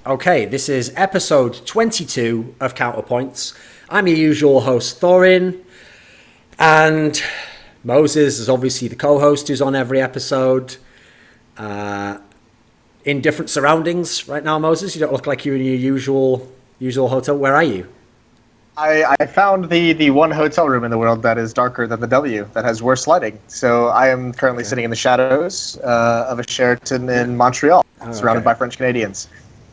Okay, this is episode 22 of Counterpoints. I'm your usual host, Thorin, and Moses is obviously the co-host who's on every episode. In different surroundings right now, Moses. You don't look like you're in your usual hotel. Where are you? I found the one hotel room in the world that is darker than the W, that has worse lighting. So I am currently sitting in the shadows of a Sheraton in Montreal, surrounded by French Canadians.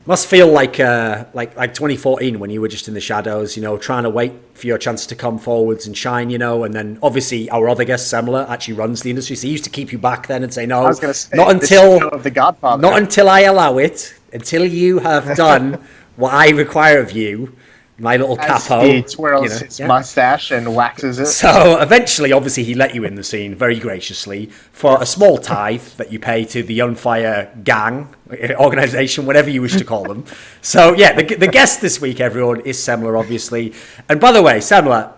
Must feel like 2014 when you were just in the shadows, trying to wait for your chance to come forwards and shine, and then obviously our other guest, Semmler, actually runs the industry, so he used to keep you back then and say, no, I was gonna say, not until of the Godfather. Not until I allow it, until you have done what I require of you. My little capo. He twirls his mustache and waxes it. So eventually, obviously, he let you in the scene very graciously for a small tithe that you pay to the OnFire gang, organization, whatever you wish to call them. So yeah, the guest this week, everyone, is Semmler, obviously. And by the way, Semmler,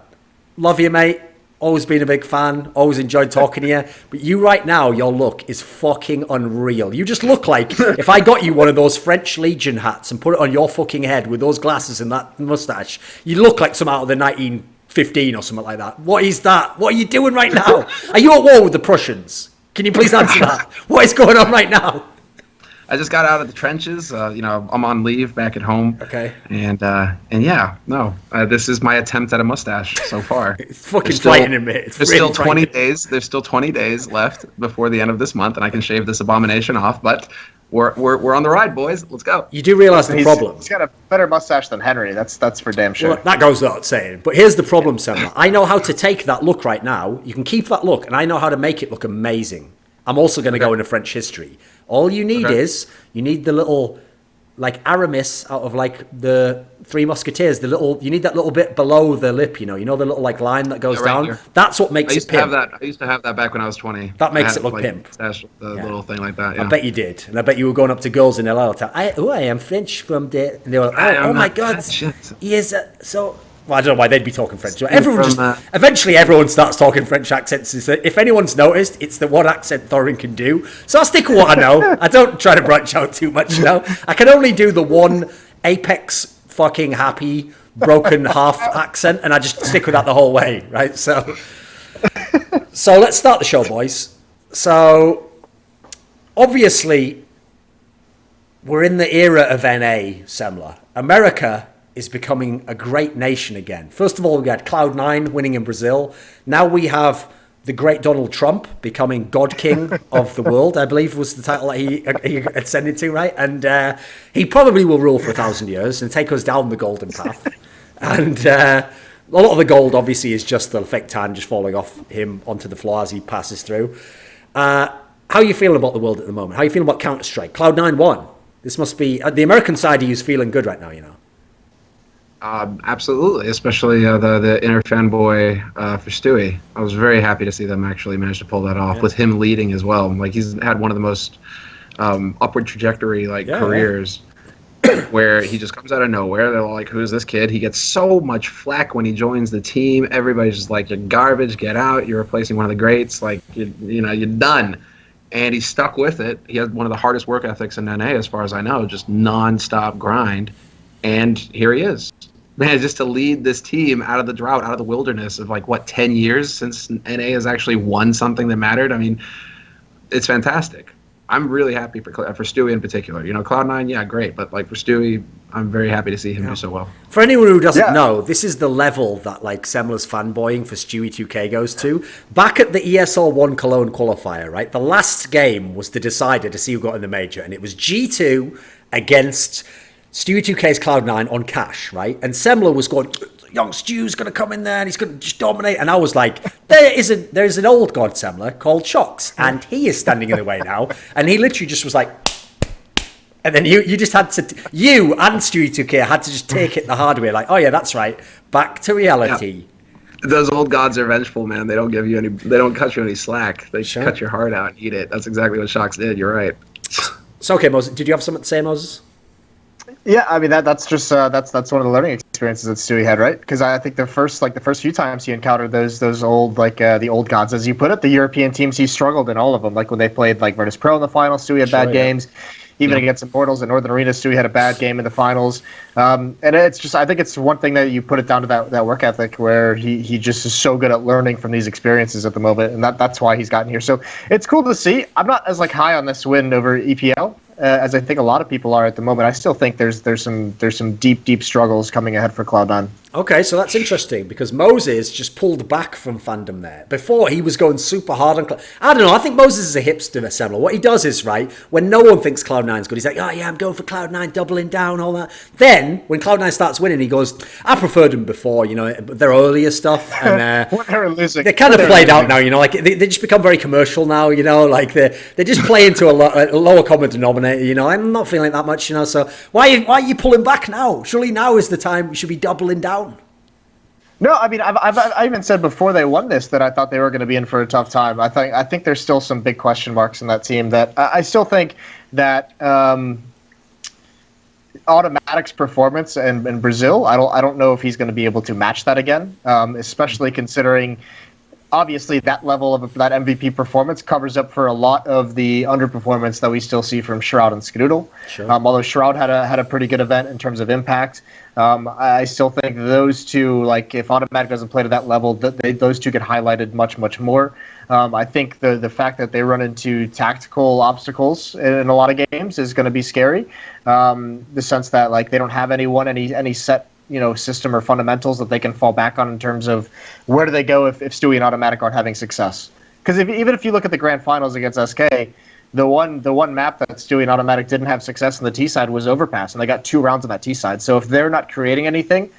love you, mate. Always been a big fan. Always enjoyed talking to you. But you right now, your look is fucking unreal. You just look like if I got you one of those French Legion hats and put it on your fucking head with those glasses and that mustache, you look like some out of the 1915 or something like that. What is that? What are you doing right now? Are you at war with the Prussians? Can you please answer that? What is going on right now? I just got out of the trenches. I'm on leave back at home. Okay. And this is my attempt at a mustache so far. It's fucking frightening me. There's still 20 days. There's still 20 days left before the end of this month, and I can shave this abomination off. But we're on the ride, boys. Let's go. You do realize the problem. He's got a better mustache than Henry. That's for damn sure. Well, that goes without saying. But here's the problem, Semmler. I know how to take that look right now. You can keep that look, and I know how to make it look amazing. I'm also going to go into French history. All you need is, you need the little, like Aramis out of like the Three Musketeers. You need that little bit below the lip, the little like line that goes down. Here. That's what makes it pimp. I used to have that back when I was 20. That makes it look pimp. Little thing like that. Yeah. I bet you did, and I bet you were going up to girls in LA all the time. I am French from the. And they were like, oh my God, he is so. Well, I don't know why they'd be talking French. Eventually, everyone starts talking French accents. If anyone's noticed, it's the one accent Thorin can do. So I'll stick with what I know. I don't try to branch out too much, I can only do the one apex fucking happy broken half accent, and I just stick with that the whole way, right? So let's start the show, boys. So obviously, we're in the era of NA, Semmler. America is becoming a great nation again. First of all, we had Cloud9 winning in Brazil. Now we have the great Donald Trump becoming God King of the world, I believe was the title that he ascended to, right? And he probably will rule for 1,000 years and take us down the golden path. And a lot of the gold, obviously, is just the fake tan just falling off him onto the floor as he passes through. How are you feeling about the world at the moment? How are you feeling about Counter-Strike? Cloud9 won. This must be... the American side of you is feeling good right now, Absolutely, especially the inner fanboy for Stewie. I was very happy to see them actually manage to pull that off with him leading as well. Like, he's had one of the most upward trajectory careers where he just comes out of nowhere. They're like, who's this kid? He gets so much flack when he joins the team. Everybody's just like, you're garbage, get out. You're replacing one of the greats. Like, you're done. And he stuck with it. He has one of the hardest work ethics in NA, as far as I know, just nonstop grind. And here he is. Man, just to lead this team out of the drought, out of the wilderness of 10 years since NA has actually won something that mattered. I mean, it's fantastic. I'm really happy for Stewie in particular. Cloud9, yeah, great. But for Stewie, I'm very happy to see him do so well. For anyone who doesn't know, this is the level that Semmler's fanboying for Stewie 2K goes to. Back at the ESL 1 Cologne qualifier, right? The last game was the decider to see who got in the major. And it was G2 against Stewie 2K's Cloud9 on cash, right? And Semmler was going, young Stew's going to come in there and he's going to just dominate. And I was like, there's an old god Semmler called Shocks, and he is standing in the way now. And he literally just was like, and then you just had to, you and Stewie 2K had to just take it the hard way. Like, oh yeah, that's right. Back to reality. Yeah. Those old gods are vengeful, man. They don't cut you any slack. They cut your heart out and eat it. That's exactly what Shocks did. You're right. So, okay, Moses, did you have something to say, Moses? Yeah, I mean that's just that's one of the learning experiences that Stewie had, right? Because I think the first few times he encountered those old the old gods, as you put it, the European teams, he struggled in all of them. Like when they played Virtus Pro in the final, Stewie had bad games. even against Immortals and Northern Arena. Stewie had a bad game in the finals. And it's just, I think it's one thing that you put it down to that work ethic where he just is so good at learning from these experiences at the moment. And that's why he's gotten here. So it's cool to see. I'm not as high on this win over EPL. As I think a lot of people are at the moment. I still think there's some deep struggles coming ahead for Cloud9. Okay, so that's interesting because Moses just pulled back from fandom there. Before, he was going super hard on I don't know, I think Moses is a hipster, Semmler. What he does is, right, when no one thinks Cloud9's good, he's like, oh yeah, I'm going for Cloud9, doubling down, all that. Then, when Cloud9 starts winning, he goes, I preferred them before, their earlier stuff. And when they're losing. They're kind of played out now, like they just become very commercial now, like they just play into a lower common denominator, I'm not feeling that much, so why are you pulling back now? Surely now is the time you should be doubling down. No, I mean, I even said before they won this that I thought they were going to be in for a tough time. I think there's still some big question marks in that team. That I still think that Automatic's performance in Brazil, I don't know if he's going to be able to match that again, especially considering. Obviously, that level of that MVP performance covers up for a lot of the underperformance that we still see from Shroud and Skadoodle. Sure. Although Shroud had a pretty good event in terms of impact, I still think those two, if Automatic doesn't play to that level, those two get highlighted much more. I think the fact that they run into tactical obstacles in a lot of games is going to be scary. The sense that they don't have any set system or fundamentals that they can fall back on in terms of where do they go if Stewie and Automatic aren't having success. Because even if you look at the grand finals against SK, the one map that Stewie and Automatic didn't have success on the T side was Overpass, and they got 2 rounds on that T side. So if they're not creating anything,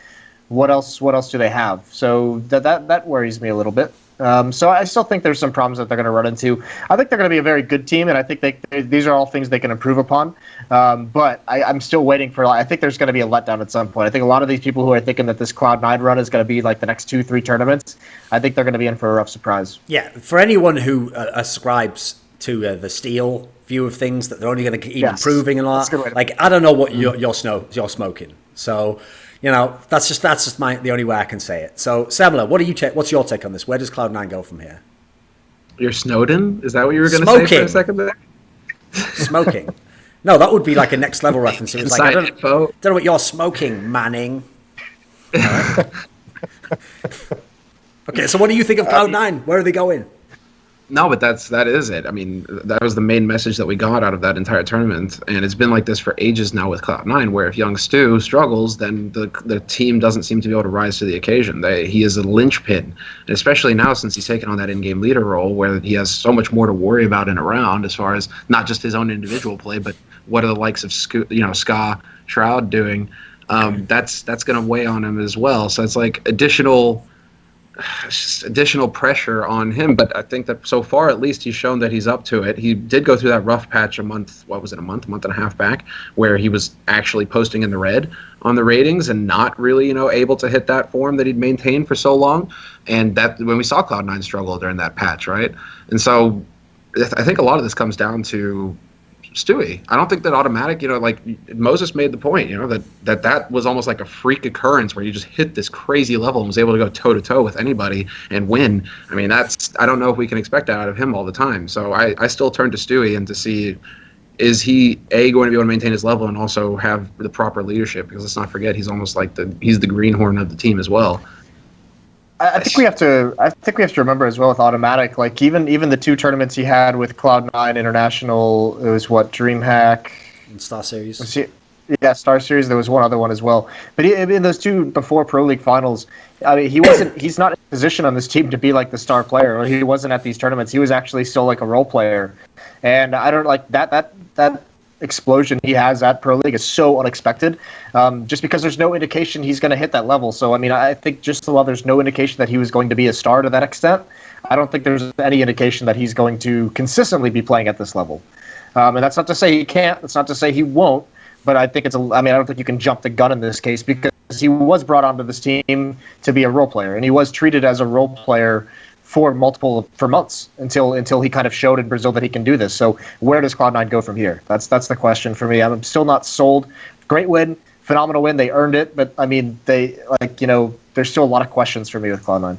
what else do they have? So that worries me a little bit. So I still think there's some problems that they're going to run into. I think they're going to be a very good team, and I think these are all things they can improve upon. But I'm still waiting for. I think there's going to be a letdown at some point. I think a lot of these people who are thinking that this Cloud9 run is going to be the next 2-3 tournaments, I think they're going to be in for a rough surprise. Yeah, for anyone who ascribes to the Steel view of things that they're only going to keep improving and all that, I don't know what you're smoking. So. That's just the only way I can say it. So, Semmler, what's your take on this? Where does Cloud9 go from here? You're Snowden? Is that what you were going to say for a second there? Smoking. No, that would be a next level reference. It was I don't know what you're smoking, Manning. Right. Okay, so what do you think of Cloud9? Where are they going? No, but that is it. I mean, that was the main message that we got out of that entire tournament, and it's been like this for ages now with Cloud9, where if young Stu struggles, then the team doesn't seem to be able to rise to the occasion. He is a linchpin, and especially now since he's taken on that in-game leader role, where he has so much more to worry about in a round, as far as not just his own individual play, but what are the likes of Ska, Shroud doing. That's going to weigh on him as well. So it's additional pressure on him, but I think that so far at least he's shown that he's up to it. He did go through that rough patch a month and a half back, where he was actually posting in the red on the ratings and not really able to hit that form that he'd maintained for so long, and that when we saw Cloud9 struggle during that patch, right? And so I think a lot of this comes down to Stewie. I don't think that Automatic, Moses made the point, that was almost like a freak occurrence where you just hit this crazy level and was able to go toe-to-toe with anybody and win. I mean, I don't know if we can expect that out of him all the time. So I still turn to Stewie and to see, is he, going to be able to maintain his level and also have the proper leadership? Because let's not forget, he's almost he's the greenhorn of the team as well. I think we have to remember as well with Automatic, even the 2 tournaments he had with Cloud9 International, it was DreamHack and Star Series. Star Series. There was one other one as well. But in those 2 before Pro League finals, I mean, he's not in a position on this team to be the star player, or he wasn't at these tournaments. He was actually still a role player, and I don't that explosion he has at Pro League is so unexpected, just because there's no indication he's going to hit that level. So, I mean, I think just while there's no indication that he was going to be a star to that extent, I don't think there's any indication that he's going to consistently be playing at this level. And that's not to say he can't. That's not to say he won't. But I think I don't think you can jump the gun in this case, because he was brought onto this team to be a role player, and he was treated as a role player for months until he kind of showed in Brazil that he can do this. So where does Cloud9 go from here? That's the question for me. I'm still not sold. Great win, phenomenal win. They earned it, but I mean, there's still a lot of questions for me with Cloud9.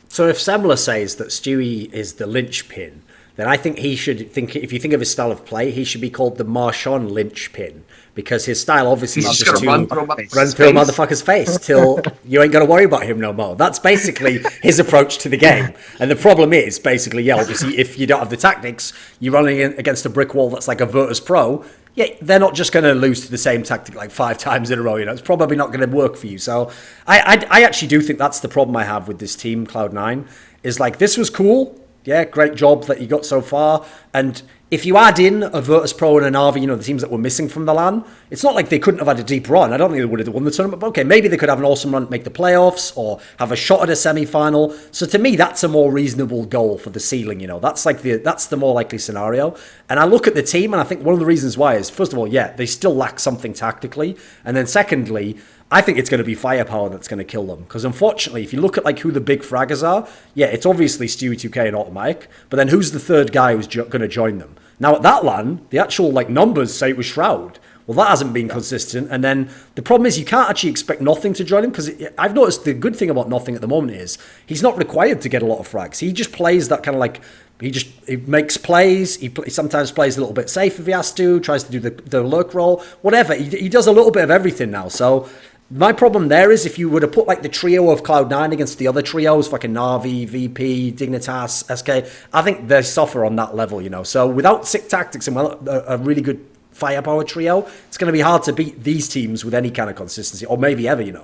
So if Semmler says that Stewie is the linchpin, then I think he should think, if you think of his style of play, he should be called the Marshawn Lynchpin, because his style obviously is just to run through a motherfucker's face till you ain't got to worry about him no more. That's basically his approach to the game. And the problem is, basically, obviously, if you don't have the tactics, you're running against a brick wall that's like a Virtus Pro. Yeah, they're not just going to lose to the same tactic like 5 times in a row. It's probably not going to work for you. So I actually do think that's the problem I have with this team, Cloud9, is like, this was cool. Yeah, great job that you got so far. And if you add in a Virtus Pro and an RV, the teams that were missing from the LAN, it's not like they couldn't have had a deep run. I don't think they would have won the tournament. But okay, maybe they could have an awesome run, make the playoffs, or have a shot at a semi-final. So to me, that's a more reasonable goal for the ceiling. That's the more likely scenario. And I look at the team, and I think one of the reasons why is, first of all, yeah, they still lack something tactically, and then secondly, I think it's going to be firepower that's going to kill them. Because unfortunately, if you look at like who the big fraggers are, yeah, it's obviously Stewie2K and Automatic. But then who's the third guy who's going to join them? Now at that LAN, the actual like numbers say it was Shroud. Well, that hasn't been consistent. And then the problem is you can't actually expect Nothing to join him, because I've noticed the good thing about Nothing at the moment is he's not required to get a lot of frags. He just plays that kind of like, he makes plays. He sometimes plays a little bit safe if he has to, tries to do the lurk roll, whatever. He does a little bit of everything now. So my problem there is if you were to put like the trio of Cloud9 against the other trios, like a Na'Vi, VP, Dignitas, SK, I think they suffer on that level, So without sick tactics and a really good firepower trio, it's going to be hard to beat these teams with any kind of consistency, or maybe ever, You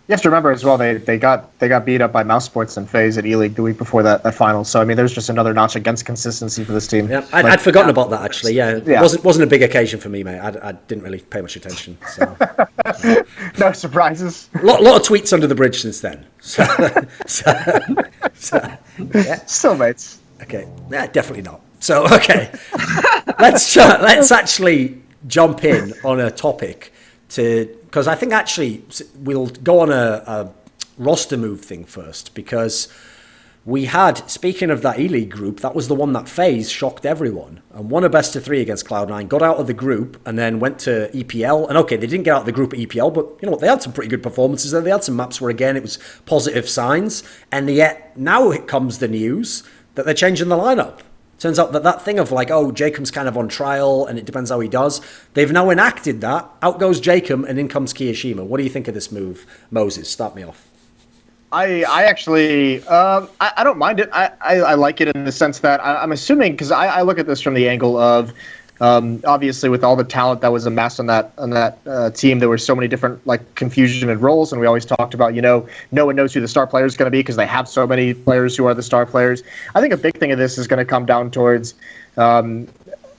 have to remember as well, they got beat up by Mouse Sports and FaZe at ELEAGUE the week before that final. So I mean, there's just another notch against consistency for this team. Yeah, I'd forgotten about that actually. Yeah, it wasn't a big occasion for me, mate. I didn't really pay much attention. So. No surprises. A lot of tweets under the bridge since then. So yeah. Still, mates. Okay, yeah, definitely not. So okay, let's actually jump in on a topic because I think actually we'll go on a roster move thing first, because we had, speaking of that ELEAGUE group, that was the one that FaZe shocked everyone and won a best of 3 against Cloud9, got out of the group and then went to EPL. And okay, they didn't get out of the group at EPL, but you know what, they had some pretty good performances there. They had some maps where again it was positive signs, and yet now it comes the news that they're changing the lineup. Turns out that thing of like, oh, Jacob's kind of on trial and it depends how he does. They've now enacted that. Out goes Jacob and in comes Kiyoshima. What do you think of this move, Moses? Start me off. I actually, I don't mind it. I like it in the sense that I'm assuming, because I look at this from the angle of, obviously with all the talent that was amassed on that team, there were so many different like confusion and roles, and we always talked about, no one knows who the star player is going to be because they have so many players who are the star players. I think a big thing of this is going to come down towards, I'm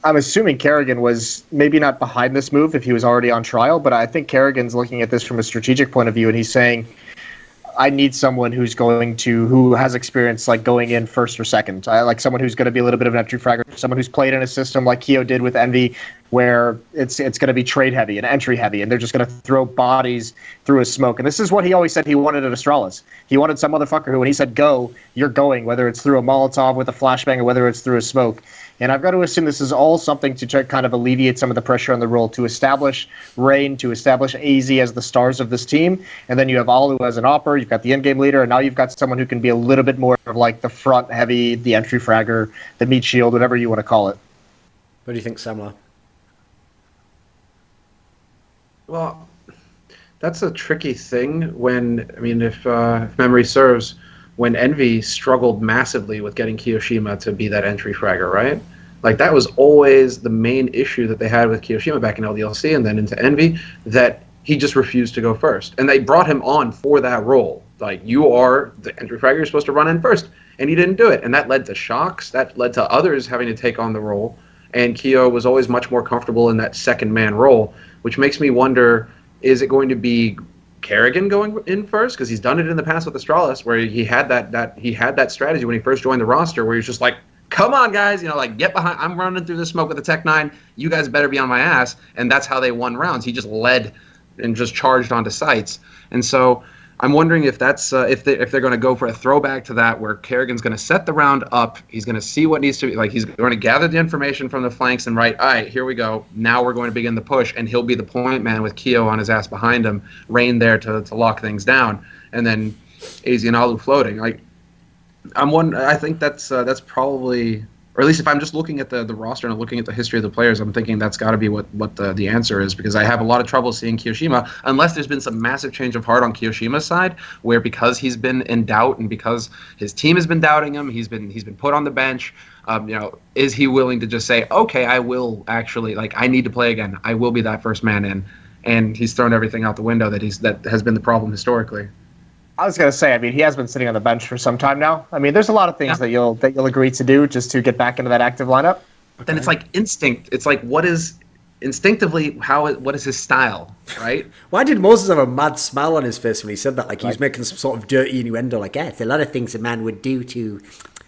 assuming Kerrigan was maybe not behind this move if he was already on trial, but I think Kerrigan's looking at this from a strategic point of view, and he's saying, I need someone who has experience like going in first or second. I like someone who's going to be a little bit of an entry fragger, someone who's played in a system like Keo did with Envy, where it's going to be trade heavy and entry heavy, and they're just going to throw bodies through a smoke. And this is what he always said he wanted at Astralis. He wanted some motherfucker who, when he said go, you're going, whether it's through a Molotov with a flashbang or whether it's through a smoke. And I've got to assume this is all something to try kind of alleviate some of the pressure on the role, to establish Rain, to establish AZ as the stars of this team. And then you have Alu as an opper, you've got the in-game leader, and now you've got someone who can be a little bit more of like the front heavy, the entry fragger, the meat shield, whatever you want to call it. What do you think, Semmler? Well, that's a tricky thing when, I mean, if memory serves, when Envy struggled massively with getting Kiyoshima to be that entry fragger, right? Like, that was always the main issue that they had with Kiyoshima back in LDLC and then into Envy, that he just refused to go first. And they brought him on for that role. Like, you are the entry fragger, you're supposed to run in first. And he didn't do it. And that led to shocks. That led to others having to take on the role. And Kyo was always much more comfortable in that second man role, which makes me wonder, is it going to be Kerrigan going in first, because he's done it in the past with Astralis, where he had that strategy when he first joined the roster, where he was just like, come on guys, like, get behind, I'm running through the smoke with the Tech 9, you guys better be on my ass. And that's how they won rounds. He just led and just charged onto sites. And so I'm wondering if that's if they're going to go for a throwback to that, where Kerrigan's going to set the round up, he's going to see what needs to be, like, he's going to gather the information from the flanks and all right, here we go, now we're going to begin the push, and he'll be the point man with Keo on his ass behind him, Rain there to lock things down, and then AZ and Alu floating. Like, I think that's probably, or at least if I'm just looking at the roster and looking at the history of the players, I'm thinking that's got to be what the answer is, because I have a lot of trouble seeing Kiyoshima, unless there's been some massive change of heart on Kiyoshima's side, where because he's been in doubt and because his team has been doubting him, he's been put on the bench. Is he willing to just say, okay, I will actually, like, I need to play again. I will be that first man in, and he's thrown everything out the window that has been the problem historically. I was going to say, I mean, he has been sitting on the bench for some time now. I mean, there's a lot of things that you'll agree to do just to get back into that active lineup. But then it's like instinct. It's like, what is instinctively, what is his style, right? Why did Moses have a mad smile on his face when he said that? Like he was making some sort of dirty innuendo, like, yeah, it's a lot of things a man would do to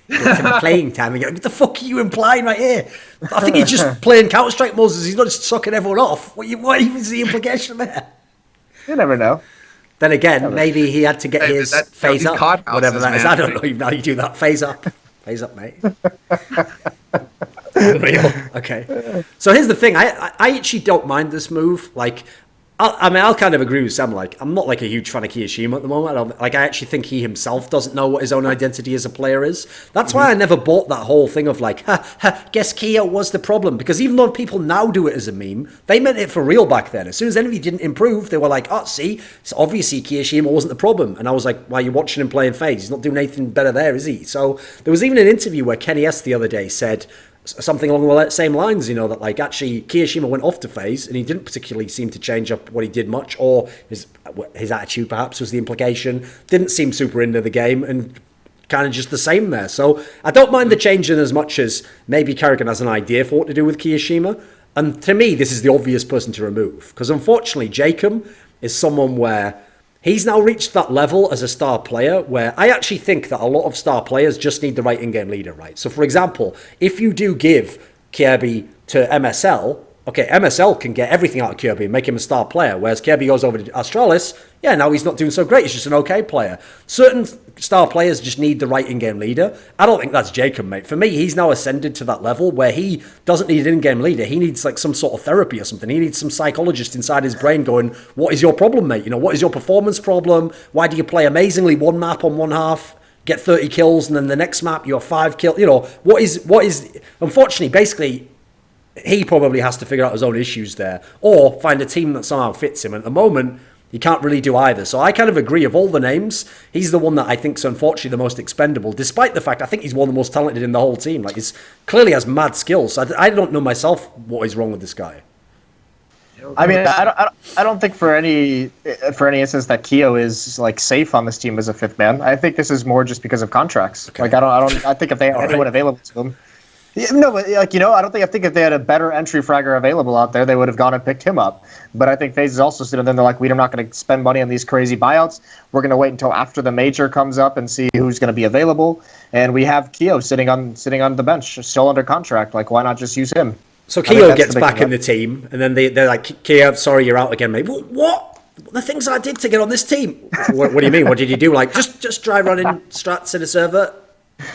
get some playing time. And you're like, what the fuck are you implying right here? I think he's just playing Counter-Strike, Moses. He's not just sucking everyone off. What even is the implication there? You never know. Then again, maybe he had to get his phase up, whatever that is. I don't know even how you do that. Phase up, mate. Unreal. Okay. So here's the thing. I actually don't mind this move. Like, I'll kind of agree with Sam. Like, I'm not like a huge fan of Kiyoshima at the moment. I actually think he himself doesn't know what his own identity as a player is. That's why I never bought that whole thing of like, guess Kiyo was the problem. Because even though people now do it as a meme, they meant it for real back then. As soon as anybody didn't improve, they were like, oh, see, so obviously Kiyoshima wasn't the problem. And I was like, why are you watching him playing FaZe? He's not doing anything better there, is he? So there was even an interview where Kenny S the other day said something along the same lines, that like actually Kiyoshima went off to FaZe and he didn't particularly seem to change up what he did much, or his attitude perhaps was the implication. Didn't seem super into the game and kind of just the same there. So I don't mind the changing as much as maybe Kerrigan has an idea for what to do with Kiyoshima. And to me, this is the obvious person to remove, because unfortunately Jacob is someone where he's now reached that level as a star player where I actually think that a lot of star players just need the right in-game leader, right? So, for example, if you do give Kirby to MSL, okay, MSL can get everything out of Kirby and make him a star player, whereas Kirby goes over to Astralis, yeah, now he's not doing so great, he's just an okay player. Certain star players just need the right in-game leader. I don't think that's Jacob, mate. For me, he's now ascended to that level where he doesn't need an in-game leader. He needs like some sort of therapy or something. He needs some psychologist inside his brain going, what is your problem, mate? What is your performance problem? Why do you play amazingly one map on one half, get 30 kills, and then the next map you're 5 kills? What is unfortunately, basically, he probably has to figure out his own issues there, or find a team that somehow fits him. And at the moment, he can't really do either. So I kind of agree, of all the names, he's the one that I think is unfortunately the most expendable, despite the fact I think he's one of the most talented in the whole team. Like, he's clearly has mad skills. So I don't know myself what is wrong with this guy. I mean, I don't think for any instance that Kiyo is like safe on this team as a fifth man. I think this is more just because of contracts. Okay. Like, I think if they had anyone available to them. No, but like, I think if they had a better entry fragger available out there, they would have gone and picked him up. But I think FaZe is also sitting there, they're like, we're not going to spend money on these crazy buyouts. We're going to wait until after the major comes up and see who's going to be available. And we have Kiyo sitting on the bench, still under contract. Like, why not just use him? So Kiyo gets back in the team, and then they're like, Kiyo, sorry, you're out again, mate. What? The things I did to get on this team? What do you mean? What did you do? Like, just try running strats in a server?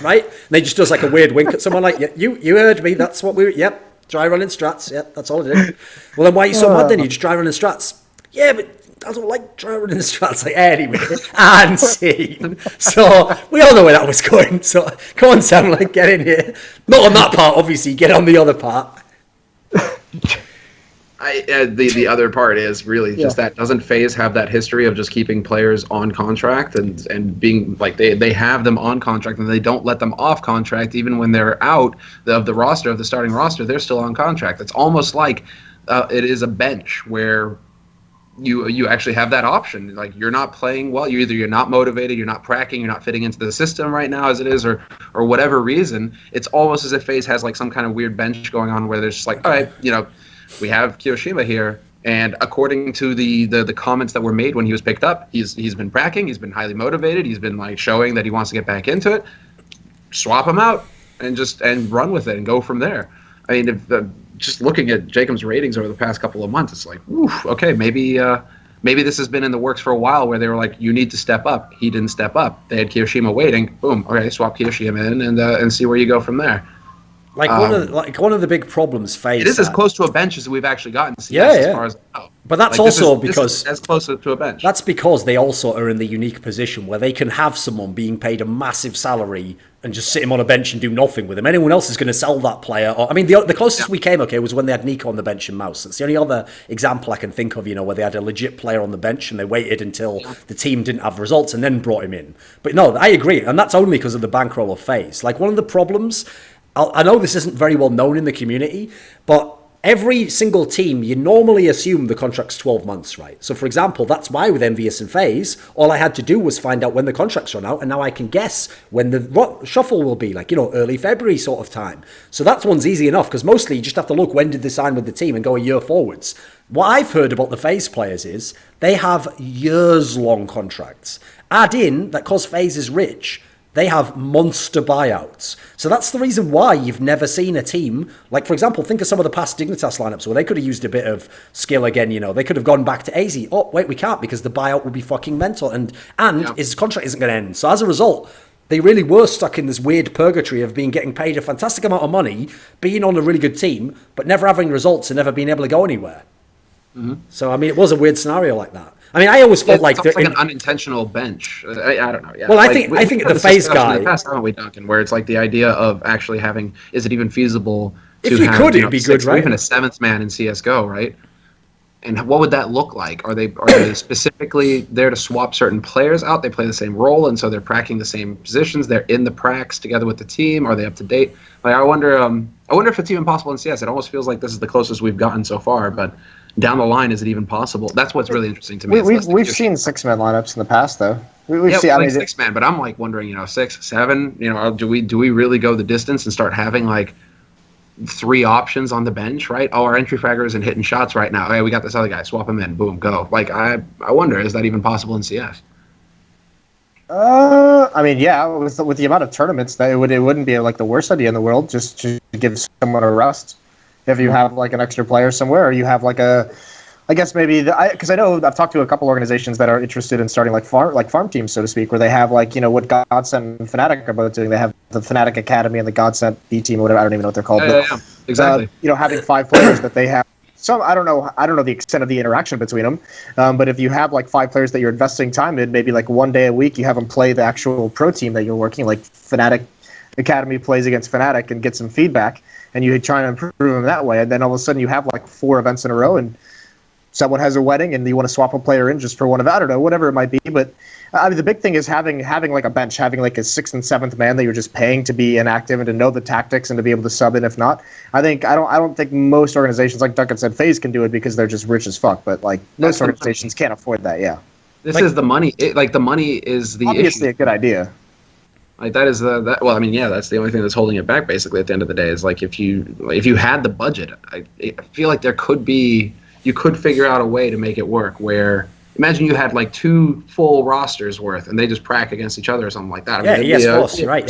Right? And they just does like a weird wink at someone like, yeah, you heard me, that's what yep, dry running strats, yep, that's all it is. Well, then why are you so mad then? You just dry running strats. Yeah, but I don't like dry running strats. Like, anyway, and scene. So we all know where that was going. So come on, Sam, like, get in here. Not on that part, obviously, get on the other part. The other part is really just that, doesn't FaZe have that history of just keeping players on contract and being like, they have them on contract and they don't let them off contract even when they're out of the roster, of the starting roster, they're still on contract. It's almost like it is a bench where you actually have that option. Like, you're not playing well, you're not motivated, you're not pracking, you're not fitting into the system right now as it is, or whatever reason. It's almost as if FaZe has like some kind of weird bench going on where there's just like, all right, we have Kiyoshima here, and according to the comments that were made when he was picked up, he's been pracking, he's been highly motivated, he's been like showing that he wants to get back into it. Swap him out and run with it and go from there. I mean, just looking at Jacob's ratings over the past couple of months, it's like, oof, okay, maybe this has been in the works for a while where they were like, you need to step up. He didn't step up. They had Kiyoshima waiting. Boom. Okay, swap Kiyoshima in and see where you go from there. one of the big problems FaZe. It is as close to a bench as we've actually gotten to CS as far as I know. But that's also because this is as close to a bench. That's because they also are in the unique position where they can have someone being paid a massive salary and just sit him on a bench and do nothing with him. Anyone else is going to sell that player. Or, I mean, the closest we came, was when they had Nico on the bench and Mouse. It's the only other example I can think of, where they had a legit player on the bench and they waited until the team didn't have results and then brought him in. But no, I agree. And that's only because of the bankroll of FaZe. Like, one of the problems, I know this isn't very well known in the community, but every single team, you normally assume the contract's 12 months, right? So, for example, that's why with Envious and FaZe, all I had to do was find out when the contracts run out, and now I can guess when the shuffle will be, like, early February sort of time. So that one's easy enough, because mostly you just have to look when did they sign with the team and go a year forwards. What I've heard about the FaZe players is they have years-long contracts. Add in that because FaZe is rich, they have monster buyouts. So that's the reason why you've never seen a team, like, for example, think of some of the past Dignitas lineups where they could have used a bit of skill again, They could have gone back to AZ. Oh, wait, we can't because the buyout would be fucking mental. And his contract isn't going to end. So as a result, they really were stuck in this weird purgatory of getting paid a fantastic amount of money, being on a really good team, but never having results and never being able to go anywhere. Mm-hmm. So, I mean, it was a weird scenario like that. I mean, I always felt like an unintentional bench. I don't know. Yeah. Well, I think the FaZe guy. In the past, haven't we, Duncan? Where it's like the idea of actually having, is it even feasible to if you have, could, it'd be good, right? Even a seventh man in CS:GO, right? And what would that look like? Are they specifically there to swap certain players out? They play the same role, and so they're pracking the same positions. They're in the pracs together with the team. Are they up to date? Like, I wonder if it's even possible in CS. It almost feels like this is the closest we've gotten so far, but down the line, is it even possible? That's what's really interesting to me. We've seen 6-man lineups in the past, though. We've seen, like 6-man, but I'm like wondering, 6, 7. Do we really go the distance and start having like 3 options on the bench, right? Oh, our entry fragger isn't hitting shots right now. Hey, we got this other guy. Swap him in. Boom, go. Like, I wonder, is that even possible in CS? I mean, yeah, with the amount of tournaments, that it wouldn't be like the worst idea in the world just to give someone a rest. If you have like an extra player somewhere, or you have like I guess maybe because I know I've talked to a couple organizations that are interested in starting like farm teams, so to speak, where they have like what Godsent and Fnatic are both doing. They have the Fnatic Academy and the Godsent B team, or whatever. I don't even know what they're called. Yeah, exactly. Having 5 players that they have. Some I don't know the extent of the interaction between them, but if you have like 5 players that you're investing time in, maybe like one day a week, you have them play the actual pro team that you're working. Like Fnatic Academy plays against Fnatic and get some feedback, and you try to improve them that way. And then all of a sudden you have like 4 events in a row, and someone has a wedding, and you want to swap a player in just for one of, I don't know, whatever it might be. But I mean, the big thing is having like a bench, having like a 6th and 7th man that you're just paying to be inactive and to know the tactics and to be able to sub in if not. I don't think most organizations, like Duncan said, FaZe can do it because they're just rich as fuck. But like most organizations can't afford that. Yeah. This is the money. The money is the obviously issue. A good idea. Like that is well, I mean, yeah, that's the only thing that's holding it back. Basically, at the end of the day, is like if you had the budget, I feel like you could figure out a way to make it work. Where imagine you had like 2 full rosters worth, and they just prac against each other or something like that. I mean, Force, you're right.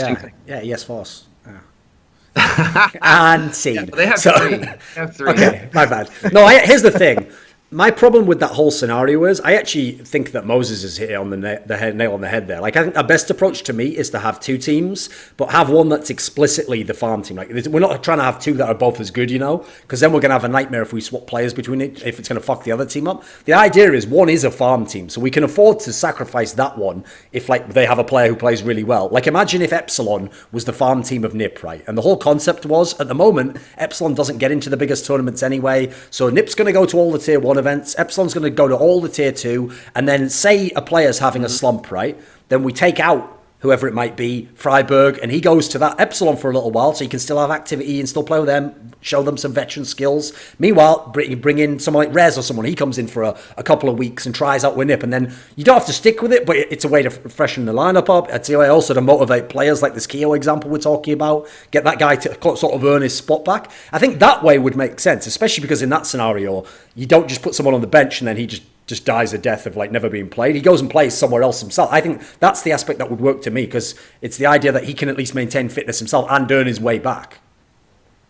Yeah, Force. Yeah. And scene. Yeah, they have 3. They have 3. Okay, my bad. No, here's the thing. My problem with that whole scenario is I actually think that Moses is hit on the nail on the head there. Like, I think the best approach to me is to have 2 teams, but have one that's explicitly the farm team. Like, we're not trying to have 2 that are both as good, because then we're going to have a nightmare if we swap players between it, if it's going to fuck the other team up. The idea is one is a farm team, so we can afford to sacrifice that one if, like, they have a player who plays really well. Like, imagine if Epsilon was the farm team of NiP, right? And the whole concept was, at the moment, Epsilon doesn't get into the biggest tournaments anyway, so NiP's going to go to all the tier 1 events, Epsilon's going to go to all the tier 2, and then say a player's having a slump, right? Then we take out whoever it might be, Freiburg, and he goes to that Epsilon for a little while, so he can still have activity and still play with them, show them some veteran skills. Meanwhile, bring in someone like Rez or someone, he comes in for a couple of weeks and tries out with NiP, and then you don't have to stick with it, but it's a way to freshen the lineup up. It's a way also to motivate players, like this Keo example we're talking about, get that guy to sort of earn his spot back. I think that way would make sense, especially because in that scenario, you don't just put someone on the bench and then he just dies a death of like never being played. He goes and plays somewhere else himself. I think that's the aspect that would work to me, because it's the idea that he can at least maintain fitness himself and earn his way back.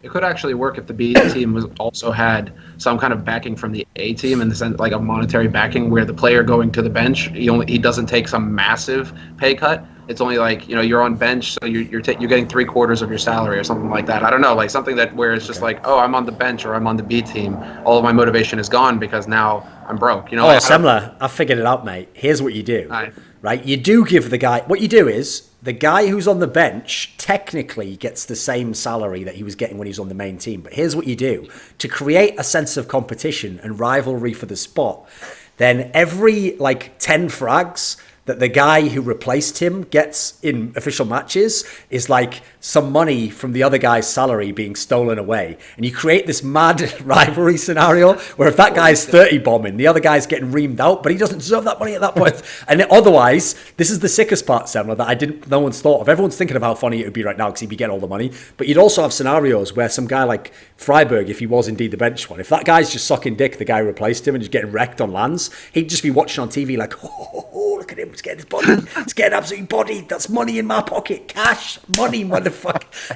It could actually work if the B team also had some kind of backing from the A team, in the sense like a monetary backing, where the player going to the bench, he doesn't take some massive pay cut, it's only like, you're on bench, so you're getting 3/4 of your salary or something like that. I don't know, like something that where it's just like, oh, I'm on the bench or I'm on the B team. All of my motivation is gone because now I'm broke. Oh, Semmler, I figured it out, mate. Here's what you do. Right? You do give the guy, what you do is, the guy who's on the bench technically gets the same salary that he was getting when he was on the main team. But here's what you do. To create a sense of competition and rivalry for the spot, then every 10 frags that the guy who replaced him gets in official matches is like some money from the other guy's salary being stolen away. And you create this mad rivalry scenario where if that guy's 30 bombing, the other guy's getting reamed out, but he doesn't deserve that money at that point. And otherwise, this is the sickest part, Semmler, that no one's thought of. Everyone's thinking of how funny it would be right now because he'd be getting all the money. But you'd also have scenarios where some guy like Freiburg, if he was indeed the bench one, if that guy's just sucking dick, the guy who replaced him, and just getting wrecked on lands, he'd just be watching on TV like, oh, look at him, he's getting his body, he's getting absolutely bodied. That's money in my pocket, cash, money, motherfucker.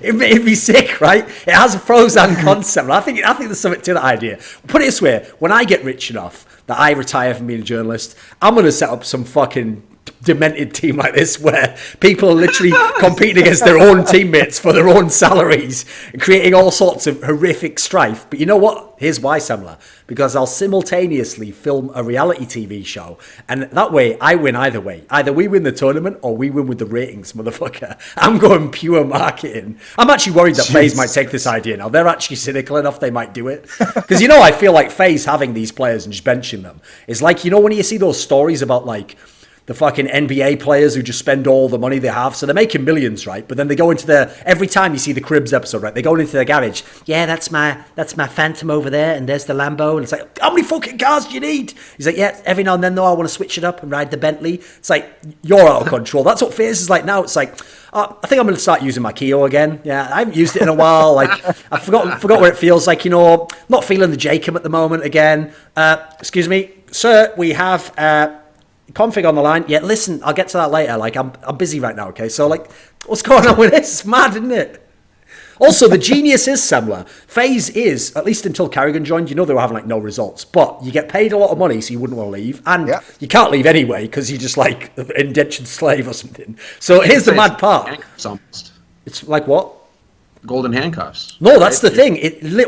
It'd be sick, right? It has a pros and cons. I think there's something to that idea. Put it this way: when I get rich enough that I retire from being a journalist, I'm gonna set up some fucking demented team like this where people are literally competing against their own teammates for their own salaries and creating all sorts of horrific strife. But you know what? Here's why, Semmler. Because I'll simultaneously film a reality TV show, and that way I win either way. Either we win the tournament or we win with the ratings, motherfucker. I'm going pure marketing. I'm actually worried that FaZe might take this idea now. They're actually cynical enough they might do it. Because I feel like FaZe having these players and just benching them is like, when you see those stories about like the fucking NBA players who just spend all the money they have. So they're making millions, right? But then they go into every time you see the Cribs episode, right? They go into their garage. Yeah, that's my Phantom over there, and there's the Lambo. And it's like, how many fucking cars do you need? He's like, yeah, every now and then though, I want to switch it up and ride the Bentley. It's like, you're out of control. That's what FaZe is like now. It's like, I think I'm going to start using my Keo again. Yeah, I haven't used it in a while. Like, I forgot what it feels like, not feeling the Jacob at the moment again. Excuse me, sir, we have config on the line. Yeah, listen, I'll get to that later. Like, I'm busy right now, okay? So, like, what's going on with this? It's mad, isn't it? Also, the genius is Semmler. FaZe is, at least until Carrigan joined, they were having, like, no results. But you get paid a lot of money, so you wouldn't want to leave. And you can't leave anyway, because you're just, like, an indentured slave or something. So here's the mad part. It's like what? Golden handcuffs. No, that's the thing.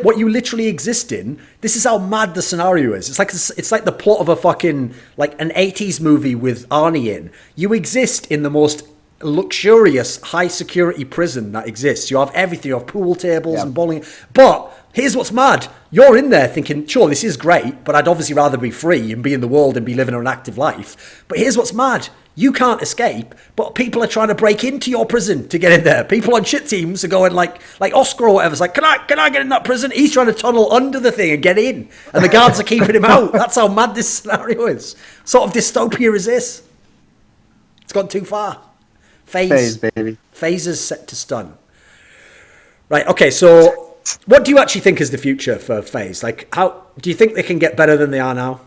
What you literally exist in. This is how mad the scenario is. It's like the plot of a fucking like an 80s movie with Arnie in. You exist in the most luxurious, high security prison that exists. You have everything. You have pool tables and bowling. But here's what's mad. You're in there thinking, sure, this is great, but I'd obviously rather be free and be in the world and be living an active life. But here's what's mad. You can't escape, but people are trying to break into your prison to get in there. People on shit teams are going like Oscar or whatever. It's like, can I get in that prison? He's trying to tunnel under the thing and get in, and the guards are keeping him out. That's how mad this scenario is. What sort of dystopia is this? It's gone too far. FaZe, baby. FaZe is set to stun. Right. Okay. So, what do you actually think is the future for FaZe? Like, how do you think they can get better than they are now?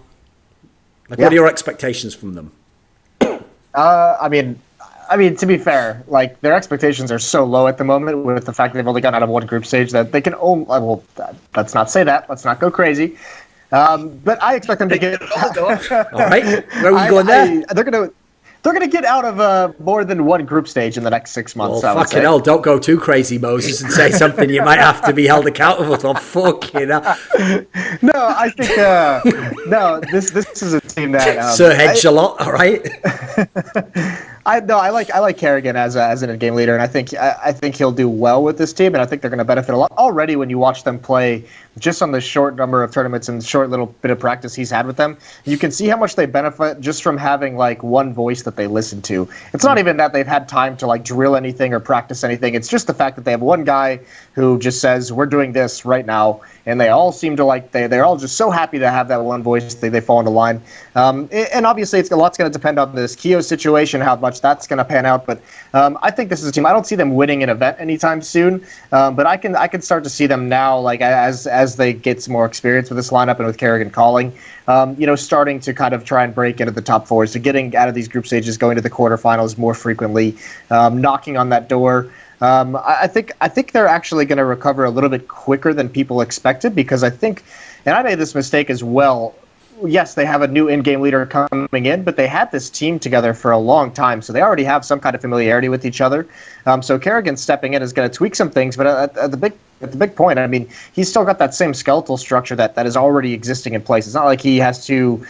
Like, what are your expectations from them? I mean, to be fair, like their expectations are so low at the moment with the fact that they've only gotten out of one group stage that they can only. Well, let's not say that. Let's not go crazy. But I expect them to get. All right, where are we going there? They're gonna get out of more than one group stage in the next 6 months. Well, fucking hell! Don't go too crazy, Moses, and say something you might have to be held accountable for. Fucking hell. No, I think no. This is a team that Sir Hedge a lot. All right. I like Kerrigan as an in-game leader, and I think he'll do well with this team, and I think they're going to benefit a lot. Already, when you watch them play, just on the short number of tournaments and short little bit of practice he's had with them, you can see how much they benefit just from having like one voice that they listen to. It's not even that they've had time to like drill anything or practice anything. It's just the fact that they have one guy who just says, "We're doing this right now," and they all seem to like they're all just so happy to have that one voice. They fall into line, and obviously a lot's going to depend on this Keo situation, how much that's going to pan out. But I think this is a team. I don't see them winning an event anytime soon, but I can start to see them now, like as they get some more experience with this lineup and with Kerrigan calling, starting to kind of try and break into the top four, so getting out of these group stages, going to the quarterfinals more frequently, knocking on that door. I think they're actually going to recover a little bit quicker than people expected, because I think, and I made this mistake as well, yes, they have a new in-game leader coming in, but they had this team together for a long time, so they already have some kind of familiarity with each other. So Kerrigan stepping in is going to tweak some things, but at the big point, I mean, he's still got that same skeletal structure that is already existing in place. It's not like he has to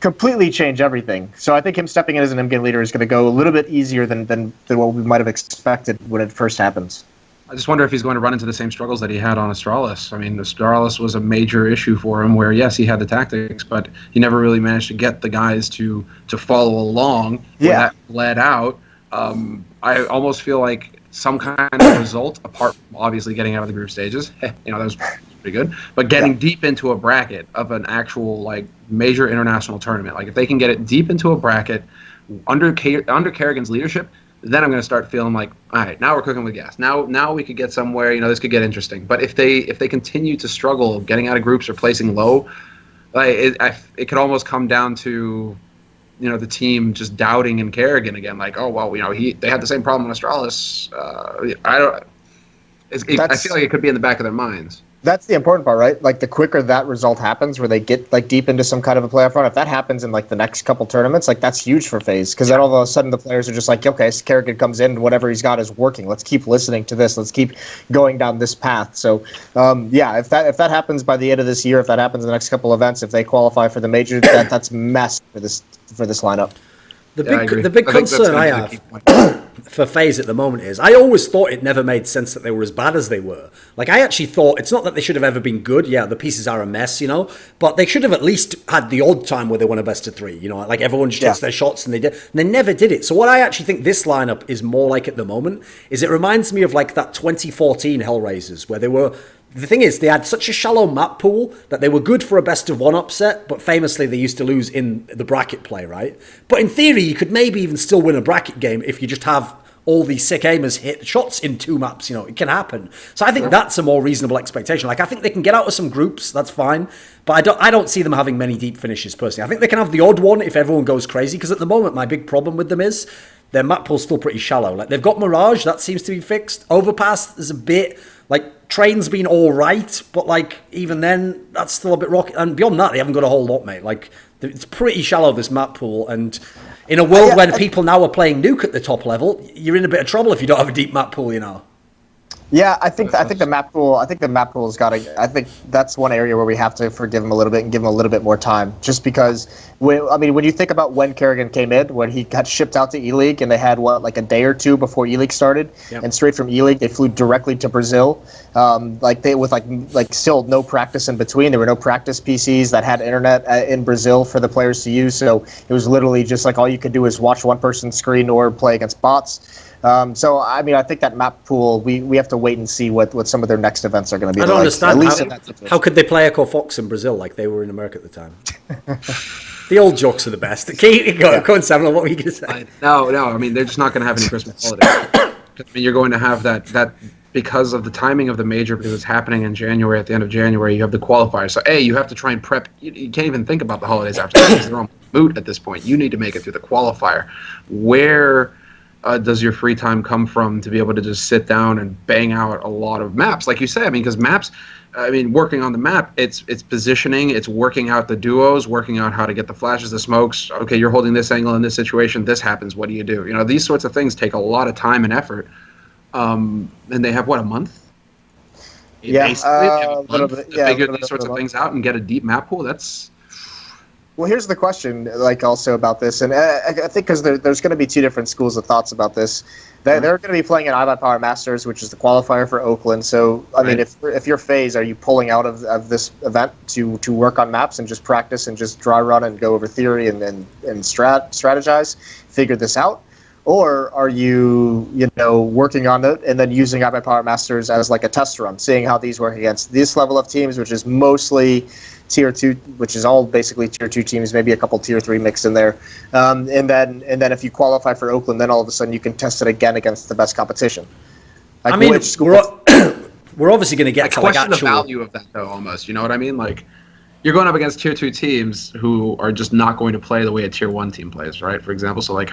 completely change everything. So I think him stepping in as an in-game leader is going to go a little bit easier than what we might have expected when it first happens. I just wonder if he's going to run into the same struggles that he had on Astralis. I mean, Astralis was a major issue for him where, yes, he had the tactics, but he never really managed to get the guys to follow along. Yeah. That bled out. I almost feel like some kind of result, apart from obviously getting out of the group stages, that was pretty good, but getting deep into a bracket of an actual, like, major international tournament. Like, if they can get it deep into a bracket under Kerrigan's leadership, then I'm going to start feeling like, all right, now we're cooking with gas. Now we could get somewhere. This could get interesting. But if they continue to struggle getting out of groups or placing low, it could almost come down to, the team just doubting in Kerrigan again. Like, oh well, they had the same problem in Astralis. I feel like it could be in the back of their minds. That's the important part, right? Like, the quicker that result happens, where they get, like, deep into some kind of a playoff run, if that happens in, like, the next couple tournaments, like, that's huge for FaZe. Because then all of a sudden the players are just like, okay, so Kerrigan comes in and whatever he's got is working. Let's keep listening to this. Let's keep going down this path. So, if that happens by the end of this year, if that happens in the next couple events, if they qualify for the major, that's mess for this lineup. The big concern I have for FaZe at the moment is I always thought it never made sense that they were as bad as they were. Like, I actually thought it's not that they should have ever been good. Yeah, the pieces are a mess, but they should have at least had the odd time where they won a best of three. Like everyone just hits their shots and they never did it. So what I actually think this lineup is more like at the moment is it reminds me of like that 2014 Hellraisers where they were. The thing is, they had such a shallow map pool that they were good for a best-of-one upset, but famously they used to lose in the bracket play, right? But in theory, you could maybe even still win a bracket game if you just have all these sick aimers hit shots in two maps. It can happen. So I think that's a more reasonable expectation. Like, I think they can get out of some groups, that's fine, but I don't see them having many deep finishes, personally. I think they can have the odd one if everyone goes crazy, because at the moment, my big problem with them is their map pool's still pretty shallow. Like, they've got Mirage, that seems to be fixed. Overpass is a bit... Like, Train's been all right, but, like, even then, that's still a bit rocky. And beyond that, they haven't got a whole lot, mate. Like, it's pretty shallow, this map pool. And in a world when people now are playing Nuke at the top level, you're in a bit of trouble if you don't have a deep map pool, Yeah, I think the map pool. I think the map pool's got to. I think that's one area where we have to forgive him a little bit and give him a little bit more time. Just because, when you think about when Kerrigan came in, when he got shipped out to ELEAGUE, and they had like a day or two before ELEAGUE started, and straight from ELEAGUE they flew directly to Brazil. With still no practice in between. There were no practice PCs that had internet in Brazil for the players to use. So it was literally just like all you could do is watch one person's screen or play against bots. I think that map pool, we have to wait and see what some of their next events are going to be. I don't understand. How could they play Echo Fox in Brazil like they were in America at the time? The old jokes are the best. Go on, Semmler, what were you going to say? No. They're just not going to have any Christmas holidays. You're going to have that because of the timing of the major, because it's happening in January, at the end of January, you have the qualifiers. So, you have to try and prep. You can't even think about the holidays after that because they're almost moot at this point. You need to make it through the qualifier. Where does your free time come from to be able to just sit down and bang out a lot of maps? Like you say, because maps, working on the map, it's positioning, it's working out the duos, working out how to get the flashes, the smokes. Okay, you're holding this angle in this situation, this happens, what do you do? These sorts of things take a lot of time and effort. And they have, a month? Yeah. To figure these sorts of things out and get a deep map pool, that's... Well, here's the question, also about this, and I think because there's going to be two different schools of thoughts about this. They're going to be playing at iBUYPOWER Masters, which is the qualifier for Oakland. So, if you're FaZe, are you pulling out of this event to work on maps and just practice and just dry run and go over theory and strategize, figure this out? Or are you, working on it and then using iBUYPOWER Masters as like a test run, seeing how these work against this level of teams, which is mostly Tier 2, which is all basically Tier 2 teams, maybe a couple Tier 3 mixed in there. And then if you qualify for Oakland, then all of a sudden you can test it again against the best competition. Like, we're obviously going to get to the value of that, though, almost. You know what I mean? Like, you're going up against Tier 2 teams who are just not going to play the way a Tier 1 team plays, right? For example, so like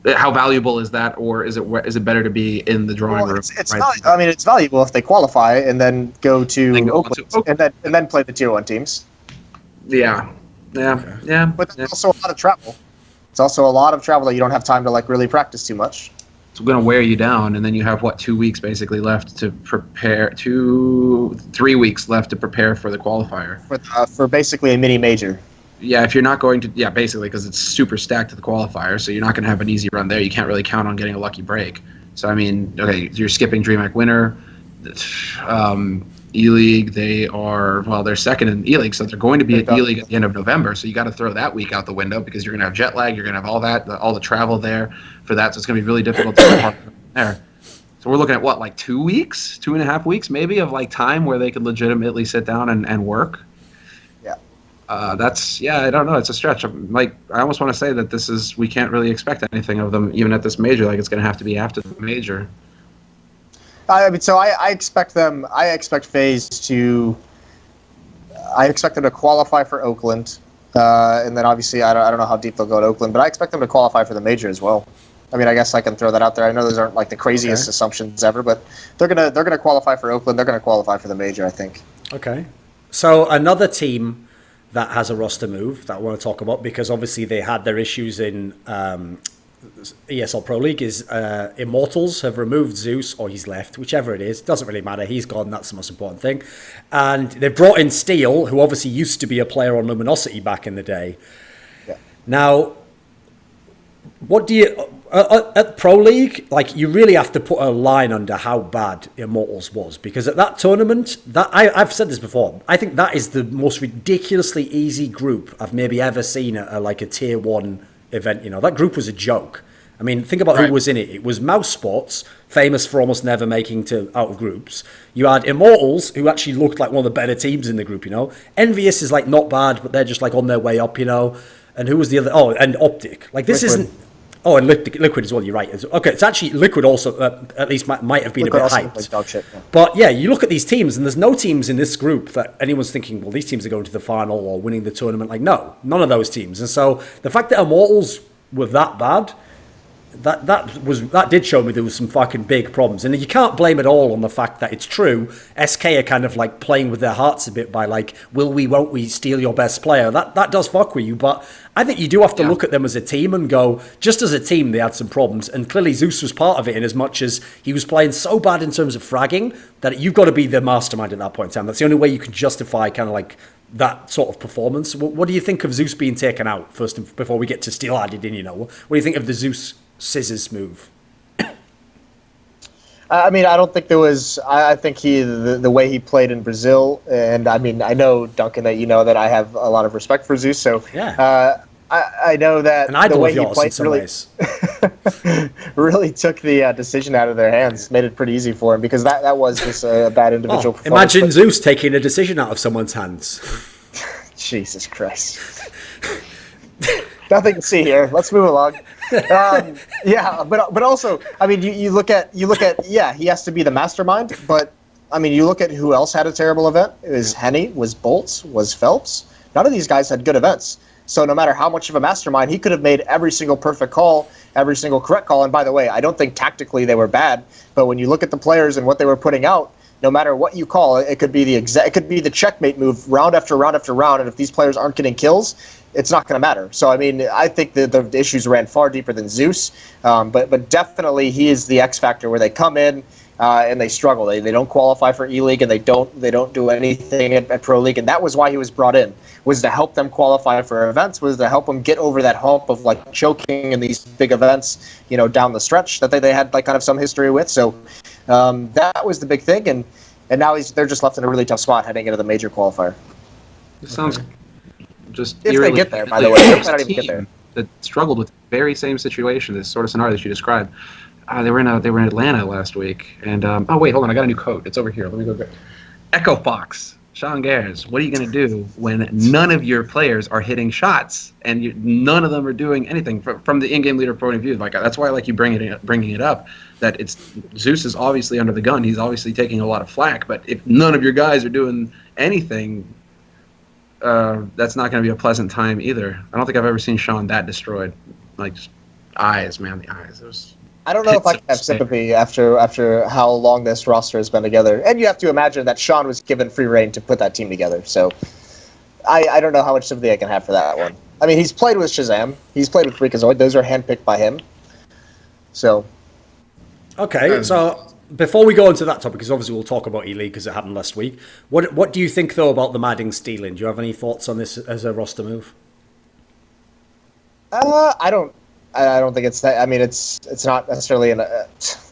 how valuable is that, or is it better to be in the drawing room? It's valuable if they qualify and then go to Oakland and then play the Tier 1 teams. Yeah. But there's also a lot of travel. It's also a lot of travel that you don't have time to like really practice too much. It's going to wear you down, and then you have 2 weeks basically left to prepare. 3 weeks left to prepare for the qualifier. For basically a mini major. Yeah, if you're not going to, basically because it's super stacked to the qualifier, so you're not going to have an easy run there. You can't really count on getting a lucky break. So I mean, okay, you're skipping DreamHack Winter, ELEAGUE. They're second in ELEAGUE, so they're going to be at ELEAGUE at the end of November. So you got to throw that week out the window because you're going to have jet lag. You're going to have all that, all the travel there for that. So it's going to be really difficult to get there. So we're looking at 2 weeks, 2.5 weeks maybe of like time where they could legitimately sit down and work. I don't know. It's a stretch. I almost want to say that we can't really expect anything of them even at this major. Like it's going to have to be after the major. I mean, so I expect them. I expect FaZe to. I expect them to qualify for Oakland, and then obviously I don't know how deep they'll go to Oakland, but I expect them to qualify for the major as well. I mean, I guess I can throw that out there. I know those aren't like the craziest assumptions ever, but they're gonna qualify for Oakland. They're gonna qualify for the major, I think. Okay. So another team that has a roster move that I want to talk about, because obviously they had their issues in ESL Pro League, is Immortals have removed Zeus, or he's left, whichever it is. Doesn't really matter. He's gone. That's the most important thing. And they've brought in Steel, who obviously used to be a player on Luminosity back in the day. Yeah. Now, what do you... at Pro League, like, you really have to put a line under how bad Immortals was, because at that tournament, I've said this before, I think that is the most ridiculously easy group I've maybe ever seen at a tier 1 event. That group was a joke. I mean, think about who was in it. It was Mouse Sports, famous for almost never making out of groups. You had Immortals, who actually looked like one of the better teams in the group. Envious is like not bad, but they're just like on their way up. And who was the other? Oh, and Optic. Like this Liquid. isn't. Oh, and Liquid as well, you're right. Okay, it's actually Liquid also, at least might have been Liquid a bit hyped. Dog shit, yeah. But yeah, you look at these teams, and there's no teams in this group that anyone's thinking, well, these teams are going to the final or winning the tournament. Like, no, none of those teams. And so the fact that Immortals were that bad, that did show me there was some fucking big problems. And you can't blame it all on the fact that it's true. SK are kind of like playing with their hearts a bit by like, will we, won't we steal your best player? That does fuck with you, but I think you do have to look at them as a team and go, just as a team, they had some problems. And clearly Zeus was part of it in as much as he was playing so bad in terms of fragging that you've got to be the mastermind at that point in time. That's the only way you can justify kind of like that sort of performance. What do you think of Zeus being taken out first before we get to Steel added in, What do you think of the Zeus scissors move? I mean, I don't think there was. I think the way he played in Brazil, and I mean, I know, Duncan, that that I have a lot of respect for Zeus. So yeah, I know that the way he played really took the decision out of their hands, made it pretty easy for him, because that was just a bad individual performance. Imagine Zeus taking a decision out of someone's hands. Jesus Christ. Nothing to see here. Let's move along. But also, I mean, you look at he has to be the mastermind, but I mean, you look at who else had a terrible event. It was Henny, was Bolts, was Phelps. None of these guys had good events. So no matter how much of a mastermind, he could have made every single perfect call, every single correct call. And by the way, I don't think tactically they were bad, but when you look at the players and what they were putting out, no matter what you call it, it could be the checkmate move round after round after round. And if these players aren't getting kills, it's not going to matter. So I mean, I think the issues ran far deeper than Zeus, but definitely he is the X factor where they come in and they struggle. They don't qualify for ELEAGUE, and they don't do anything at Pro League, and that was why he was brought in, was to help them qualify for events, was to help them get over that hump of like choking in these big events, down the stretch that they had like kind of some history with. So that was the big thing, and now they're just left in a really tough spot heading into the major qualifier. It sounds just if they get there, by the way, they might not even get there. That struggled with the very same situation, this sort of scenario that you described. They were in Atlanta last week, and oh wait, hold on, I got a new coat. It's over here. Let me go get Echo Fox. Sean Gares, what are you going to do when none of your players are hitting shots and none of them are doing anything from the in-game leader point of view? Like that's why I like you bringing it up. That it's Zeus is obviously under the gun. He's obviously taking a lot of flack. But if none of your guys are doing anything, that's not going to be a pleasant time either. I don't think I've ever seen Sean that destroyed. Like just eyes, man, the eyes. I don't know if I can have sympathy after how long this roster has been together. And you have to imagine that Sean was given free reign to put that team together. So I don't know how much sympathy I can have for that one. I mean, he's played with Shazam. He's played with Freakazoid. Those are handpicked by him. So. Okay, so before we go into that topic, because obviously we'll talk about ELEAGUE because it happened last week. What do you think, though, about them adding stealing? Do you have any thoughts on this as a roster move? I don't think it's that. I mein, it's not necessarily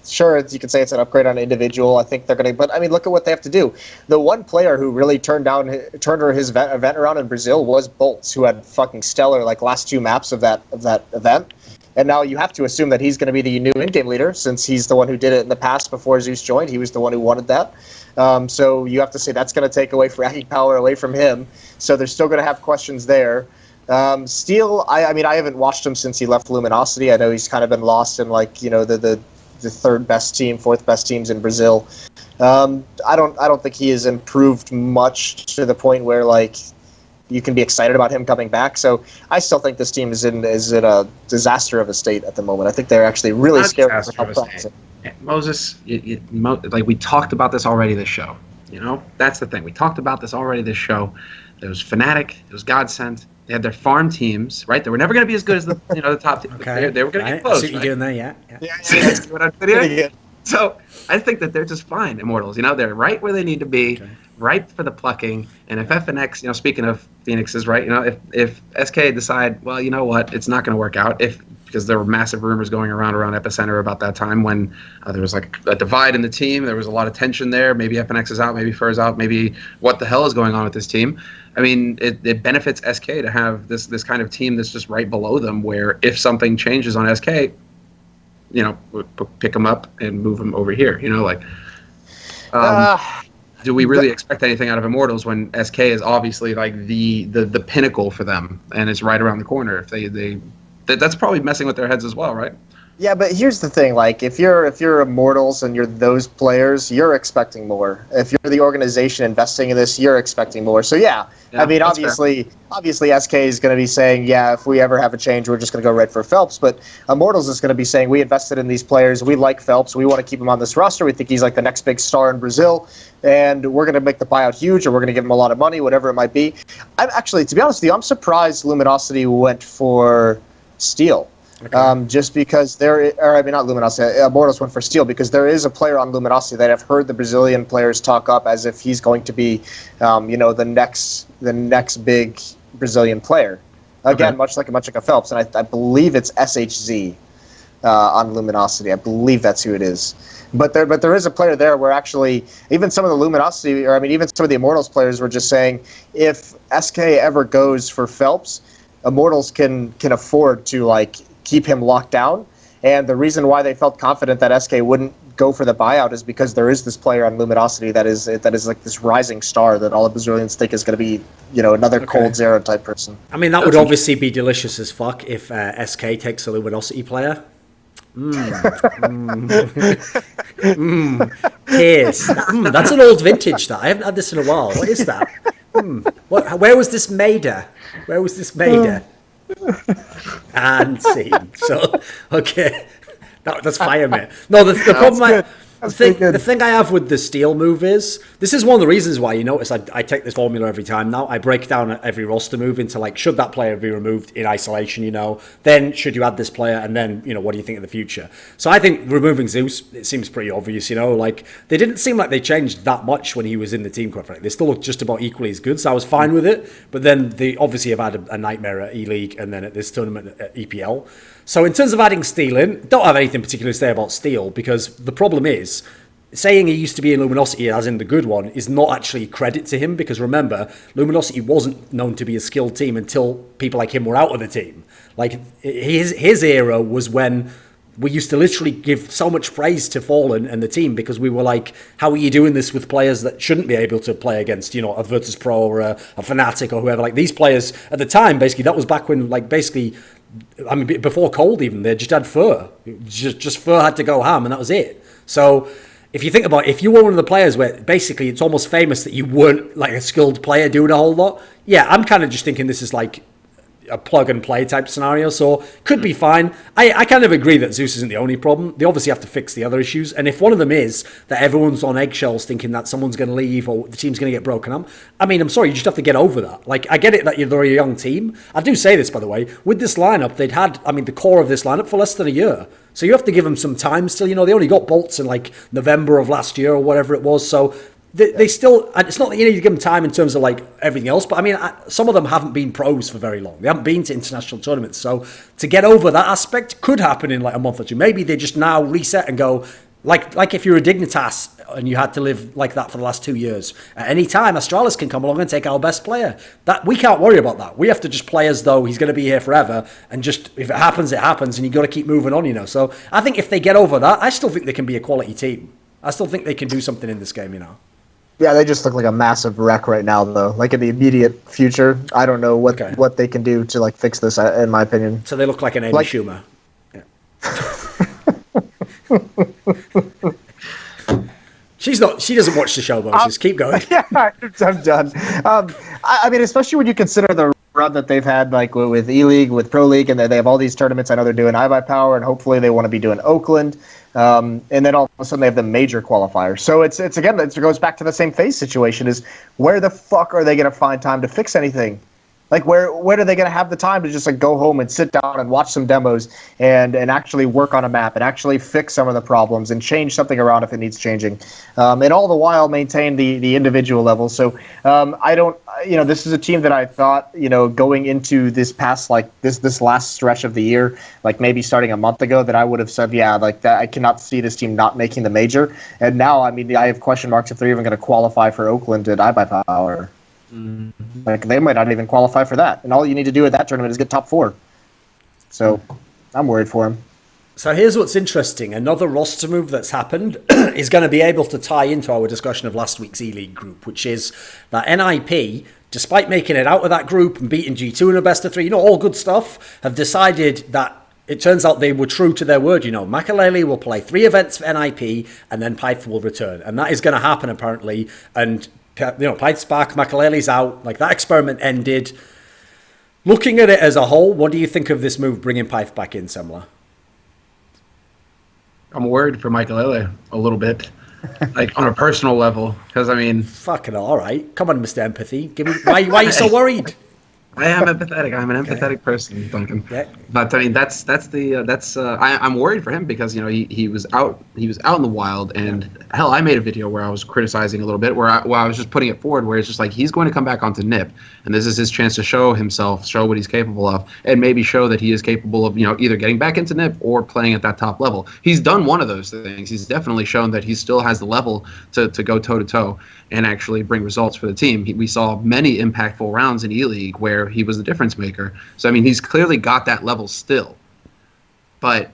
sure, you could say it's an upgrade on an individual. I think they're going to, but I mean, look at what they have to do. The one player who really turned his event around in Brazil was Bolts, who had fucking stellar last 2 maps of that event. And now you have to assume that he's going to be the new in-game leader, since he's the one who did it in the past before Zeus joined. He was the one who wanted that. So you have to say that's going to take away fracking power away from him. So they're still going to have questions there. Steel, I mean, I haven't watched him since he left Luminosity. I know he's kind of been lost in the third best team, fourth best teams in Brazil. I don't think he has improved much to the point where you can be excited about him coming back. So I still think this team is in a disaster of a state at the moment. I think they're actually really scared of how promising. Moses, we talked about this already this show. That's the thing. We talked about this already this show. There was Fnatic. It was Godsent. They had their farm teams, right? They were never going to be as good as the top team. Okay. They were going to get close. I see what you're doing there, yeah. See what I'm doing? So I think that they're just fine, Immortals. They're right where they need to be, ripe for the plucking. And if FNX, speaking of Phoenixes, right? If SK decide, well, you know what, it's not going to work out. Because there were massive rumors going around Epicenter about that time when there was a divide in the team. There was a lot of tension there. Maybe FNX is out, maybe Fur's out, maybe what the hell is going on with this team. I mean, it benefits SK to have this kind of team that's just right below them, where if something changes on SK, pick them up and move them over here. Do we really expect anything out of Immortals when SK is obviously the pinnacle for them and it's right around the corner? If that's probably messing with their heads as well, right? Yeah, but here's the thing: if you're Immortals and you're those players, you're expecting more. If you're the organization investing in this, you're expecting more. So yeah I mean, obviously SK is going to be saying, yeah, if we ever have a change, we're just going to go right for Phelps. But Immortals is going to be saying, we invested in these players, we like Phelps, we want to keep him on this roster, we think he's the next big star in Brazil, and we're going to make the buyout huge, or we're going to give him a lot of money, whatever it might be. I'm actually, to be honest with you, I'm surprised Luminosity went for Steel. Okay. Just because not Luminosity, Immortals went for Steel, because there is a player on Luminosity that I've heard the Brazilian players talk up as if he's going to be, the next big Brazilian player. Again, much like a Phelps, and I believe it's SHZ on Luminosity. I believe that's who it is. But there is a player there where actually even some of the Luminosity, even some of the Immortals players were just saying, if SK ever goes for Phelps, Immortals can afford to keep him locked down. And the reason why they felt confident that SK wouldn't go for the buyout is because there is this player on Luminosity that is this rising star that all the Brazilians think is going to be, another Cold Zero type person. I mean, that would obviously be delicious as fuck if SK takes a Luminosity player. Taste. That's an old vintage, that. I haven't had this in a while. What is that? Where was this made at? And scene. So, okay. That's fire, mate. No, the problem the thing I have with the Steel move is, this is one of the reasons why you notice I take this formula every time now. I break down every roster move into should that player be removed in isolation, then should you add this player, and then, what do you think in the future? So I think removing Zeus, it seems pretty obvious, they didn't seem like they changed that much when he was in the team, quite frankly. They still looked just about equally as good, so I was fine with it, but then they obviously have had a nightmare at ELEAGUE and then at this tournament at EPL. So in terms of adding Steel in, don't have anything particular to say about Steel, because the problem is, saying he used to be in Luminosity as in the good one is not actually credit to him, because remember, Luminosity wasn't known to be a skilled team until people like him were out of the team. His era was when we used to literally give so much praise to Fallen and the team, because we were like, how are you doing this with players that shouldn't be able to play against, a Virtus Pro or a Fnatic or whoever? These players at the time, basically, that was back when, before Cold even, they just had Fur. Just Fur had to go ham, and that was it. So if you think about it, if you were one of the players where basically it's almost famous that you weren't a skilled player doing a whole lot, yeah, I'm kind of just thinking this is a plug and play type scenario, so could be fine. I kind of agree that Zeus isn't the only problem. They obviously have to fix the other issues, and if one of them is that everyone's on eggshells thinking that someone's going to leave or the team's going to get broken up, I mean, I'm sorry, you just have to get over that. Like, I get it that they're a young team. I do say this, by the way, with this lineup, they'd had, I mean, the core of this lineup for less than a year. So you have to give them some time still. You know, they only got bolts in like November of last year or whatever it was, so they still, and it's not that you need to give them time in terms of like everything else, but I mean, some of them haven't been pros for very long. They haven't been to international tournaments. So to get over that aspect could happen in like a month or two. Maybe they just now reset and go, like if you're a Dignitas and you had to live like that for the last 2 years, at any time, Astralis can come along and take our best player. That we can't worry about that. We have to just play as though he's going to be here forever, and just if it happens, it happens, and you got to keep moving on, you know. So I think if they get over that, I still think they can be a quality team. I still think they can do something in this game, you know. Yeah, they just look like a massive wreck right now, though. Like in the immediate future, I don't know what they can do to like fix this. In my opinion, so they look like an Amy Schumer. Yeah. She's not. She doesn't watch the show, Moses. Keep going. Yeah, I'm done. I mean, especially when you consider the run that they've had, like with ELEAGUE, with Pro League, and they have all these tournaments. I know they're doing iBUYPOWER, and hopefully they want to be doing Oakland. And then all of a sudden they have the major qualifier. So it's again, it goes back to the same FaZe situation: is where the fuck are they going to find time to fix anything? Like where are they going to have the time to just like go home and sit down and watch some demos and actually work on a map and actually fix some of the problems and change something around if it needs changing, and all the while maintain the individual level. So I don't, you know, this is a team that I thought, you know, going into this past like this last stretch of the year, like maybe starting a month ago, that I would have said, yeah, like that, I cannot see this team not making the major. And now, I mean, I have question marks if they're even going to qualify for Oakland at iBUYPOWER. Like they might not even qualify for that, and all you need to do at that tournament is get top 4. So I'm worried for him. So here's what's interesting. Another roster move that's happened is going to be able to tie into our discussion of last week's ELEAGUE group, which is that NIP, despite making it out of that group and beating G2 in a best of 3, you know, all good stuff, have decided that it turns out they were true to their word. You know, Makalele will play 3 events for NIP, and then Pyth will return, and that is going to happen apparently. And you know, Pyth's back, Makalele's out. Like, that experiment ended. Looking at it as a whole, what do you think of this move, bringing Pyth back in, Semmler? I'm worried for Makalele a little bit, like on a personal level, because I mean, fucking all right. Come on, Mr. Empathy. Give me why are you so worried? I am empathetic. I'm an empathetic person, Duncan. Yeah. But I mean, I'm worried for him because, you know, he was out in the wild, and hell, I made a video where I was criticizing a little bit, where I was just putting it forward, where it's just like he's going to come back onto NIP, and this is his chance to show himself, show what he's capable of, and maybe show that he is capable of, you know, either getting back into NIP or playing at that top level. He's done one of those things. He's definitely shown that he still has the level to go toe to toe and actually bring results for the team. We saw many impactful rounds in ELEAGUE where he was the difference maker. So, I mean, he's clearly got that level still. But,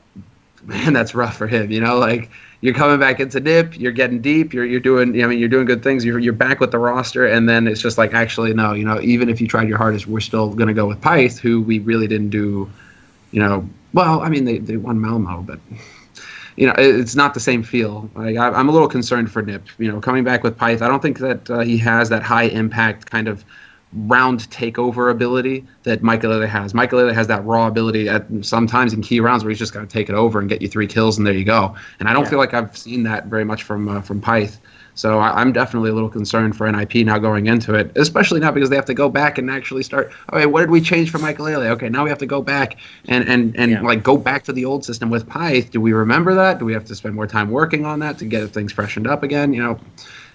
man, that's rough for him, you know? Like, you're coming back into NIP, you're getting deep, you're doing, I mean, you're doing good things, you're back with the roster, and then it's just like, actually, no, you know, even if you tried your hardest, we're still going to go with Pyth, who we really didn't do, you know, well, I mean, they won Malmo, but... You know, it's not the same feel. Like, I'm a little concerned for NIP. You know, coming back with Pyth, I don't think that he has that high impact kind of round takeover ability that Makalele has. Makalele has that raw ability at sometimes in key rounds where he's just got to take it over and get you 3 kills and there you go. And I don't feel like I've seen that very much from Pyth. So I'm definitely a little concerned for NIP now going into it, especially now because they have to go back and actually start, okay, what did we change for Makalele? Okay, now we have to go back and like go back to the old system with Pyth. Do we remember that? Do we have to spend more time working on that to get things freshened up again? You know,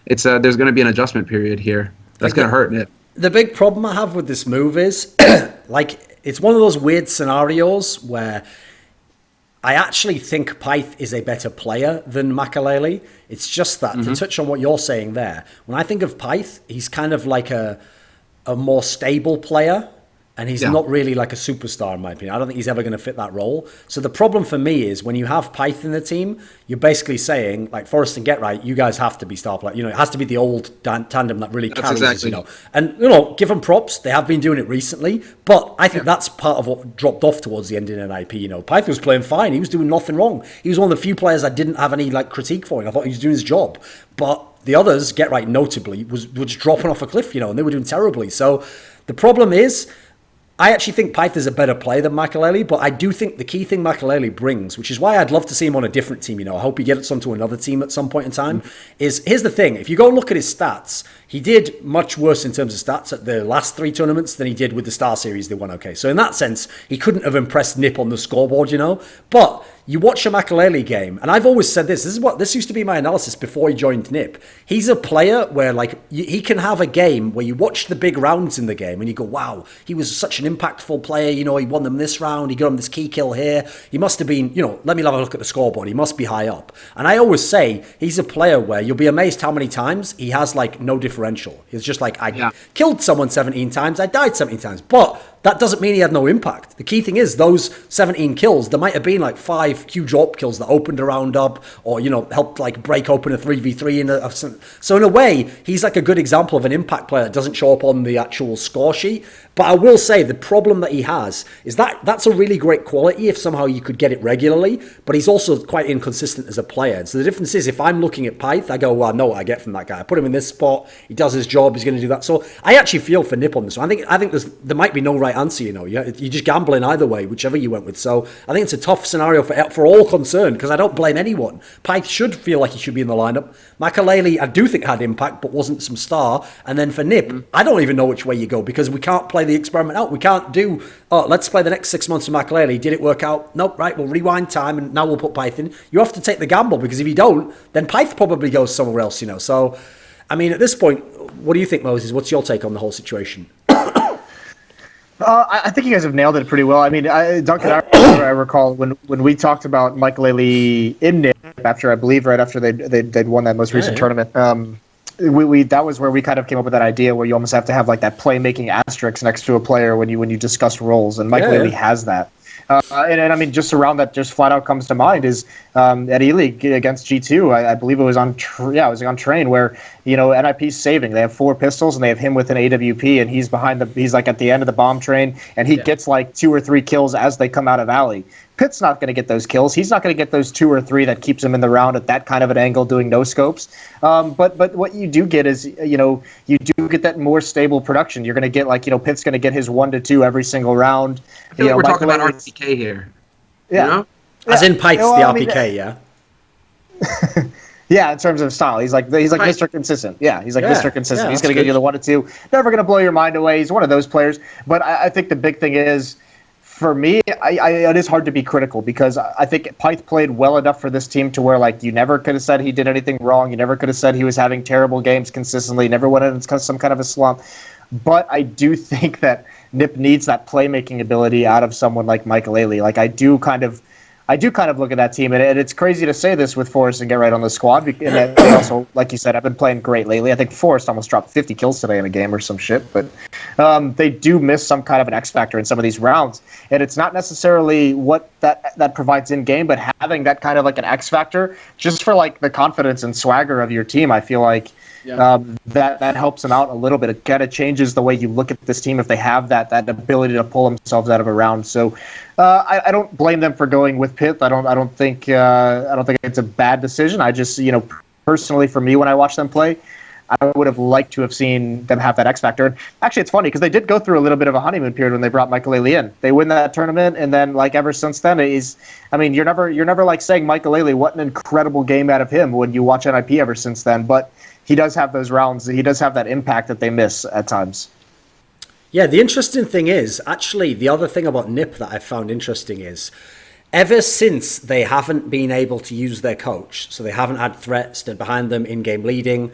it's there's going to be an adjustment period here. That's going to hurt it. The big problem I have with this move is, like, it's one of those weird scenarios where I actually think Pyth is a better player than Makalele. It's just that, to touch on what you're saying there, when I think of Pyth, he's kind of like a more stable player, and he's not really like a superstar, in my opinion. I don't think he's ever going to fit that role. So the problem for me is when you have Pyth in the team, you're basically saying, like, Forrest and Get Right, you guys have to be star players. You know, it has to be the old tandem that really carries us, you know. And, you know, give them props. They have been doing it recently. But I think that's part of what dropped off towards the end in NIP. You know, Pyth was playing fine. He was doing nothing wrong. He was one of the few players I didn't have any, like, critique for. And I thought he was doing his job. But the others, Get Right notably, were just dropping off a cliff, you know, and they were doing terribly. So the problem is, I actually think Pyth is a better player than Makelele, but I do think the key thing Makelele brings, which is why I'd love to see him on a different team, I hope he gets onto another team at some point in time, is here's the thing. If you go and look at his stats, he did much worse in terms of stats at the last 3 tournaments than he did with the Star Series they won okay. So in that sense, he couldn't have impressed Nip on the scoreboard, But you watch a Makelele game, and I've always said this used to be my analysis before he joined Nip. He's a player where, he can have a game where you watch the big rounds in the game and you go, wow, he was such an impactful player. He won them this round. He got him this key kill here. He must have been, let me have a look at the scoreboard. He must be high up. And I always say he's a player where you'll be amazed how many times he has, no differential. He's just I killed someone 17 times. I died 17 times. But that doesn't mean he had no impact. The key thing is those 17 kills, there might have been 5 huge AWP kills that opened a round up or, helped break open a 3v3. So in a way, he's a good example of an impact player that doesn't show up on the actual score sheet. But I will say the problem that he has is that that's a really great quality if somehow you could get it regularly, but he's also quite inconsistent as a player. So the difference is if I'm looking at Pyth, I go, well, I know what I get from that guy. I put him in this spot, he does his job, he's going to do that. So I actually feel for Nip on this one. I think there might be no right answer, You're just gambling either way, whichever you went with. So I think it's a tough scenario for all concerned because I don't blame anyone. Pyth should feel like he should be in the lineup. Makelele, I do think had impact, but wasn't some star. And then for Nip, I don't even know which way you go because we can't play the experiment out. We can't do, let's play the next 6 months of Makelele. Did it work out? Nope, right, we'll rewind time and now we'll put Pyth in. You have to take the gamble because if you don't, then Pyth probably goes somewhere else, So, at this point, what do you think, Moses? What's your take on the whole situation? I think you guys have nailed it pretty well. Duncan, I recall when we talked about Makelele in Nip after, I believe, right after they'd won that most recent tournament. We that was where we kind of came up with that idea where you almost have to have that playmaking asterisk next to a player when you discuss roles, and Makelele has that. And just around that, just flat out comes to mind is at ELEAGUE against G2. I believe it was on on Train where NIP's saving. They have 4 pistols and they have him with an AWP and he's behind he's at the end of the bomb train and he gets 2 or 3 kills as they come out of alley. Pitt's not going to get those kills. He's not going to get those 2 or 3 that keeps him in the round at that kind of an angle doing no scopes. But what you do get is, you do get that more stable production. You're going to get Pitt's going to get his 1 to 2 every single round. I feel like we're talking about RPK here. Yeah. As in Pyth's the RPK, yeah? Yeah, in terms of style. He's like Mr. Consistent. Yeah, he's Mr. Consistent. Yeah, he's going to get you the 1 to 2. Never going to blow your mind away. He's one of those players. But I think the big thing is, for me, it is hard to be critical because I think Pyth played well enough for this team to where you never could have said he did anything wrong. You never could have said he was having terrible games consistently. Never went into some kind of a slump. But I do think that Nip needs that playmaking ability out of someone like Makelele. I do kind of look at that team, and it's crazy to say this with Forrest and Get Right on the squad. And they also, like you said, have been playing great lately. I think Forrest almost dropped 50 kills today in a game or some shit. But they do miss some kind of an X factor in some of these rounds, and it's not necessarily what that provides in game, but having that kind of an X factor just for the confidence and swagger of your team. I feel like. Yeah. That helps them out a little bit. It kind of changes the way you look at this team if they have that ability to pull themselves out of a round. So I don't blame them for going with Pitt. I don't think it's a bad decision. I just personally for me when I watch them play, I would have liked to have seen them have that X factor. And actually, it's funny because they did go through a little bit of a honeymoon period when they brought Makelele in. They win that tournament, and then ever since then, you're never saying Makelele, what an incredible game out of him when you watch NIP ever since then. But he does have those rounds. He does have that impact that they miss at times. Yeah, the interesting thing is, actually, the other thing about Nip that I found interesting is, ever since they haven't been able to use their coach, so they haven't had Threat stood behind them in-game leading,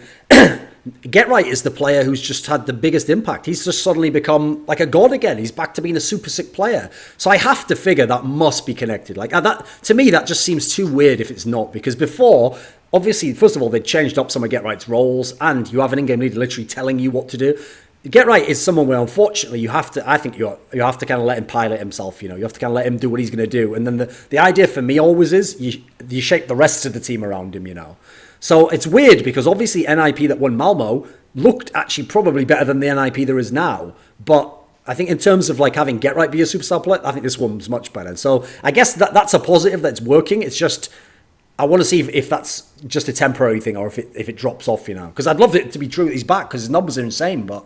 Get Right is the player who's just had the biggest impact. He's just suddenly become like a god again. He's back to being a super sick player. So I have to figure that must be connected. That to me, that just seems too weird if it's not, because before, obviously, first of all, they changed up some of Get Right's roles, and you have an in-game leader literally telling you what to do. Get Right is someone where, unfortunately, you have to kind of let him pilot himself. You have to kind of let him do what he's going to do. And then the idea for me always is you shape the rest of the team around him. So it's weird because obviously NIP that won Malmo looked actually probably better than the NIP there is now. But I think in terms of having Get Right be a superstar player, I think this one's much better. So I guess that's a positive that's working. It's just, I want to see if that's just a temporary thing or if it drops off, because I'd love it to be true that he's back because his numbers are insane. But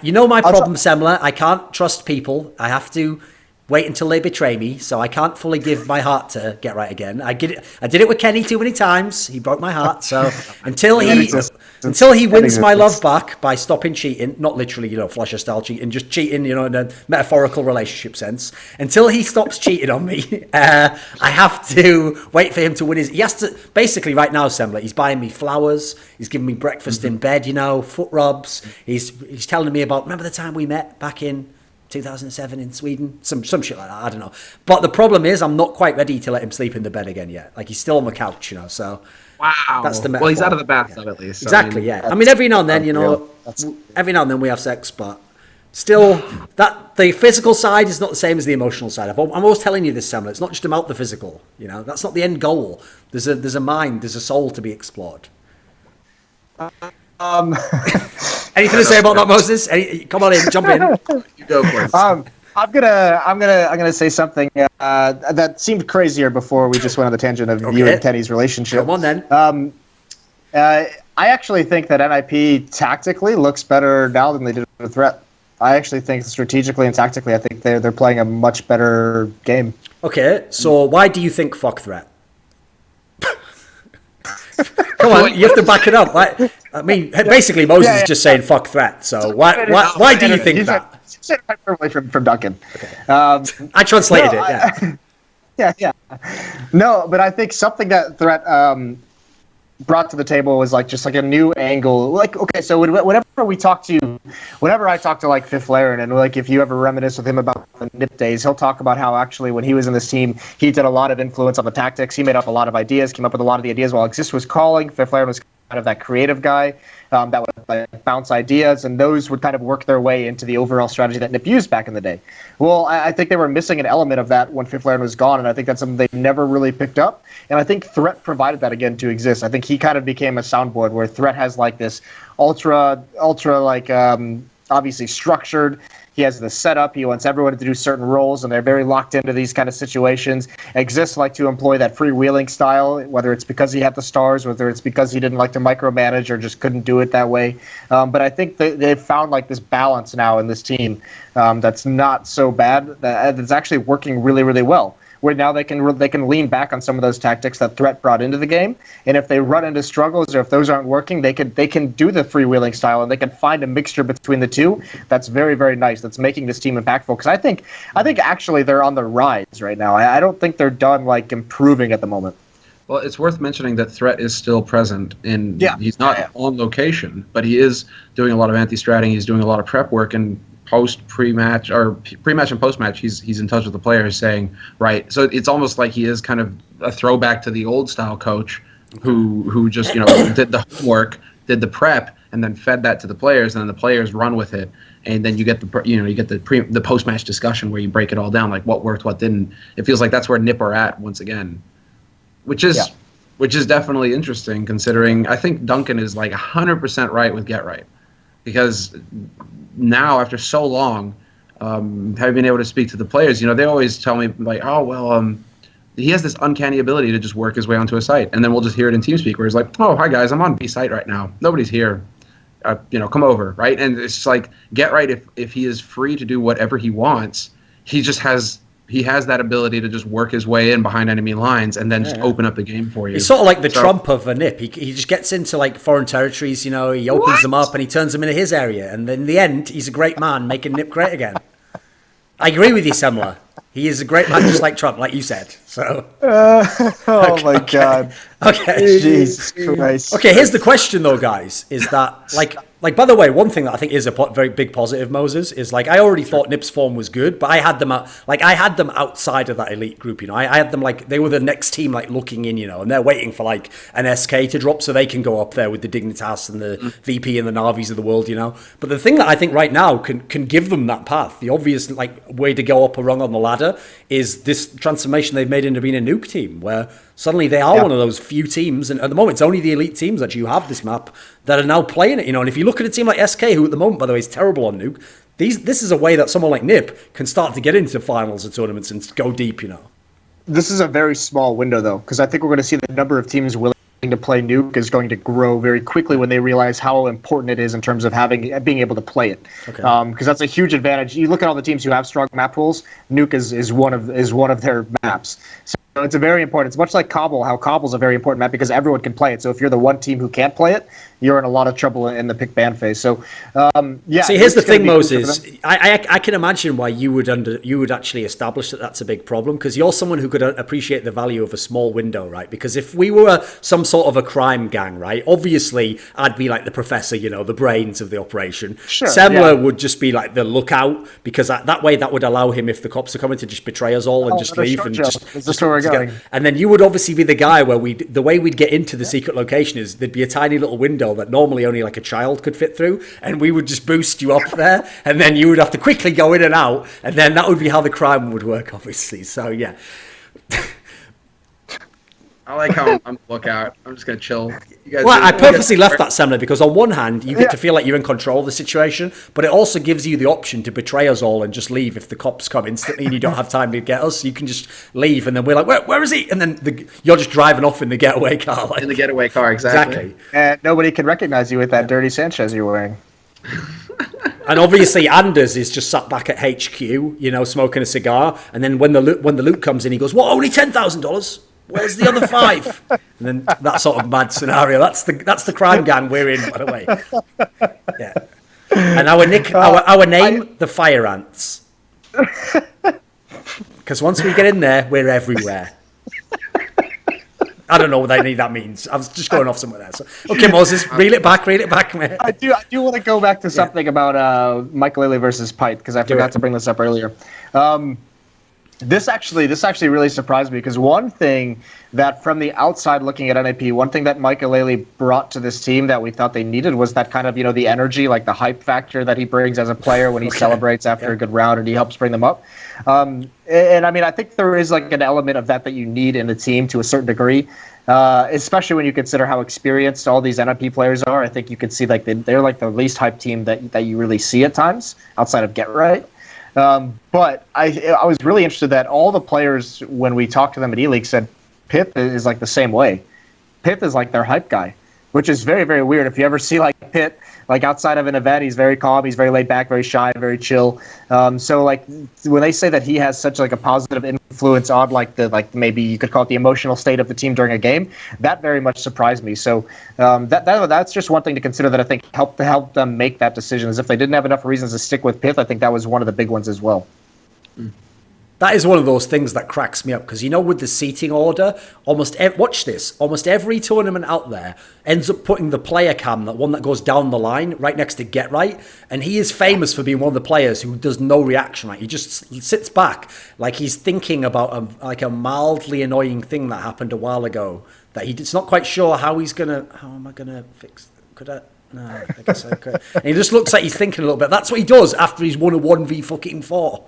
You know my problem, Semmler. I can't trust people. I have to wait until they betray me, so I can't fully give my heart to Get Right again. I did it with Kenny too many times. He broke my heart. So until he wins my love back by stopping cheating, not literally, Flusher style cheating, just cheating, in a metaphorical relationship sense. Until he stops cheating on me, I have to wait for him to win his. He has to basically right now, Semmler. He's buying me flowers. He's giving me breakfast in bed. Foot rubs. He's telling me about. Remember the time we met back in 2007 in Sweden, some shit like that. I don't know. But the problem is, I'm not quite ready to let him sleep in the bed again yet. Like he's still on the couch, So wow, that's the metaphor. Well, he's out of the bathtub at least. So, exactly. I mean, every now and then, every now and then we have sex, but still, that the physical side is not the same as the emotional side. I'm always telling you this, Semmler. It's not just about the physical. That's not the end goal. There's a mind, there's a soul to be explored. Anything to say about that, Moses? Come on in, jump in. You go for it. I'm gonna say something that seemed crazier before we just went on the tangent of you and Kenny's relationship. Come on then. I actually think that NIP tactically looks better now than they did with Threat. I actually think strategically and tactically, I think they're playing a much better game. Okay, so why do you think fuck Threat? Come on, you have to back it up. I mean, basically, Moses is just saying "fuck Threat." So why do you think that? Said hyperbole from Duncan. Okay. I translated it. Yeah. Yeah. No, but I think something that Threat brought to the table was just a new angle. Okay, so whenever I talk to Fifth Laren, and if you ever reminisce with him about the NIP days, he'll talk about how actually when he was in this team, he did a lot of influence on the tactics. He made up a lot of ideas, came up with a lot of the ideas while Exist was calling. Fifth Laren was kind of that creative guy that would bounce ideas, and those would kind of work their way into the overall strategy that NIP used back in the day. Well, I think they were missing an element of that when Fifth Laren was gone, and I think that's something they never really picked up. And I think Threat provided that again to Exist. I think he kind of became a soundboard where Threat has this ultra obviously structured. He has the setup. He wants everyone to do certain roles, and they're very locked into these kind of situations. Exists like to employ that freewheeling style, whether it's because he had the stars, whether it's because he didn't like to micromanage or just couldn't do it that way. But I think they've found this balance now in this team that's not so bad. That's actually working really, really well. Where now they can lean back on some of those tactics that Threat brought into the game, and if they run into struggles or if those aren't working, they can do the freewheeling style, and they can find a mixture between the two. That's very, very nice. That's making this team impactful, because I think actually they're on the rise right now. I don't think they're done improving at the moment. Well, it's worth mentioning that Threat is still present, and he's not on location, but he is doing a lot of anti-stratting. He's doing a lot of prep work, and pre-match and post-match, he's in touch with the players saying, right. So it's almost like he is kind of a throwback to the old style coach who just did the homework, did the prep, and then fed that to the players, and then the players run with it, and then you get the post-match discussion where you break it all down, like what worked, what didn't. It feels like that's where NIP are at once again, which is definitely interesting, considering I think Duncan is 100% right with Get Right, because now, after so long, having been able to speak to the players, they always tell me he has this uncanny ability to just work his way onto a site, and then we'll just hear it in TeamSpeak where he's like, "Oh, hi guys, I'm on B site right now. Nobody's here. Come over." Right, and it's Get Right. If he is free to do whatever he wants, he has that ability to just work his way in behind enemy lines and then just open up the game for you. He's sort of like the Trump of a NIP. He just gets into foreign territories, he opens them up and he turns them into his area. And in the end, he's a great man making NIP great again. I agree with you, Semmler. He is a great man, just like Trump, like you said. So. My God. Okay. Jesus Christ. Okay, here's the question though, guys, is that by the way, one thing that I think is a very big positive, Moses, is I already thought NIP's form was good, but I had them outside of that elite group, I had them they were the next team looking in, and they're waiting for an SK to drop so they can go up there with the Dignitas and the VP and the Navis of the world, But the thing that I think right now can give them that path, the obvious way to go up a rung on the ladder, is this transformation they've made into being a nuke team, where suddenly they are one of those few teams, and at the moment it's only the elite teams that you have this map that are now playing it, and if you look at a team like SK, who at the moment, by the way, is terrible on nuke, this is a way that someone like NIP can start to get into finals and tournaments and go deep, This is a very small window, though, because I think we're going to see the number of teams willing to play Nuke is going to grow very quickly when they realize how important it is in terms of being able to play it. Because that's a huge advantage. You look at all the teams who have strong map pools. Nuke is one of their maps. So it's a very important. It's much like Cobble. How Cobble's a very important map because everyone can play it. So if you're the one team who can't play it, you're in a lot of trouble in the pick ban phase. So yeah. See, here's the thing, Moses. I can imagine why you would actually establish that that's a big problem, because you're someone who could appreciate the value of a small window, right? Because if we were some sort of a crime gang, right, obviously I'd be like the professor, the brains of the operation. Sure, Semmler would just be like the lookout, because that way that would allow him, if the cops are coming, to just betray us all and just leave and just where we're going. And then you would obviously be the guy where the way we'd get into the secret location is there'd be a tiny little window that normally only like a child could fit through, and we would just boost you up there, and then you would have to quickly go in and out, and then that would be how the crime would work, obviously. So yeah. I like how I'm lookout. I'm just gonna chill. You guys I purposely left that, Semmler, because on one hand you get to feel like you're in control of the situation, but it also gives you the option to betray us all and just leave if the cops come instantly and you don't have time to get us. You can just leave, and then we're like, where is he? And then you're just driving off in the getaway car. In the getaway car, exactly. And nobody can recognize you with that dirty Sanchez you're wearing. And obviously Anders is just sat back at HQ, smoking a cigar, and then when the loot comes in, he goes, "What? Only $10,000? Where's the other 5?" And then that sort of mad scenario. That's the crime gang we're in, by the way. Yeah. And our name, the Fire Ants. Because once we get in there, we're everywhere. I don't know what any of that means. I was just going off somewhere there. So, okay, Moses, reel it back, mate. I do want to go back to something about Michael Lilly versus Pite, because I forgot to bring this up earlier. This actually really surprised me, because one thing that from the outside looking at NAP, one thing that Michael Lilly brought to this team that we thought they needed was that kind of, the energy, like the hype factor that he brings as a player when he celebrates after a good round and he helps bring them up. And I mean, I think there is like an element of that you need in the team to a certain degree, especially when you consider how experienced all these NIP players are. I think you could see like they're like the least hyped team that you really see at times outside of Get Right. But I was really interested that all the players, when we talked to them at ELEAGUE, said Pip is like the same way. Pip is like their hype guy, which is very, very weird. If you ever see like Pip, like outside of an event, he's very calm, he's very laid back, very shy, very chill. So like when they say that he has such like a positive influence on like maybe you could call it the emotional state of the team during a game, that very much surprised me. So that's just one thing to consider that I think helped them make that decision. Is if they didn't have enough reasons to stick with Pith, I think that was one of the big ones as well. That is one of those things that cracks me up, because with the seating order, watch this, almost every tournament out there ends up putting the player cam, that one that goes down the line, right next to Get Right, and he is famous for being one of the players who does no reaction. Right, he just sits back like he's thinking about a mildly annoying thing that happened a while ago that he's not quite sure how am I gonna fix? No, I guess I could. And he just looks like he's thinking a little bit. That's what he does after he's won a 1v4.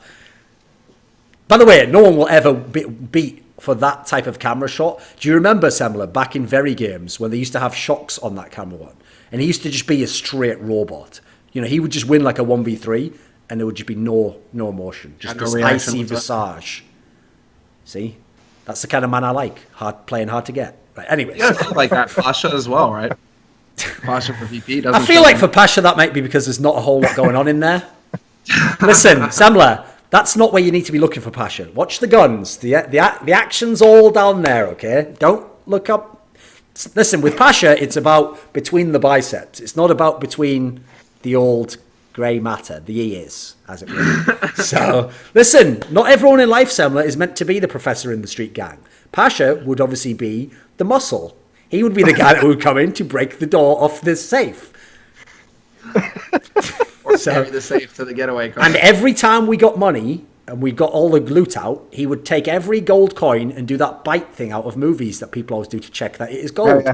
By the way, no one will ever beat for that type of camera shot. Do you remember, Semmler, back in Very Games, when they used to have shocks on that camera one? And he used to just be a straight robot. He would just win like a 1v3, and there would just be no emotion. Just this icy visage. See? That's the kind of man I like. Playing hard to get. Right, anyways. Yeah, like that Pasha as well, right? Pasha for VP doesn't. I feel like for Pasha that might be because there's not a whole lot going on in there. Listen, Semmler, that's not where you need to be looking for Pasha. Watch the guns. The action's all down there, okay? Don't look up. Listen, with Pasha, it's about between the biceps. It's not about between the old grey matter, the ears, as it were. So, listen, not everyone in life, Semmler, is meant to be the professor in the street gang. Pasha would obviously be the muscle. He would be the guy that would come in to break the door off this safe. Or carry the safe to the getaway car. And every time we got money and we got all the loot out, he would take every gold coin and do that bite thing out of movies that people always do to check that it is gold.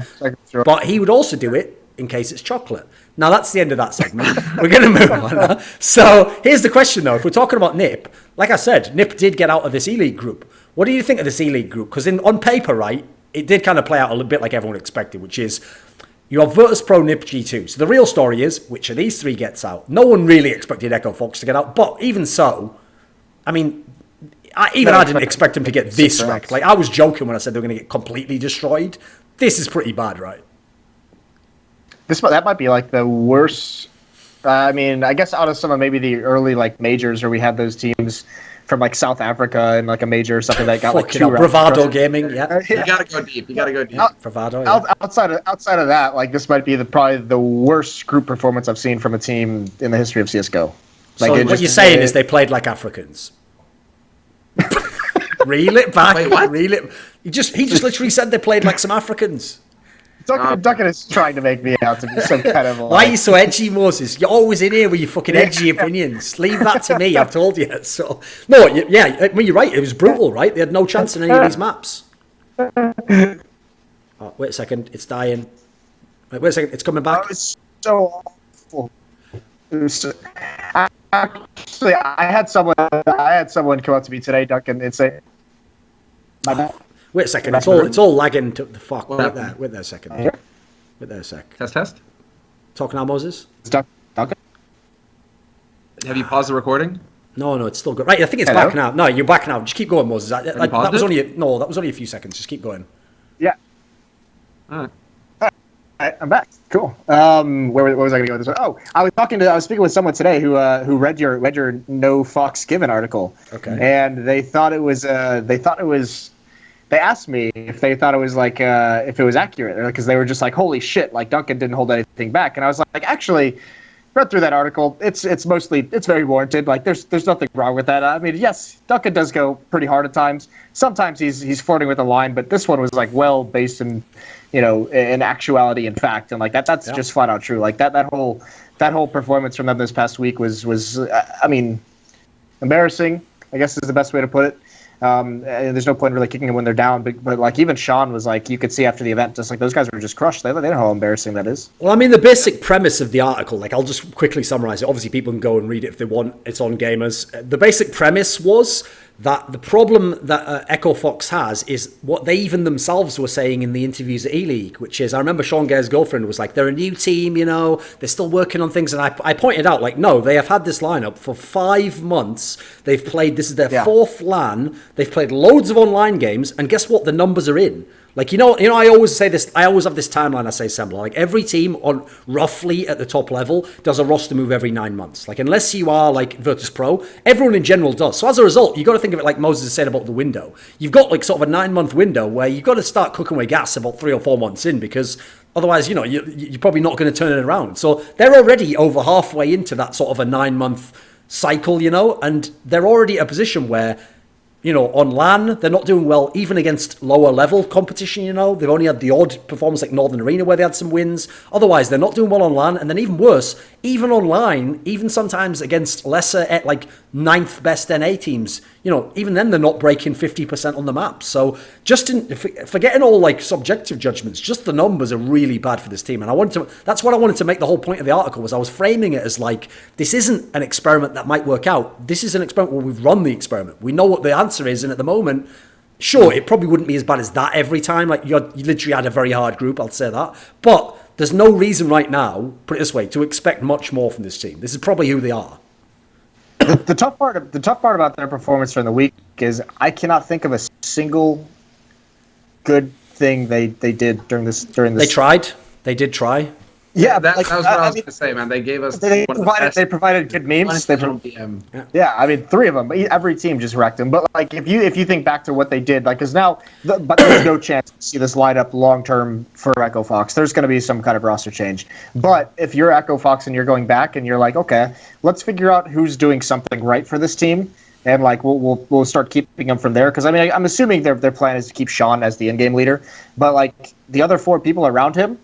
Sure. But he would also do it in case it's chocolate. Now, that's the end of that segment. We're going to move on now. So here's the question, though. If we're talking about NIP, like I said, NIP did get out of this ELEAGUE group. What do you think of this ELEAGUE group? Because on paper, right, it did kind of play out a little bit like everyone expected, which is you have Virtus Pro, NIP, G2. So the real story is, which of these three gets out? No one really expected Echo Fox to get out. But even so, I mean, I didn't expect him to get this wrecked. Like, I was joking when I said they were going to get completely destroyed. This is pretty bad, right? That might be like the worst. I mean, I guess out of some of maybe the early like majors where we had those teams from like South Africa and like a major or something that got like 2 rounds. Bravado Gaming, yeah. You gotta go deep. Bravado. Yeah. Outside of that, like this might be probably the worst group performance I've seen from a team in the history of CS:GO. Like so what you're saying is they played like Africans. Reel it back. Wait, what? Reel it. He just literally said they played like some Africans. Duncan is trying to make me out to be some kind of. Why are you so edgy, Moses? You're always in here with your fucking edgy opinions. Leave that to me. I've told you. So no, yeah. I mean, you're right. It was brutal, right? They had no chance in any of these maps. Oh, wait a second. It's dying. Wait a second. It's coming back. That was so awful. Actually, I had someone come up to me today, Duncan, and say, "My bad." Wait a second, it's all lagging to the fuck. Wait there a second. Wait there a sec. Test. Talk now, Moses. Duncan? Have you paused the recording? No, it's still good. Right, I think it's back now. No, you're back now. Just keep going, Moses. That was only a few seconds. Just keep going. Yeah. All right, I'm back. Cool. Where was I going to go with this one? Oh, I was speaking with someone today who read your No Fox Given article. Okay. And they thought it was they asked me if they thought it was like if it was accurate, because they were just like, holy shit, like Duncan didn't hold anything back. And I was like, actually, read through that article, it's very warranted. Like there's nothing wrong with that. I mean, yes, Duncan does go pretty hard at times. Sometimes he's flirting with the line, but this one was like well based in in actuality and fact, and like that's just flat out true. Like that whole performance from them this past week was I mean, embarrassing, I guess is the best way to put it. And there's no point really kicking them when they're down, but like even Sean was like, you could see after the event, just like those guys were just crushed. They know how embarrassing that is. Well, I mean, the basic premise of the article, like I'll just quickly summarize it. Obviously, people can go and read it if they want. It's on Gamers. The basic premise was that the problem that Echo Fox has is what they even themselves were saying in the interviews at ELEAGUE, which is, I remember Sean Gare's girlfriend was like, they're a new team, they're still working on things. And I pointed out, like, no, they have had this lineup for 5 months. They've played, this is their fourth LAN. They've played loads of online games. And guess what? The numbers are in. Like, I always say this, I always have this timeline, I say, Semmler, like every team on roughly at the top level does a roster move every 9 months. Like, unless you are like Virtus Pro, everyone in general does. So as a result, you've got to think of it like Moses said about the window. You've got like sort of a 9-month window where you've got to start cooking away gas about 3 or 4 months in, because otherwise, you're probably not going to turn it around. So they're already over halfway into that sort of a 9-month cycle, and they're already at a position where, on LAN, they're not doing well, even against lower level competition, They've only had the odd performance like Northern Arena where they had some wins. Otherwise, they're not doing well on LAN. And then even worse, even online, even sometimes against lesser, like 9th best NA teams, even then they're not breaking 50% on the map. So just forgetting all like subjective judgments, just the numbers are really bad for this team. And that's what I wanted to make the whole point of the article, was I was framing it as like, this isn't an experiment that might work out. This is an experiment where we've run the experiment. We know what the answer is. And at the moment, sure, it probably wouldn't be as bad as that every time. Like you literally had a very hard group, I'll say that. But there's no reason right now, put it this way, to expect much more from this team. This is probably who they are. The tough part about their performance during the week is I cannot think of a single good thing they did during this. They tried. They did try. Yeah, that was what I was going to say, man. They gave us. They provided good memes. Yeah, I mean, 3 of them. Every team just wrecked them. But like, if you think back to what they did, like, because now, but there's no chance to see this lineup long term for Echo Fox. There's going to be some kind of roster change. But if you're Echo Fox and you're going back and you're like, okay, let's figure out who's doing something right for this team, and like we'll start keeping them from there. Because I mean, I'm assuming their plan is to keep Sean as the in-game leader, but like the other 4 people around him,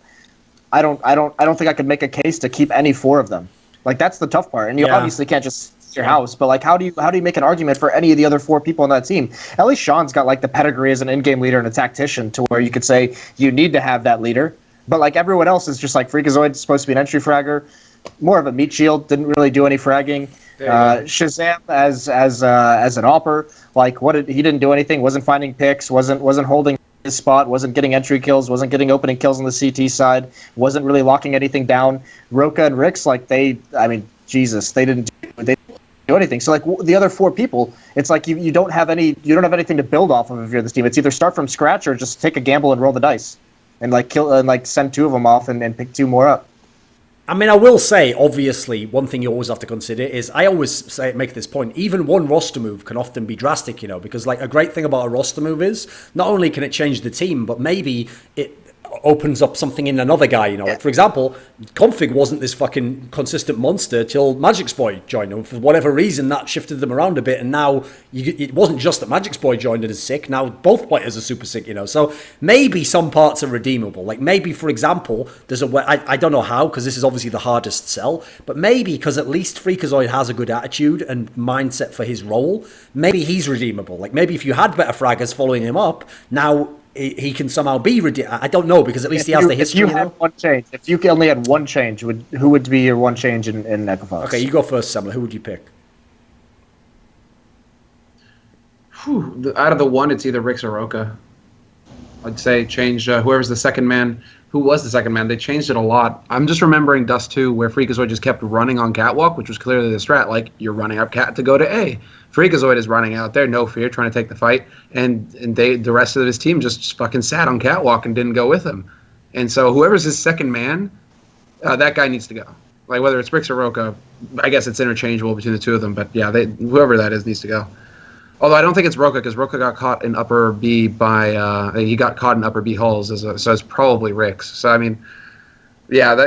I don't think I could make a case to keep any 4 of them. Like that's the tough part, and you obviously can't just your house. But like, how do you make an argument for any of the other 4 people on that team? At least Sean's got like the pedigree as an in-game leader and a tactician, to where you could say you need to have that leader. But like everyone else is just like Freakazoid, supposed to be an entry fragger, more of a meat shield, didn't really do any fragging. Shazam as an AWPer, like he didn't do anything, wasn't finding picks, wasn't holding his spot, wasn't getting entry kills, wasn't getting opening kills on the CT side, wasn't really locking anything down. Roka and Rix, like they didn't do anything. So like the other 4 people, it's like you don't have anything to build off of if you're this team. It's either start from scratch or just take a gamble and roll the dice. and like kill and like send 2 of them off and pick 2 more up. I mean, I will say, obviously, one thing you always have to consider is, I always make this point, even one roster move can often be drastic, because like a great thing about a roster move is, not only can it change the team, but maybe it opens up something in another guy, Like, for example, Config wasn't this fucking consistent monster till Magic's Boy joined him. For whatever reason, that shifted them around a bit, and now it wasn't just that Magic's Boy joined and is sick, now both players are super sick, So maybe some parts are redeemable. Like, maybe, for example, there's a way, I don't know how, because this is obviously the hardest sell, but maybe, because at least Freakazoid has a good attitude and mindset for his role, maybe he's redeemable. Like, maybe if you had better fraggers following him up, now he can somehow be redeemed. I don't know, because at least he has the history. If you had one change, if you only had one change, who would be your one change in Echo Fox? Okay, you go first, Semmler. Who would you pick? Out of the one, it's either Rix or Roka. I'd say change whoever's the second man. Who was the second man? They changed it a lot. I'm just remembering Dust 2, where Freakazoid just kept running on Catwalk, which was clearly the strat. Like, you're running up Cat to go to A. Freakazoid is running out there, no fear, trying to take the fight, and the rest of his team just fucking sat on Catwalk and didn't go with him. And so whoever's his second man, that guy needs to go. Like, whether it's Rix or Roka, I guess it's interchangeable between the 2 of them, but yeah, whoever that is needs to go. Although I don't think it's Roka, because Roka got caught in upper B by he got caught in upper B hulls, so it's probably Rix. So I mean, yeah,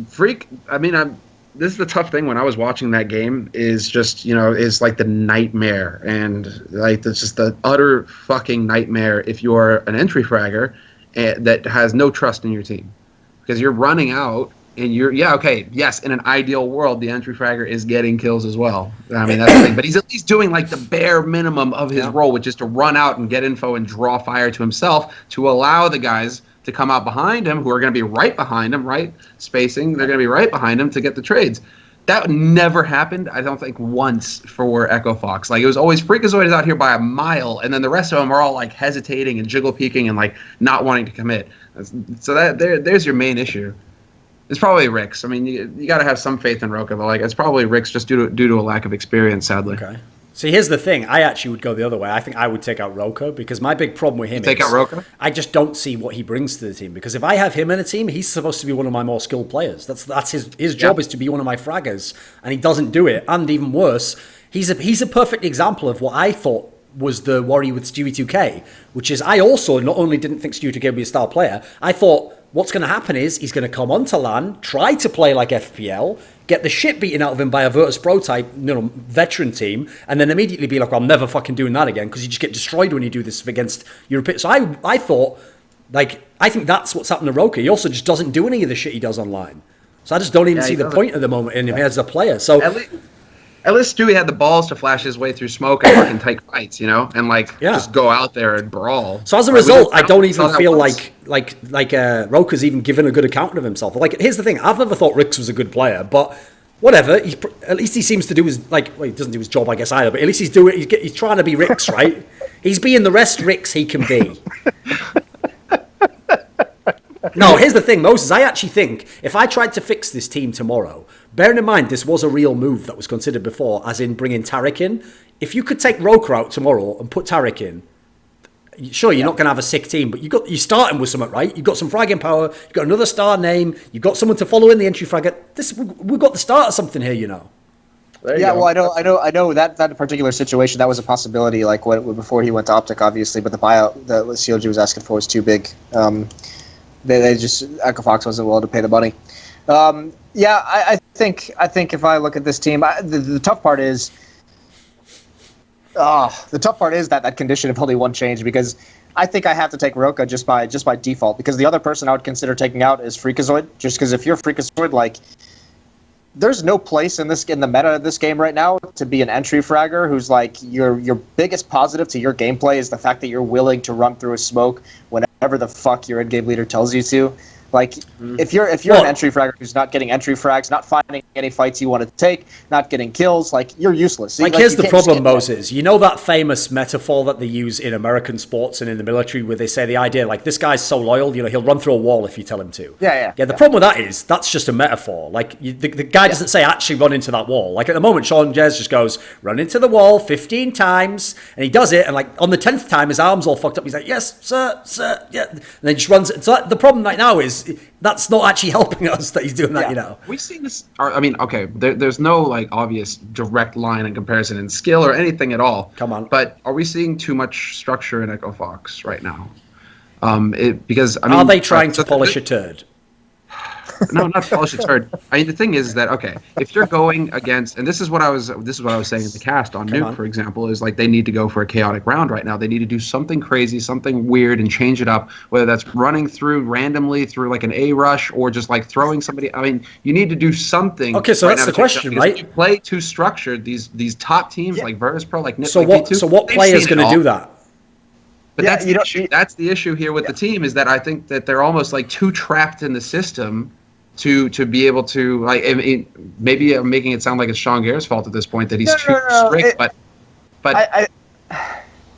Freak. I mean, this is the tough thing when I was watching that game is just is like the nightmare, and like it's just the utter fucking nightmare if you are an entry fragger that has no trust in your team, because you're running out. And yes, in an ideal world, the entry fragger is getting kills as well. I mean, that's the thing. But he's at least doing like the bare minimum of his role, which is to run out and get info and draw fire to himself to allow the guys to come out behind him, who are going to be right behind him, right? Spacing, they're going to be right behind him to get the trades. That never happened, I don't think, once for Echo Fox. Like, it was always Freakazoid is out here by a mile, and then the rest of them are all like hesitating and jiggle peeking and like not wanting to commit. So there's your main issue. It's probably Rix. I mean, you got to have some faith in Roka, but like it's probably Rix just due to a lack of experience, sadly. Okay. See, here's the thing. I actually would go the other way. I think I would take out Roka, because my big problem with him take out Roka? I just don't see what he brings to the team. Because if I have him in a team, he's supposed to be one of my more skilled players. That's his job is to be one of my fraggers, and he doesn't do it. And even worse, he's a perfect example of what I thought was the worry with Stewie 2K, which is I also not only didn't think Stewie 2K would be a star player, I thought what's going to happen is he's going to come onto LAN, try to play like FPL, get the shit beaten out of him by a Virtus Pro type, veteran team, and then immediately be like, well, I'm never fucking doing that again, because you just get destroyed when you do this against European. So I thought, like, I think that's what's happened to Roka. He also just doesn't do any of the shit he does online. So I just don't even see the point at the moment in him as a player. So at least Stewie had the balls to flash his way through smoke and fucking take fights, and just go out there and brawl. So as a result, I don't even feel like Roka's even given a good account of himself. Like, here's the thing: I've never thought Rix was a good player, but whatever. At least he seems to do his he doesn't do his job, I guess, either. But at least he's doing. He's trying to be Rix, right? He's being the rest Rix he can be. No, here's the thing, Moses. I actually think if I tried to fix this team tomorrow, bearing in mind this was a real move that was considered before, as in bringing Tariq in, if you could take Roka out tomorrow and put Tariq in, sure, you're not going to have a sick team, but you're starting with something, right? You've got some fragging power, you've got another star name, you've got someone to follow in the entry fragger. We've got the start of something here, Well, I know that particular situation, that was a possibility, like before he went to Optic, obviously, but the buyout that CLG was asking for was too big. They just, Echo Fox wasn't willing to pay the money. I think if I look at this team, the tough part is that condition of only one change, because I think I have to take Roka just by default, because the other person I would consider taking out is Freakazoid, just because if you're Freakazoid, like, there's no place in the meta of this game right now to be an entry fragger who's like your biggest positive to your gameplay is the fact that you're willing to run through a smoke whenever the fuck your in-game leader tells you to. Like, if you're an entry fragger who's not getting entry frags, not finding any fights you want to take, not getting kills, like, you're useless. Like here's the problem, Moses. You know that famous metaphor that they use in American sports and in the military where they say the idea, like, this guy's so loyal, he'll run through a wall if you tell him to. Yeah, the problem with that is, that's just a metaphor. Like, the guy doesn't say, actually run into that wall. Like, at the moment, Sean Jez just goes, run into the wall 15 times, and he does it, and, like, on the 10th time, his arm's all fucked up. He's like, yes, sir, yeah. And then he just runs. So the problem right now is, that's not actually helping us that he's doing that, We've seen this, I mean, okay, there's no, like, obvious direct line in comparison in skill or anything at all. Come on. But are we seeing too much structure in Echo Fox right now? Because, I mean... Are they trying to polish a turd? No, not polish a turd. I mean, the thing is that, okay, if you're going against, and this is what I was saying in the cast on Nuke, for example, is like they need to go for a chaotic round right now. They need to do something crazy, something weird, and change it up. Whether that's running through randomly through like an A rush or just like throwing somebody. I mean, you need to do something. Okay, so that's the question, right? If you play too structured, these top teams like Virtus Pro, like so what player is going to do that? But that's the issue. That's the issue here with the team, is that I think that they're almost like too trapped in the system to be able to, like, I mean, maybe I'm making it sound like it's Sean Gare's fault at this point that he's too strict, but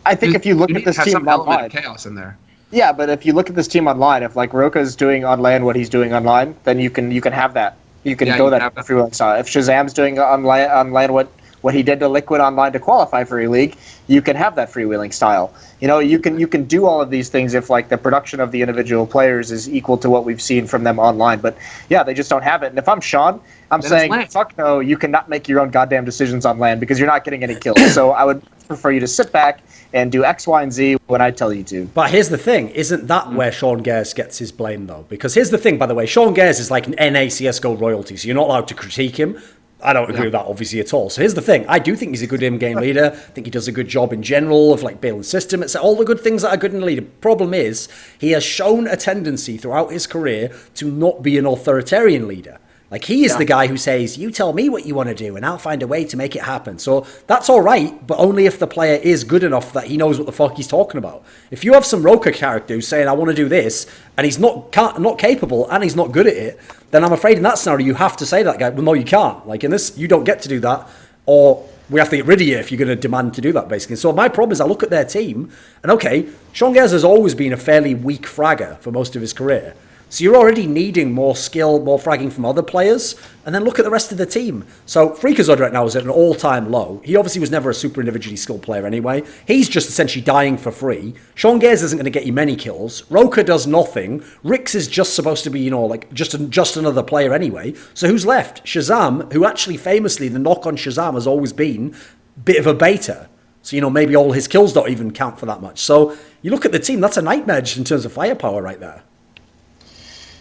I think if you look at this team some element online, of chaos in there. Yeah, but if you look at this team online, if like Roka's doing on LAN what he's doing online, then you can have that. You can go that freewheeling style. If Shazam's doing on LAN what he did to Liquid online to qualify for ELEAGUE, you can have that freewheeling style. You can do all of these things if like the production of the individual players is equal to what we've seen from them online. But yeah, they just don't have it. And if I'm Sean, I'm saying, fuck no, you cannot make your own goddamn decisions on LAN because you're not getting any kills. So I would prefer you to sit back and do X, Y, and Z when I tell you to. But here's the thing. Isn't that where Sean Gares gets his blame, though? Because here's the thing, by the way. Sean Gares is like an NA CSGO royalty, so you're not allowed to critique him. I don't agree with that, obviously, at all. So here's the thing. I do think he's a good in-game leader. I think he does a good job in general of like building system. It's all the good things that are good in a leader. Problem is, he has shown a tendency throughout his career to not be an authoritarian leader. Like, he is the guy who says, you tell me what you want to do, and I'll find a way to make it happen. So that's all right, but only if the player is good enough that he knows what the fuck he's talking about. If you have some Roka character who's saying, I want to do this, and he's not capable, and he's not good at it, then I'm afraid in that scenario, you have to say to that guy, well, no, you can't. Like, in this, you don't get to do that, or we have to get rid of you if you're going to demand to do that, basically. So my problem is I look at their team, and okay, Sean Gares has always been a fairly weak fragger for most of his career. So you're already needing more skill, more fragging from other players, and then look at the rest of the team. So Freakazoid right now is at an all-time low. He obviously was never a super individually skilled player anyway. He's just essentially dying for free. Sean Gares isn't going to get you many kills. Roka does nothing. Rix is just supposed to be, like just another player anyway. So who's left? Shazam, who actually famously, the knock on Shazam has always been a bit of a beta. So, maybe all his kills don't even count for that much. So you look at the team, that's a nightmare just in terms of firepower right there.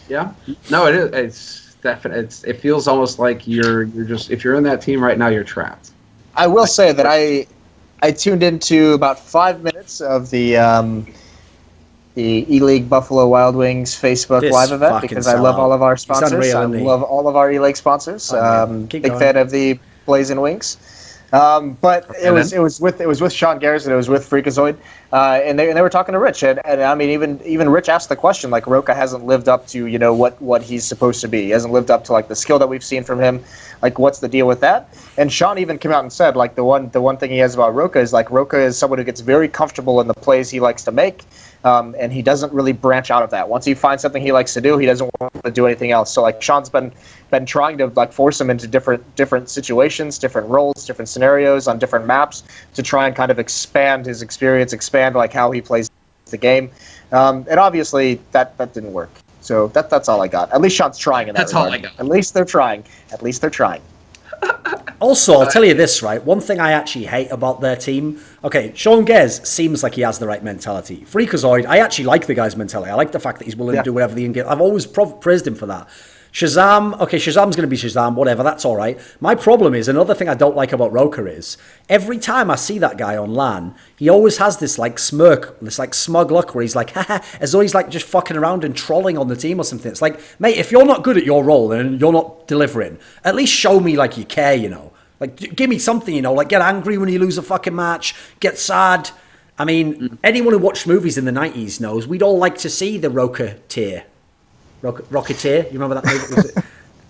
Yeah, no, it is. It's definitely. It feels almost like you're just, if you're in that team right now, you're trapped. I will say that I tuned into about 5 minutes of the ELEAGUE Buffalo Wild Wings Facebook live event because I love all of our sponsors. I love all of our ELEAGUE sponsors. Big fan of the Blazing Wings. But it was with Sean Gares and it was with Freakazoid, and they were talking to Rich, and I mean even Rich asked the question, like, Roka hasn't lived up to what he's supposed to be. He hasn't lived up to like the skill that we've seen from him. Like, what's the deal with that? And Sean even came out and said, like, the one thing he has about Roka is like Roka is someone who gets very comfortable in the plays he likes to make. And he doesn't really branch out of that. Once he finds something he likes to do, he doesn't want to do anything else. So like Sean's been trying to like force him into different situations, different roles, different scenarios on different maps to try and kind of expand his experience, expand like how he plays the game. And obviously that didn't work. So that's all I got. At least Sean's trying in that regard. All I got. At least they're trying. Also, I'll tell you this, right? One thing I actually hate about their team. Okay, Sean Gares seems like he has the right mentality. Freakazoid, I actually like the guy's mentality. I like the fact that he's willing to do whatever the in-game. I've always praised him for that. Shazam, okay, Shazam's going to be Shazam, whatever, that's all right. My problem is, another thing I don't like about Roka is, every time I see that guy on LAN, he always has this, like, smirk, this, like, smug look where he's like, haha, as though he's, like, just fucking around and trolling on the team or something. It's like, mate, if you're not good at your role and you're not delivering, at least show me, like, you care, Like, give me something, like, get angry when you lose a fucking match, get sad. I mean, anyone who watched movies in the 90s knows we'd all like to see the Roka tier. Rocketeer. You remember that movie?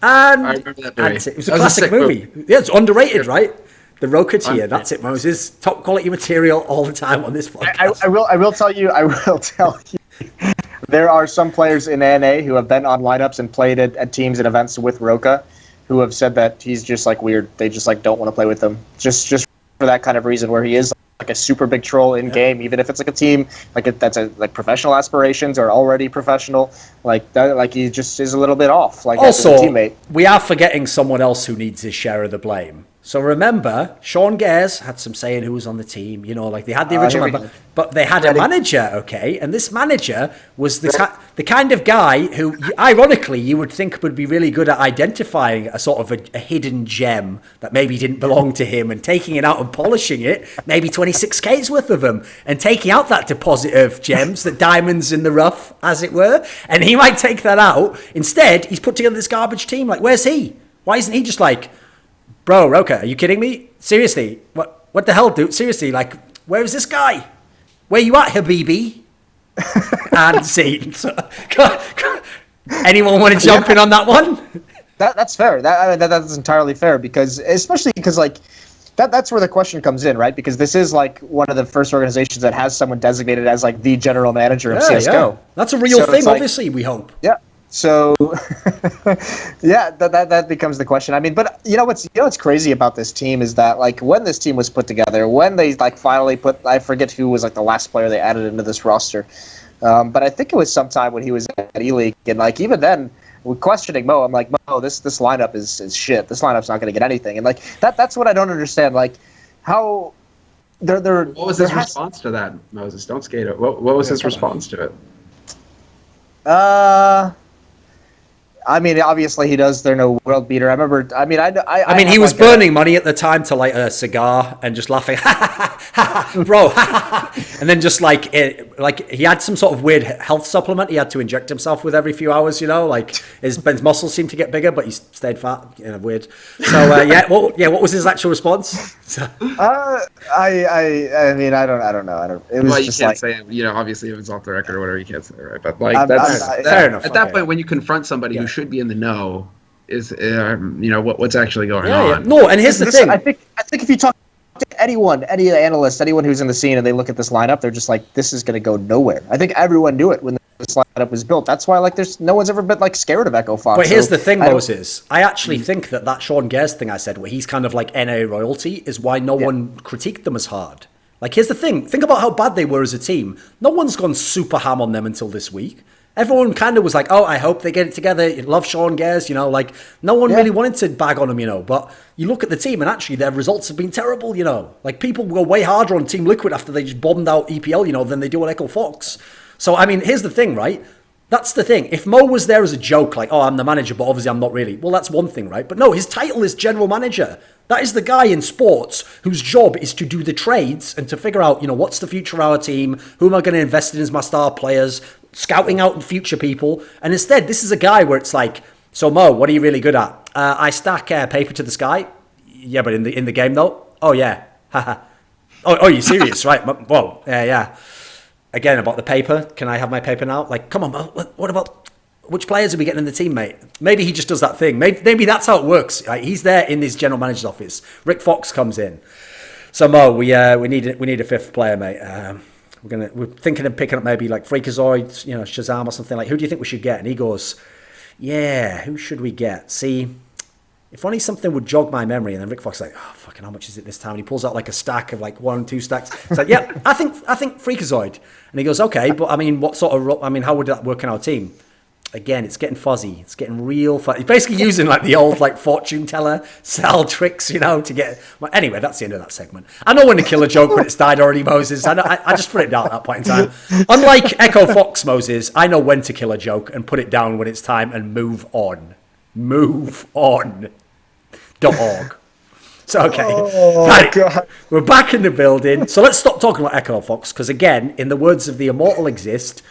And I remember that movie. it was a classic movie. Yeah, it's underrated, right? The Rocketeer. That's it, Moses. Top quality material all the time on this podcast. I will tell you. There are some players in NA who have been on lineups and played at teams and events with Roka, who have said that he's just like weird. They just like don't want to play with him. Just for that kind of reason, where he is like a super big troll in game, even if it's like a team that's like professional aspirations or already professional, like that, like he just is a little bit off. Like also, as a teammate, we are forgetting someone else who needs his share of the blame. So remember, Sean Gares had some say in who was on the team. You know, like they had the original member, but they had a manager, okay? And this manager was the kind of guy who, ironically, you would think would be really good at identifying a sort of a hidden gem that maybe didn't belong to him and taking it out and polishing it, maybe 26K's worth of them, and taking out that deposit of gems, the diamonds in the rough, as it were. And he might take that out. Instead, he's put together this garbage team. Like, where's he? Why isn't he just like... Bro, Roka, are you kidding me? Seriously, what the hell, dude? Seriously, like, where is this guy? Where you at, Habibi? And scene. So, anyone want to jump in on that one? That's fair. That's entirely fair especially because like that's where the question comes in, right? Because this is like one of the first organizations that has someone designated as like the general manager of CS:GO. Yeah. That's a real thing, obviously. We hope. Yeah. So, yeah, that becomes the question. I mean, but what's crazy about this team is that like when this team was put together, when they like finally I forget who was like the last player they added into this roster, but I think it was sometime when he was at ELEAGUE, and like even then, we're questioning Mo. I'm like, Mo, this lineup is shit. This lineup's not going to get anything, and like that's what I don't understand. Like how they're what was his response to that, Moses? Don't skate it. What was his response to it? I mean, obviously he does. They're no world beater. I remember. I mean, he was burning money at the time to light a cigar and just laughing, bro, and then just like he had some sort of weird health supplement he had to inject himself with every few hours. You know, like his muscles seemed to get bigger, but he stayed fat. You know, weird. So what was his actual response? I mean, I don't know. It was you just can't like, say, obviously if it's off the record or whatever, you can't say it, right? But like fair enough. At that point, when you confront somebody who should be in the know, is what's actually going on. Yeah. No, and here's the thing. I think if you talk to anyone, any analyst, anyone who's in the scene, and they look at this lineup, they're just like, this is going to go nowhere. I think everyone knew it when this lineup was built. That's why like there's no one's ever been like scared of Echo Fox. But here's the thing, Moses. I actually think that Sean Gares thing I said, where he's kind of like NA royalty, is why no one critiqued them as hard. Like, here's the thing. Think about how bad they were as a team. No one's gone super ham on them until this week. Everyone kind of was like, oh, I hope they get it together. You love Sean Gares, like no one really wanted to bag on him, but you look at the team and actually their results have been terrible, like people go way harder on Team Liquid after they just bombed out EPL, than they do on Echo Fox. So, I mean, here's the thing, right? That's the thing. If Mo was there as a joke, like, oh, I'm the manager, but obviously I'm not really. Well, that's one thing, right? But no, his title is general manager. That is the guy in sports whose job is to do the trades and to figure out, what's the future of our team? Who am I going to invest in as my star players? Scouting out future people. And instead, this is a guy where it's like, so Mo, what are you really good at? I stack paper to the sky. Yeah, but in the game though? Oh, yeah. oh, you're serious, right? Whoa, yeah. Again, about the paper. Can I have my paper now? Like, come on, Mo, what about... Which players are we getting in the team, mate? Maybe he just does that thing. Maybe that's how it works. Right? He's there in his general manager's office. Rick Fox comes in. So Mo, we need a fifth player, mate. We're thinking of picking up maybe like Freakazoid, Shazam or something. Like, who do you think we should get? And he goes, yeah, who should we get? See, if only something would jog my memory. And then Rick Fox is like, oh, fucking, how much is it this time? And he pulls out like a stack of like 1 and 2 stacks. It's like, yeah, I think Freakazoid. And he goes, okay, but I mean, how would that work in our team? Again, it's getting fuzzy. It's getting real fuzzy. He's basically using like the old like fortune teller style tricks, to get. Well, anyway, that's the end of that segment. I know when to kill a joke when it's died already, Moses. I just put it down at that point in time. Unlike Echo Fox, Moses, I know when to kill a joke and put it down when it's time and move on. Move on. .org. So, okay. Right. God. We're back in the building. So let's stop talking about Echo Fox because, again, in the words of the Immortal Exist,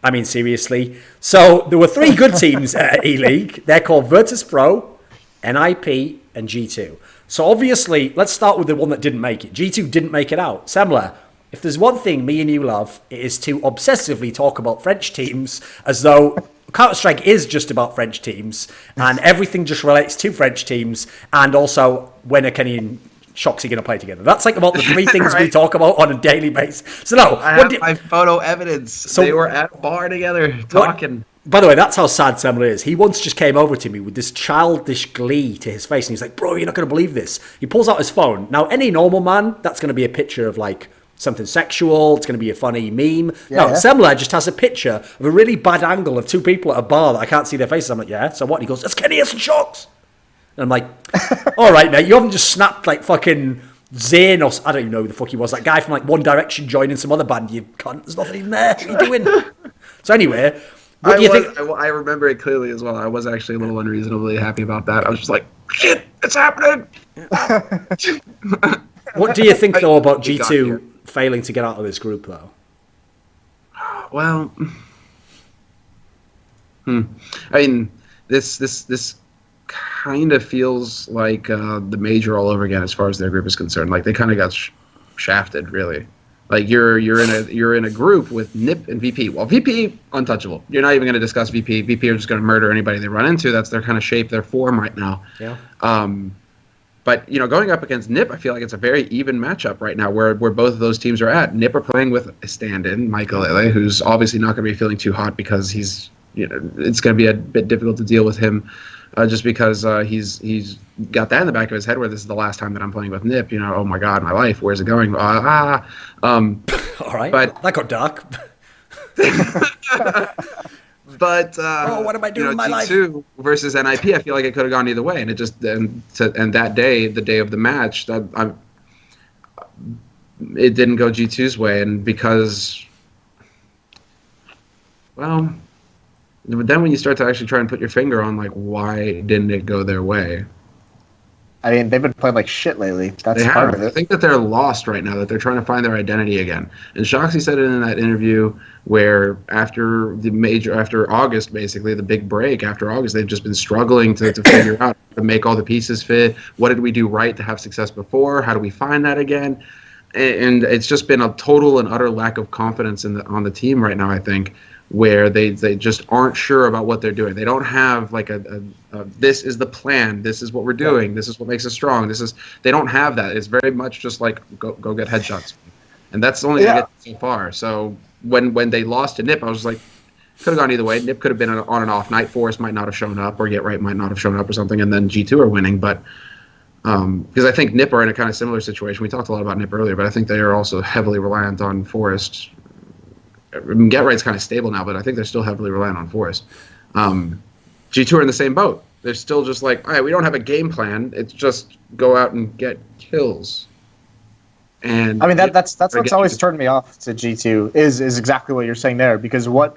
I mean, seriously. So there were 3 good teams at ELEAGUE. They're called Virtus Pro, NIP, and G2. So obviously, let's start with the one that didn't make it. G2 didn't make it out. Semmler, if there's one thing me and you love, it is to obsessively talk about French teams as though Counter-Strike is just about French teams, and everything just relates to French teams, and also when are Kenny and Shoxy going to play together. That's like about the three things we talk about on a daily basis. So no, I have my photo evidence. So they were at a bar together talking. By the way, that's how sad Semmler is. He once just came over to me with this childish glee to his face, and he's like, bro, you're not going to believe this. He pulls out his phone. Now, any normal man, that's going to be a picture of, like, something sexual. It's going to be a funny meme. Semmler just has a picture of a really bad angle of two people at a bar that I can't see their faces. I'm like, yeah, so what? And he goes, that's Kenny and Shox. And I'm like, all right, mate, you haven't just snapped, like, fucking Zayn or... I don't even know who the fuck he was. That guy from, like, One Direction joining some other band. You cunt. There's nothing even there. What are you doing? So anyway... What do you think? I remember it clearly as well. I was actually a little unreasonably happy about that. I was just like, shit, it's happening. What do you think, though, about G2 failing to get out of this group, though? Well, I mean, this kind of feels like the major all over again as far as their group is concerned. Like, they kind of got shafted, really. Like you're in a group with NiP and VP. Well, VP untouchable. You're not even going to discuss VP. VP are just going to murder anybody they run into. That's their kind of shape, their form right now. Yeah. But going up against NiP, I feel like it's a very even matchup right now, where both of those teams are at. NiP are playing with a stand-in, Michael Lele, who's obviously not going to be feeling too hot because he's it's going to be a bit difficult to deal with him. Just because he's got that in the back of his head where this is the last time that I'm playing with NiP. Oh my God, my life, where's it going? All right, but that got dark. But what am I doing with my life? G2 versus NIP, I feel like it could have gone either way, and it just and that day, the day of the match, it didn't go G2's way, and because, well. But then when you start to actually try and put your finger on, like, why didn't it go their way? I mean, they've been playing like shit lately. That's part of it. I think that they're lost right now, that they're trying to find their identity again. And Shoxy said it in that interview where after August, basically, the big break, after August, they've just been struggling to figure out, to make all the pieces fit. What did we do right to have success before? How do we find that again? And it's just been a total and utter lack of confidence on the team right now, I think, where they just aren't sure about what they're doing. They don't have like a this is the plan, this is what we're doing, this is what makes us strong. They don't have that. It's very much just like go get headshots, and that's only gonna get so far. So when they lost to NiP, I was like, could have gone either way. NiP could have been on and off night. Forest might not have shown up, or Get Right might not have shown up, or something, and then G2 are winning. But because I think NiP are in a kind of similar situation. We talked a lot about NiP earlier, but I think they are also heavily reliant on Forest. Get Right's kind of stable now, but I think they're still heavily reliant on Forest. G2 are in the same boat. They're still just like, all right, we don't have a game plan. It's just go out and get kills. And I mean, that's what's always turned me off to G2 is exactly what you're saying there. Because what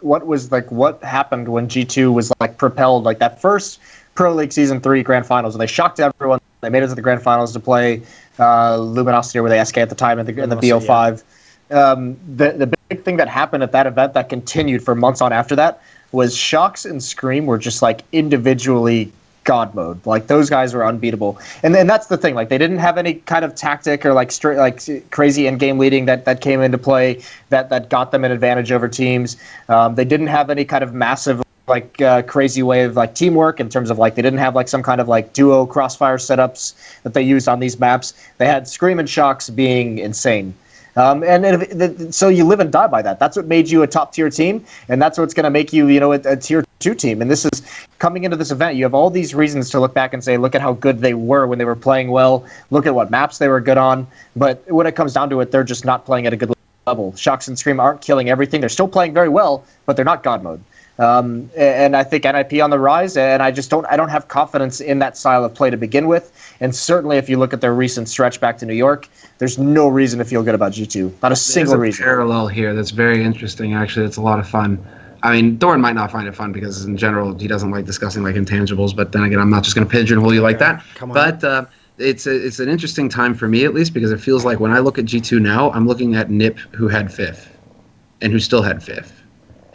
happened when G2 was like propelled, like that first Pro League Season 3 Grand Finals, and they shocked everyone. They made it to the Grand Finals to play Luminosity, or were they SK at the time, in the BO5. Yeah. The big thing that happened at that event that continued for months on after that was Shox and Scream were just like individually God mode. Like those guys were unbeatable. And then that's the thing. Like they didn't have any kind of tactic or like straight like crazy in game leading that came into play that got them an advantage over teams. They didn't have any kind of massive like crazy way of like teamwork in terms of like they didn't have like some kind of like duo crossfire setups that they used on these maps. They had Scream and Shox being insane. So you live and die by that. That's what made you a top-tier team, and that's what's going to make you, a Tier 2 team. And this is, coming into this event, you have all these reasons to look back and say, look at how good they were when they were playing well, look at what maps they were good on, but when it comes down to it, they're just not playing at a good level. Shox and Scream aren't killing everything. They're still playing very well, but they're not God mode. And I think NIP on the rise, and I don't have confidence in that style of play to begin with. And certainly, if you look at their recent stretch back to New York, there's no reason to feel good about G2. Not a single reason. There's a parallel here that's very interesting. Actually, it's a lot of fun. I mean, Thorin might not find it fun because in general he doesn't like discussing like intangibles. But then again, I'm not just going to pigeonhole you like that. Come on. But it's an interesting time for me at least because it feels like when I look at G2 now, I'm looking at NiP who had 5th and who still had 5th.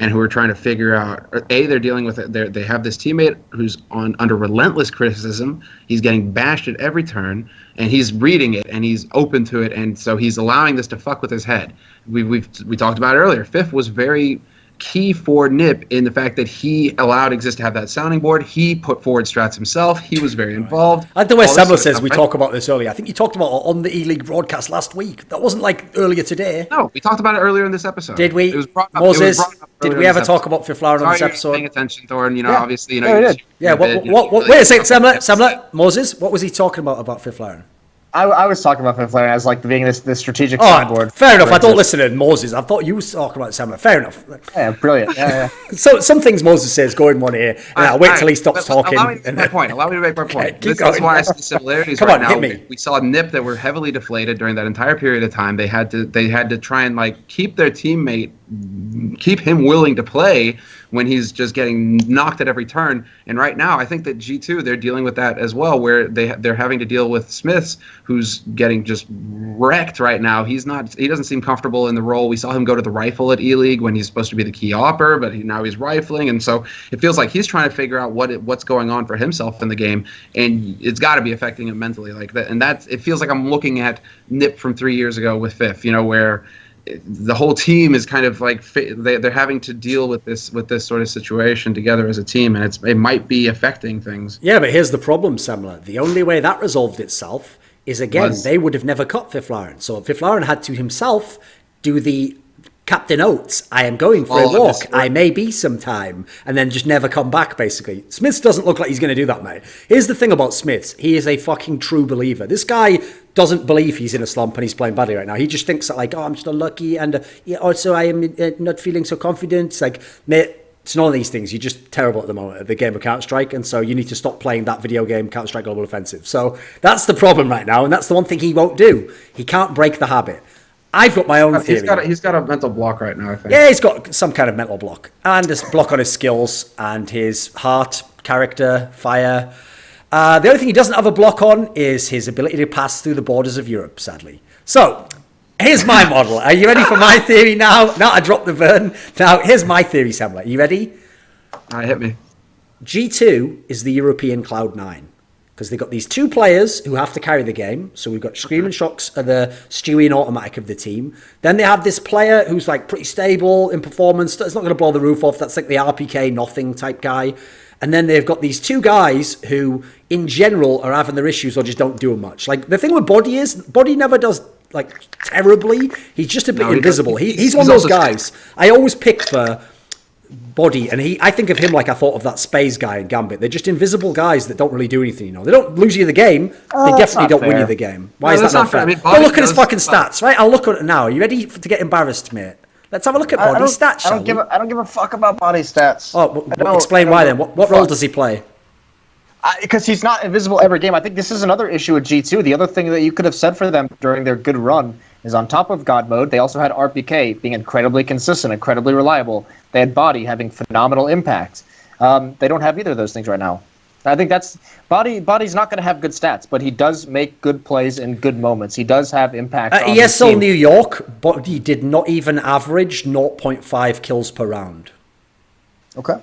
And who are trying to figure out, they're dealing with it. They have this teammate who's under relentless criticism. He's getting bashed at every turn, and he's reading it, and he's open to it, and so he's allowing this to fuck with his head. We talked about it earlier. 5th was very key for Nip in the fact that he allowed Exist to have that sounding board. He put forward strats himself. He was very involved. I like the way Semmler says we talk about this earlier. I think you talked about it on the ELEAGUE broadcast last week. That wasn't like earlier today. No, we talked about it earlier in this episode. Did we? It was brought up, Moses, did we ever talk about Fifth Lauren on this episode? Paying attention, Thorin. You know, obviously, you know. Yeah, we did. Yeah, wait a second, Semmler, Moses, what was he talking about Fifth Lauren? I was talking about Fifth Lauren as like being this strategic soundboard. Fair enough. I don't listen to Moses. I thought you were talking about Semmler. Fair enough. Yeah, brilliant. Yeah. So some things Moses says go in one ear, and I'll wait till he stops talking. Allow me to make my point. Allow me to make my point. This going. is why I see the similarities Come right on, now. hit me. We saw Nip that were heavily deflated during that entire period of time. They had to try and like keep their teammate, keep him willing to play when he's just getting knocked at every turn. And right now, I think that G2, they're dealing with that as well, where they're having to deal with Smiths, who's getting just wrecked right now. He doesn't seem comfortable in the role. We saw him go to the rifle at ELEAGUE when he's supposed to be the key opper, but now he's rifling. And so it feels like he's trying to figure out what's going on for himself in the game. And it's got to be affecting him mentally like that. And it feels like I'm looking at Nip from 3 years ago with Fifth, you know, where the whole team is kind of like they're having to deal with this sort of situation together as a team, and it might be affecting things. Yeah, but here's the problem, Semmler. The only way that resolved itself is, again, they would have never cut Fifth Lauren. So Fifth Lauren had to himself do the Captain Oates, I am going for a walk, I may be sometime, and then just never come back, basically. Smiths doesn't look like he's going to do that, mate. Here's the thing about Smiths. He is a fucking true believer. This guy doesn't believe he's in a slump and he's playing badly right now. He just thinks that, like, oh, I'm just unlucky, and also I am not feeling so confident. It's like, mate, it's none of these things. You're just terrible at the moment at the game of Counter-Strike, and so you need to stop playing that video game, Counter-Strike Global Offensive. So that's the problem right now, and that's the one thing he won't do. He can't break the habit. I've got my own theory. He's got a mental block right now, I think. Yeah, he's got some kind of mental block. And this block on his skills and his heart, character, fire. The only thing he doesn't have a block on is his ability to pass through the borders of Europe, sadly. So, here's my model. Are you ready for my theory now? Now I dropped the burn. Now, here's my theory, Semmler. Are you ready? Hit me. G2 is the European Cloud9. Because they've got these two players who have to carry the game. So we've got Scream and Shocks are the Stewie and Automatic of the team. Then they have this player who's like pretty stable in performance. It's not going to blow the roof off. That's like the RPK nothing type guy. And then they've got these two guys who, in general, are having their issues or just don't do much. Like, the thing with Body is, Body never does, like, terribly. He's just a bit invisible. He's one of those guys. I always pick for Body, and I think of him like I thought of that Space guy in Gambit. They're just invisible guys that don't really do anything, you know. They don't lose you the game. They definitely don't win you the game. Why is that not fair? I mean, look at his fucking stats, right? I'll look at it now. Are you ready to get embarrassed, mate? Let's have a look at Body's stats, I don't give a fuck about Body stats. Oh, explain why then. What role does he play? Because he's not invisible every game. I think this is another issue with G2. The other thing that you could have said for them during their good run is on top of God Mode, they also had RPK being incredibly consistent, incredibly reliable. They had Body having phenomenal impact. They don't have either of those things right now. I think that's Body's not going to have good stats, but he does make good plays in good moments. He does have impact. ESL New York, but he did not even average 0.5 kills per round. Okay.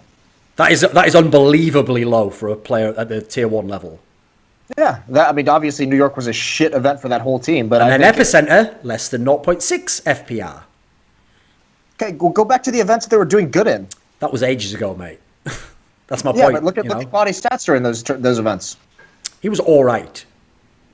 That is unbelievably low for a player at the tier 1 level. Yeah, obviously New York was a shit event for that whole team, but then Epicenter less than 0.6 FPR. Okay, go back to the events that they were doing good in. That was ages ago, mate. That's my point. Yeah, but look at Body stats during those events. He was all right.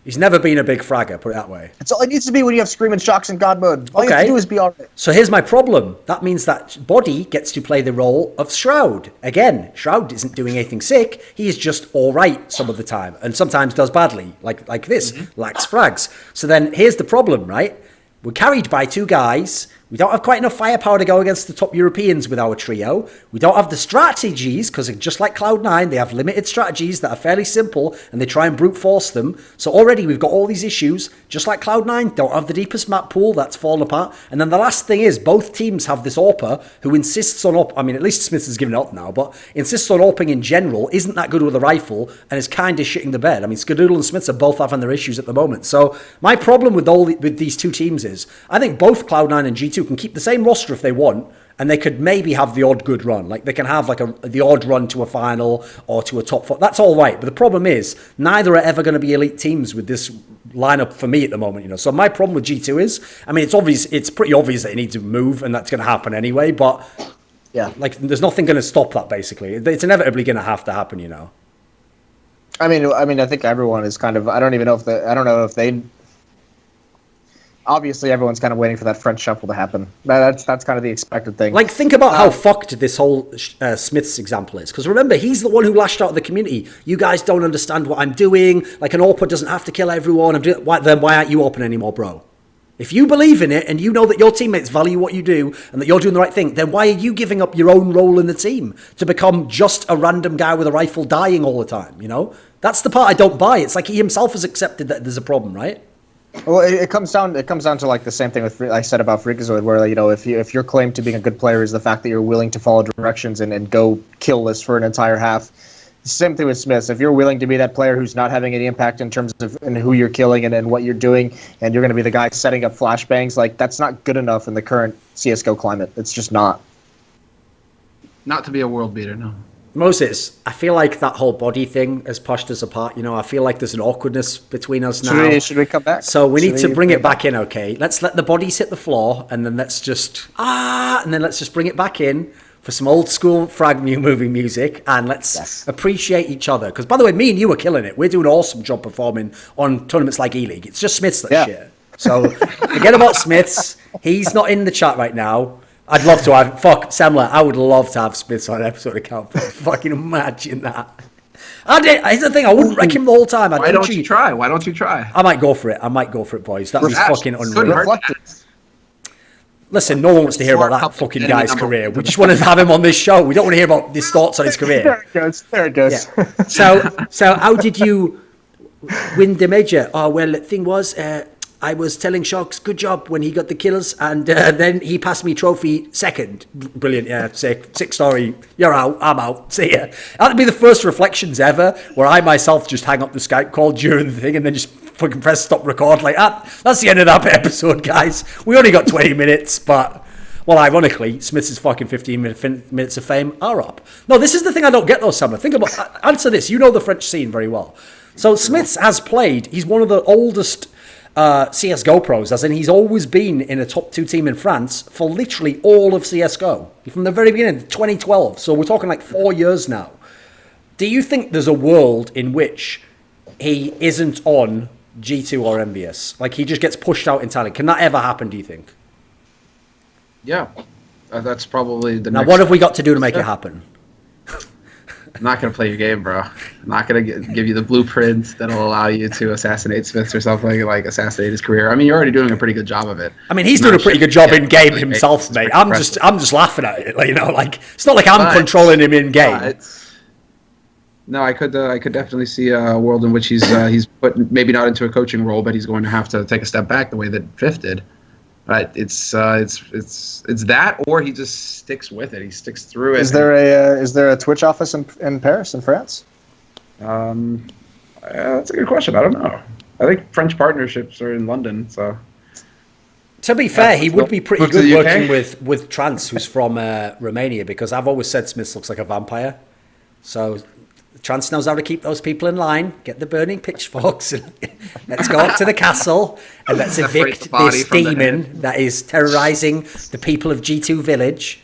He's never been a big fragger, put it that way. It's all it needs to be when you have Screaming Shocks and God Mode. All you have to do is be all right. So here's my problem. That means that Body gets to play the role of Shroud. Again, Shroud isn't doing anything sick. He is just all right some of the time, and sometimes does badly, like this, lacks frags. So then here's the problem, right? We're carried by two guys. We don't have quite enough firepower to go against the top Europeans with our trio. We don't have the strategies, because just like Cloud9, they have limited strategies that are fairly simple, and they try and brute force them. So already we've got all these issues. Just like Cloud9, don't have the deepest map pool, that's fallen apart. And then the last thing is, both teams have this AWPer who insists on at least Smith has given it up now, but insists on AWPing in general, isn't that good with a rifle, and is kind of shitting the bed. I mean, Skadoodle and Smiths are both having their issues at the moment. So my problem with these two teams is, I think both Cloud9 and G2 can keep the same roster if they want, and they could maybe have the odd good run. Like, they can have the odd run to a final or to a top four. That's all right. But the problem is, neither are ever going to be elite teams with this lineup for me at the moment, you know. So my problem with G2 is, I mean, it's pretty obvious that it needs to move, and that's going to happen anyway, but Yeah. Like, there's nothing going to stop that, basically. It's inevitably going to have to happen, you know? I mean, I think everyone is kind of, I don't know if they, obviously everyone's kind of waiting for that French shuffle to happen. That's kind of the expected thing. Like, think about how fucked this whole Smith's example is. Because remember, he's the one who lashed out at the community. You guys don't understand what I'm doing. Like, an AWPer doesn't have to kill everyone. Then why aren't you open anymore, bro? If you believe in it and you know that your teammates value what you do and that you're doing the right thing, then why are you giving up your own role in the team to become just a random guy with a rifle dying all the time, you know? That's the part I don't buy. It's like he himself has accepted that there's a problem, right? Well, it comes down to like the same thing with I said about Freakazoid, where, you know, if your claim to being a good player is the fact that you're willing to follow directions and go kill this for an entire half. Same thing with Smiths. If you're willing to be that player who's not having any impact in terms of who you're killing and what you're doing, and you're going to be the guy setting up flashbangs, like, that's not good enough in the current CSGO climate. It's just not. Not to be a world beater, no. Moses, I feel like that whole body thing has pushed us apart. You know, I feel like there's an awkwardness between us now. Should we come back? So we need to bring it back in, okay? Let's let the bodies hit the floor, and then let's just bring it back in for some old school frag movie music, and let's appreciate each other. Because, by the way, me and you are killing it. We're doing an awesome job performing on tournaments like ELEAGUE. It's just Smiths that shit. So forget about Smiths. He's not in the chat right now. I'd love to have Semmler. I would love to have Smiths on an episode of Count. Fucking imagine that. Here's the thing. I wouldn't wreck him the whole time. Why don't you try? I might go for it, boys. That'd be fucking unreal. Listen, no one wants to hear about that fucking guy's career. We just want to have him on this show. We don't want to hear about his thoughts on his career. There it goes. Yeah. So how did you win the major? Oh, well, the thing was, I was telling Sharks, good job when he got the kills, and then he passed me trophy second. Brilliant, yeah, sick story. You're out, I'm out, see ya. That'd be the first reflections ever, where I myself just hang up the Skype call during the thing and then just fucking press stop record like that. That's the end of that episode, guys. We only got 20 minutes, but, well, ironically, Smith's fucking 15 minutes of fame are up. No, this is the thing I don't get though, Summer. Think about, answer this. You know the French scene very well. So Smiths has played, he's one of the oldest CSGO pros, as in he's always been in a top 2 team in France for literally all of CSGO from the very beginning, 2012. So we're talking like 4 years now. Do you think there's a world in which he isn't on G2 or MVS? Like, he just gets pushed out entirely. Can that ever happen, do you think? Yeah, that's probably the now next. What have we got to do to make it happen? I'm not going to play your game, bro. I'm not going to give you the blueprint that'll allow you to assassinate Smith or something, like assassinate his career. I mean, you're already doing a pretty good job of it. I mean, he's doing a pretty good job in game himself, mate. I'm just laughing at it. Like, you know, like, it's not like I'm controlling him in game. No, I could definitely see a world in which he's put maybe not into a coaching role, but he's going to have to take a step back the way that Fifth did. But it's that, or he just sticks with it. He sticks through it. Is there a Twitch office in Paris, in France? That's a good question. I don't know. I think French partnerships are in London. So, to be fair, he would be pretty good working with Trance, who's from Romania, because I've always said Smith looks like a vampire. So Trance knows how to keep those people in line, get the burning pitchforks, and let's go up to the castle and let's evict this demon that is terrorizing the people of G2 Village,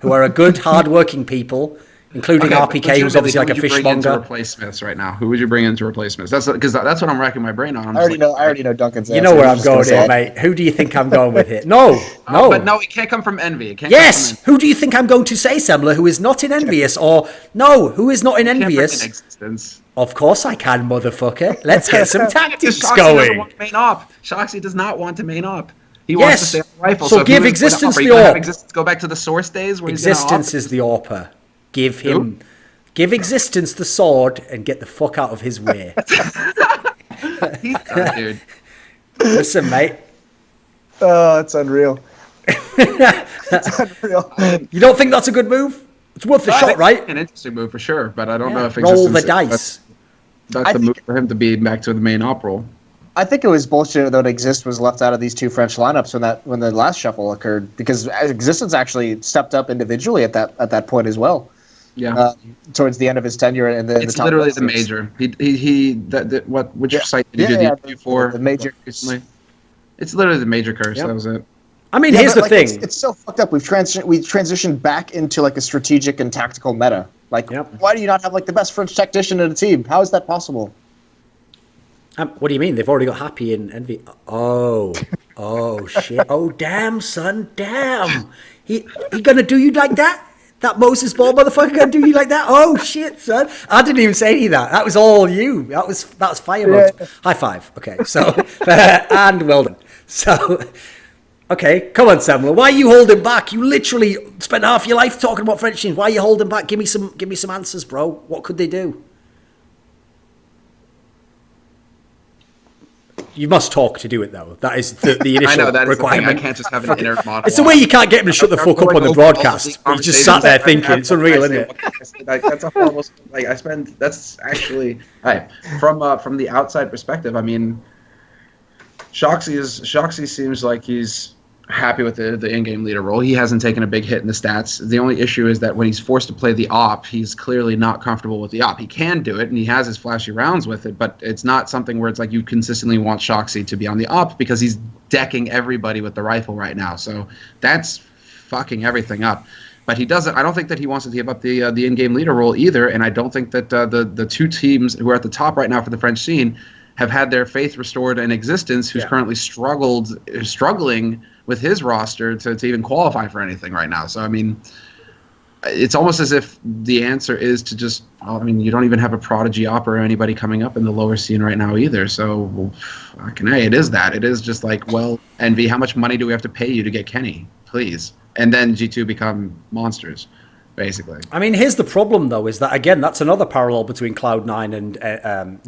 who are a good, hard-working people, including RPK, who's obviously like a fishmonger. To replace Smiths right now? Who would you bring in to replace Smiths? That's because that's what I'm racking my brain on. I already know Duncan's answer. You know where I'm going here, mate. Who do you think I'm going with here? No. But no, it can't come from Envy. Yes. Who do you think I'm going to say, Semmler, who is not in Envious? Or no, who is not in Envious? Existence. Of course I can, motherfucker. Let's get some tactics Shoxy going. Doesn't want to main op. Shoxy does not want to main op. He wants to stay on the rifle. So give Existence the AWP. Existence go back to the source days where Existence is the AWPer. Give Existence the sword and get the fuck out of his way. He's done, dude. Listen, mate. Oh, it's unreal. It's unreal. You don't think that's a good move? It's worth the shot, right? An interesting move for sure, but I don't know if roll the dice. That's the move for him to be back to the main op role. I think it was bullshit that Exist was left out of these 2 French lineups when the last shuffle occurred, because Existence actually stepped up individually at that point as well. Yeah. Towards the end of his tenure in the it's top literally the major. Which site did he do the interview for? The major. Recently? It's literally the major curse. Yep. That was it. I mean, here's the thing. It's so fucked up. We've transitioned back into like a strategic and tactical meta. Like, why do you not have like the best French tactician in a team? How is that possible? What do you mean? They've already got Happy and Envy. Oh shit. Oh damn, son, damn. He gonna do you like that? That Moses Ball motherfucker gonna do you like that? Oh shit, son. I didn't even say any of that. That was all you. That's fire. Yeah. High five. Okay, so and well done. So. Okay, come on, Semmler. Why are you holding back? You literally spent half your life talking about French teams. Why are you holding back? Give me some answers, bro. What could they do? You must talk to do it, though. That is the initial I know, that requirement. Is I can't just have an inner monologue. It's the way you can't get him to shut the fuck up on the broadcast. You just sat there thinking. It's unreal, isn't it? That's a horrible. Like I spend. That's actually from the outside perspective. I mean, Shoxy seems like he's happy with the in-game leader role. He hasn't taken a big hit in the stats. The only issue is that when he's forced to play the op, he's clearly not comfortable with the op. He can do it, and he has his flashy rounds with it, but it's not something where it's like you consistently want Shoxy to be on the op because he's decking everybody with the rifle right now. So that's fucking everything up. But he doesn't. I don't think that he wants to give up the in-game leader role either, and I don't think that the two teams who are at the top right now for the French scene have had their faith restored in existence, who's currently struggling with his roster to even qualify for anything right now. So, I mean, it's almost as if the answer is to just, you don't even have a Prodigy Op or anybody coming up in the lower scene right now either. So, it is that. It is just like, well, Envy, how much money do we have to pay you to get Kenny? Please. And then G2 become monsters. Basically. I mean, here's the problem, though, is that, again, that's another parallel between Cloud9 and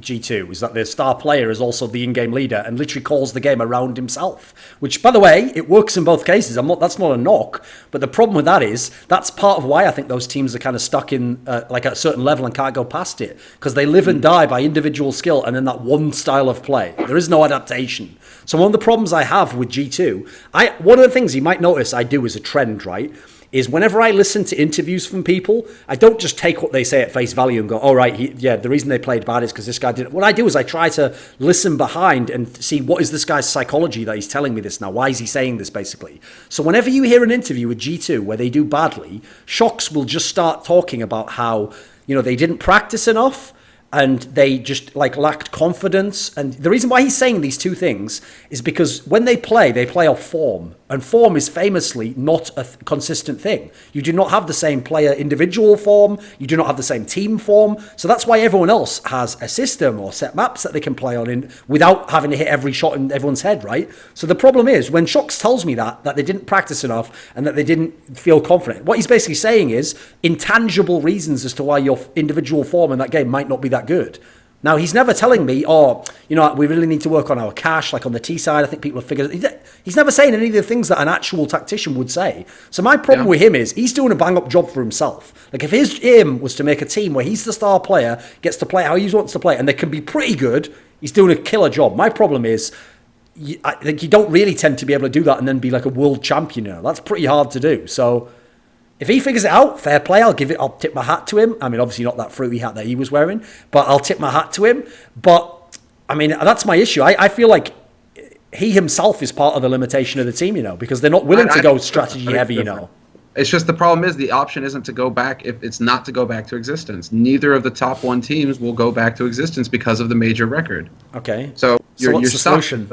G2, is that their star player is also the in-game leader and literally calls the game around himself, which, by the way, it works in both cases. That's not a knock, but the problem with that is that's part of why I think those teams are kind of stuck in like at a certain level and can't go past it, because they live and die by individual skill and then that one style of play. There is no adaptation. So one of the problems I have with G2, one of the things you might notice I do as a trend, right, is whenever I listen to interviews from people, I don't just take what they say at face value and go, oh, right, the reason they played bad is because this guy did it. What I do is I try to listen behind and see what is this guy's psychology that he's telling me this now. Why is he saying this, basically? So whenever you hear an interview with G2 where they do badly, Shox will just start talking about how, they didn't practice enough, and they just lacked confidence. And the reason why he's saying these two things is because when they play off form. And form is famously not a consistent thing. You do not have the same player individual form. You do not have the same team form. So that's why everyone else has a system or set maps that they can play on without having to hit every shot in everyone's head, right? So the problem is when Shox tells me that they didn't practice enough and that they didn't feel confident, what he's basically saying is intangible reasons as to why your individual form in that game might not be that good. Now, he's never telling me, we really need to work on our cash, like on the T side. I think people have figured it. He's never saying any of the things that an actual tactician would say. So my problem with him is he's doing a bang-up job for himself. Like, if his aim was to make a team where he's the star player, gets to play how he wants to play, and they can be pretty good, he's doing a killer job. My problem is, I think you don't really tend to be able to do that and then be like a world champion. That's pretty hard to do. So if he figures it out, fair play. I'll tip my hat to him. I mean, obviously not that fruity hat that he was wearing, but I'll tip my hat to him. But I mean, that's my issue. I feel like he himself is part of the limitation of the team, because they're not willing to go strategy heavy, It's just the problem is the option isn't to go back. If it's not to go back to existence, neither of the top one teams will go back to existence because of the major record. Okay. So what's the solution?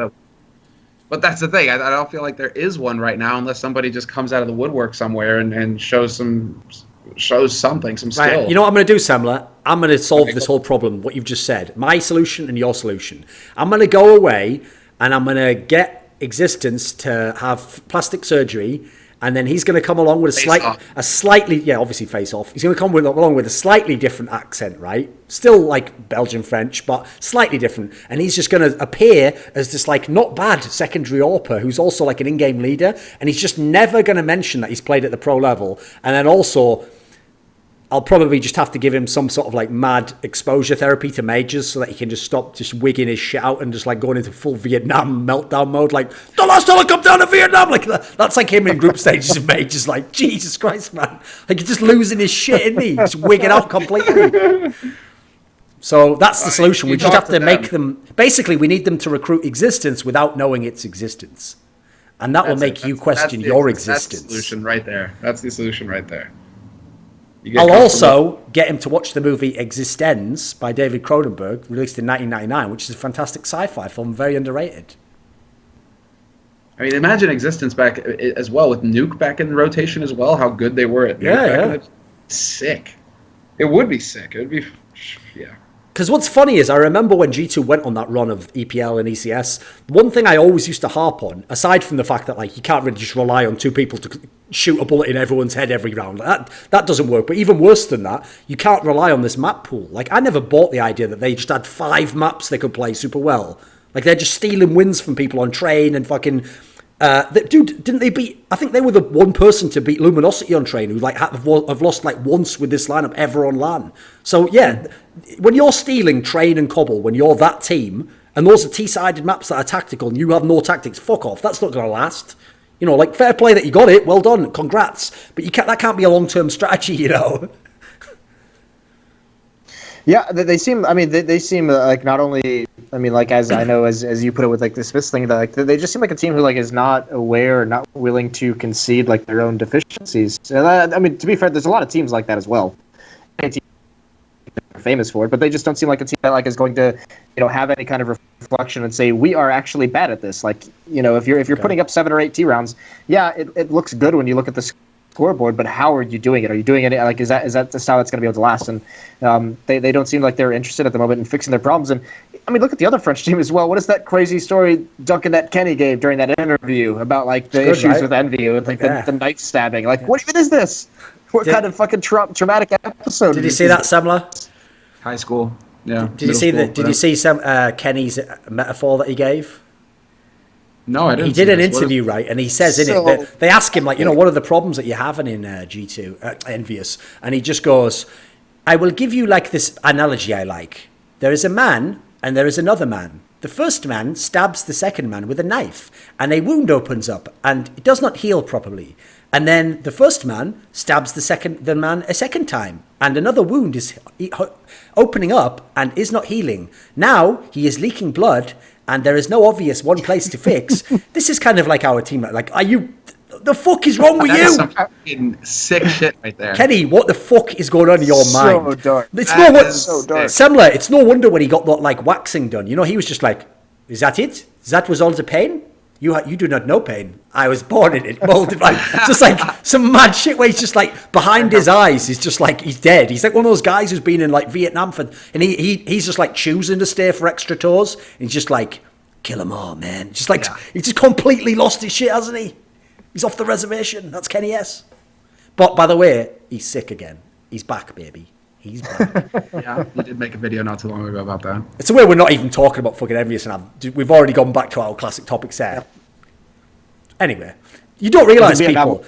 But that's the thing. I don't feel like there is one right now, unless somebody just comes out of the woodwork somewhere and shows something, some skill. Right. You know what I'm going to do, Semmler? I'm going to solve this whole problem, what you've just said. My solution and your solution. I'm going to go away and I'm going to get Existence to have plastic surgery, and then he's going to come along with obviously face off. He's going to come along with a slightly different accent, right? Still like Belgian French, but slightly different. And he's just going to appear as this not bad secondary AWPer who's also like an in-game leader. And he's just never going to mention that he's played at the pro level. And then also, I'll probably just have to give him some sort of mad exposure therapy to majors so that he can just stop just wigging his shit out and just going into full Vietnam meltdown mode. The last time I come down to Vietnam, that's like him in group stages of majors. Jesus Christ, man! He's just losing his shit, isn't he? Just wigging out completely. So that's the solution. We just have to make them. Basically, we need them to recruit Existence without knowing its existence. and that will make you question your existence. That's the solution right there. That's the solution right there. I'll also get him to watch the movie Existenz by David Cronenberg, released in 1999, which is a fantastic sci-fi film, very underrated. I mean, imagine Existence back as well, with Nuke back in rotation as well, how good they were at Nuke. Sick. It would be sick. It would be, yeah. Because what's funny is I remember when G2 went on that run of EPL and ECS, one thing I always used to harp on, aside from the fact that like you can't really just rely on two people to shoot a bullet in everyone's head every round. That doesn't work. But even worse than that, you can't rely on this map pool. Like, I never bought the idea that they just had 5 maps they could play super well. Like, they're just stealing wins from people on train and fucking... dude, didn't they beat... I think they were the one person to beat Luminosity on train who like have lost like once with this lineup ever on LAN. So, yeah, when you're stealing train and cobble, when you're that team, and those are T-sided maps that are tactical and you have no tactics, fuck off. That's not going to last. You know, like, fair play that you got it. Well done. Congrats. But that can't be a long-term strategy, you know. Yeah, they seem. I mean, they seem like not only. I mean, like as I know, as you put it with like the Smiths thing, that like they just seem like a team who like is not aware, not willing to concede like their own deficiencies. And I mean, to be fair, there's a lot of teams like that as well. They're famous for it, but they just don't seem like a team that like is going to, have any kind of reflection and say we are actually bad at this. Like, if you're putting up 7 or 8 T rounds, yeah, it looks good when you look at the scoreboard, but how are you doing it? Are you doing it like is that the style that's going to be able to last? And they don't seem like they're interested at the moment in fixing their problems. And I mean, look at the other French team as well. What is that crazy story Duncan that Kenny gave during that interview about like the issues with Envy with like the knife stabbing? Like, what even is this? What kind of fucking traumatic episode? Did you see that, Semmler? High school. Yeah. Did you see that? Did you see some Kenny's metaphor that he gave? No, I didn't. He did an interview, right? And he says in it that they ask him, like, what are the problems that you're having in G2, Envious? And he just goes, I will give you like this analogy I like. There is a man and there is another man. The first man stabs the second man with a knife and a wound opens up and it does not heal properly. And then the first man stabs the man a second time and another wound is opening up and is not healing. Now he is leaking blood and there is no obvious one place to fix. This is kind of like our team. Like, the fuck is wrong with you? That's some fucking sick shit right there. Kenny, what the fuck is going on in your mind? So dark. It's so dark. Semmler, it's no wonder when he got that like waxing done. He was just like, is that it? That was all the pain? You do not know pain. I was born in it, molded like just like some mad shit where he's just like behind his eyes. He's just like he's dead. He's like one of those guys who's been in like Vietnam and he's just like choosing to stay for extra tours. And he's just like kill them all, man. Just like he's just completely lost his shit, hasn't he? He's off the reservation. That's Kenny S. But by the way, he's sick again. He's back, baby. He's back. Yeah, you did make a video not too long ago about that. It's a way we're not even talking about fucking Envious, and we've already gone back to our classic topics there. Yep. Anyway, you don't realise people.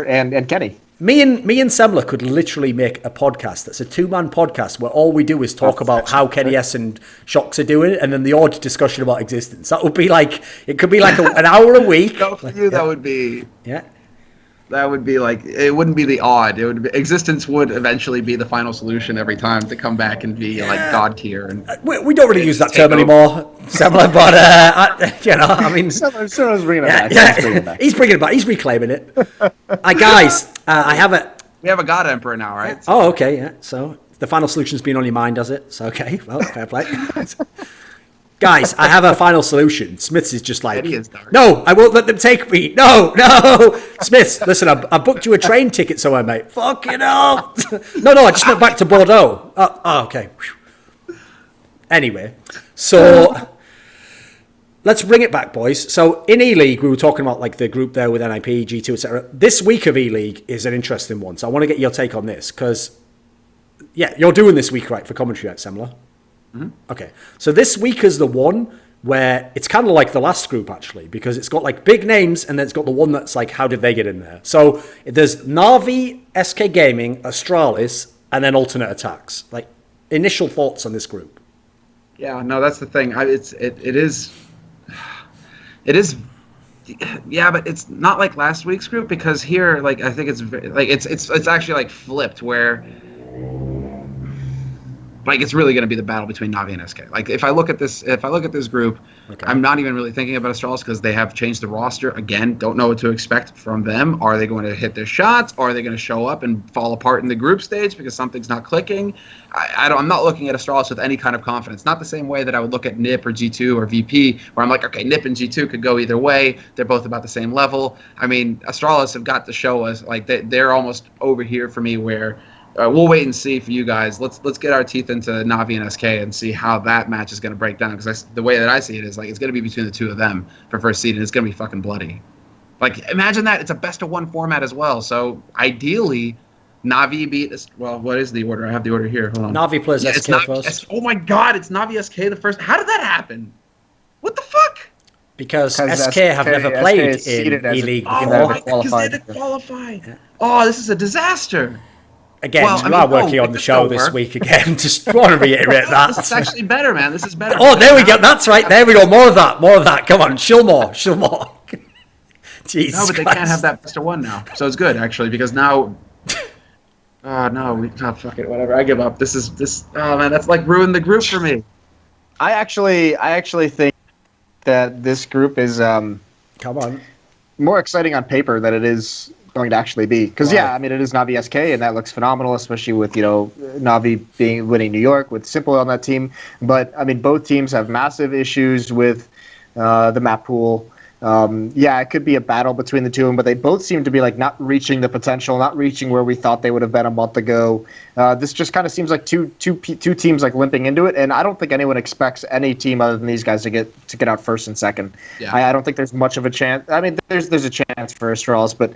And Kenny. Me and Semmler could literally make a podcast that's a 2-man podcast where all we do is talk about how Kenny S and Shocks are doing, and then the odd discussion about existence. That would be like it could be like an hour a week. No, for you, that would be yeah. That would be like it wouldn't be the odd. It would be, existence would eventually be the final solution every time to come back and be like God tier. And we don't really use that term anymore, Semmler. But I mean, Semmler's bringing it back. He's bringing it back. He's reclaiming it. Guys, I have a. We have a God Emperor now, right? Oh, okay. Yeah. So the final solution's been on your mind, does it? So okay. Well, fair play. Guys, I have a final solution. Smiths is just like, no, I won't let them take me. No. Smiths, listen, I booked you a train ticket somewhere, mate. Fuck you know. No, I just went back to Bordeaux. Okay. Anyway, so let's bring it back, boys. So in ELEAGUE, we were talking about like the group there with NIP, G2, etc. This week of ELEAGUE is an interesting one. So I want to get your take on this because, yeah, you're doing this week, right, for commentary at Semmler? Mm-hmm. Okay, so this week is the one where it's kind of like the last group actually, because it's got like big names and then it's got the one that's like, how did they get in there? So there's Na'Vi, SK Gaming, Astralis, and then Alternate Attacks. Like initial thoughts on this group? Yeah, no, that's the thing. It is. Yeah, but it's not like last week's group because here, like I think it's like it's actually like flipped where. Like, it's really going to be the battle between Navi and SK. Like, if I look at this group, okay. I'm not even really thinking about Astralis because they have changed the roster. Again, don't know what to expect from them. Are they going to hit their shots? Are they going to show up and fall apart in the group stage because something's not clicking? I'm not looking at Astralis with any kind of confidence. Not the same way that I would look at NiP or G2 or VP, where I'm like, okay, NiP and G2 could go either way. They're both about the same level. I mean, Astralis have got to show us, like, they're almost over here for me where we'll wait and see for you guys. Let's get our teeth into Navi and SK and see how that match is going to break down. Because the way that I see it is, like, it's going to be between the two of them for first seed, and it's going to be fucking bloody. Like, imagine that. It's a best-of-1 format as well. So, ideally, Navi beat this. Well, what is the order? I have the order here. Hold on. Navi plays SK first. Oh my god, it's Navi SK the first. How did that happen? What the fuck? Because SK have never played in ELEAGUE before. Because they didn't qualify. Yeah. Oh, this is a disaster. Again, you are working on the show this week again. Just want to reiterate that. This is actually better, man. This is better. Oh, there we go. That's right. There we go. More of that. Come on, shill more. Jesus No, but they can't have that best of one now. So it's good, actually, because now... fuck it, whatever. I give up. Oh, man, that's like ruined the group for me. I actually think that this group is come on, more exciting on paper than it is going to actually be. Because I mean, it is Navi SK, and that looks phenomenal, especially with Navi winning New York with Simple on that team. But I mean, both teams have massive issues with the map pool. It could be a battle between the two of them, but they both seem to be like not reaching the potential, not reaching where we thought they would have been a month ago. This just kind of seems like two teams like limping into it, and I don't think anyone expects any team other than these guys to get out first and second. Yeah. I don't think there's much of a chance. I mean, there's a chance for Astralis, but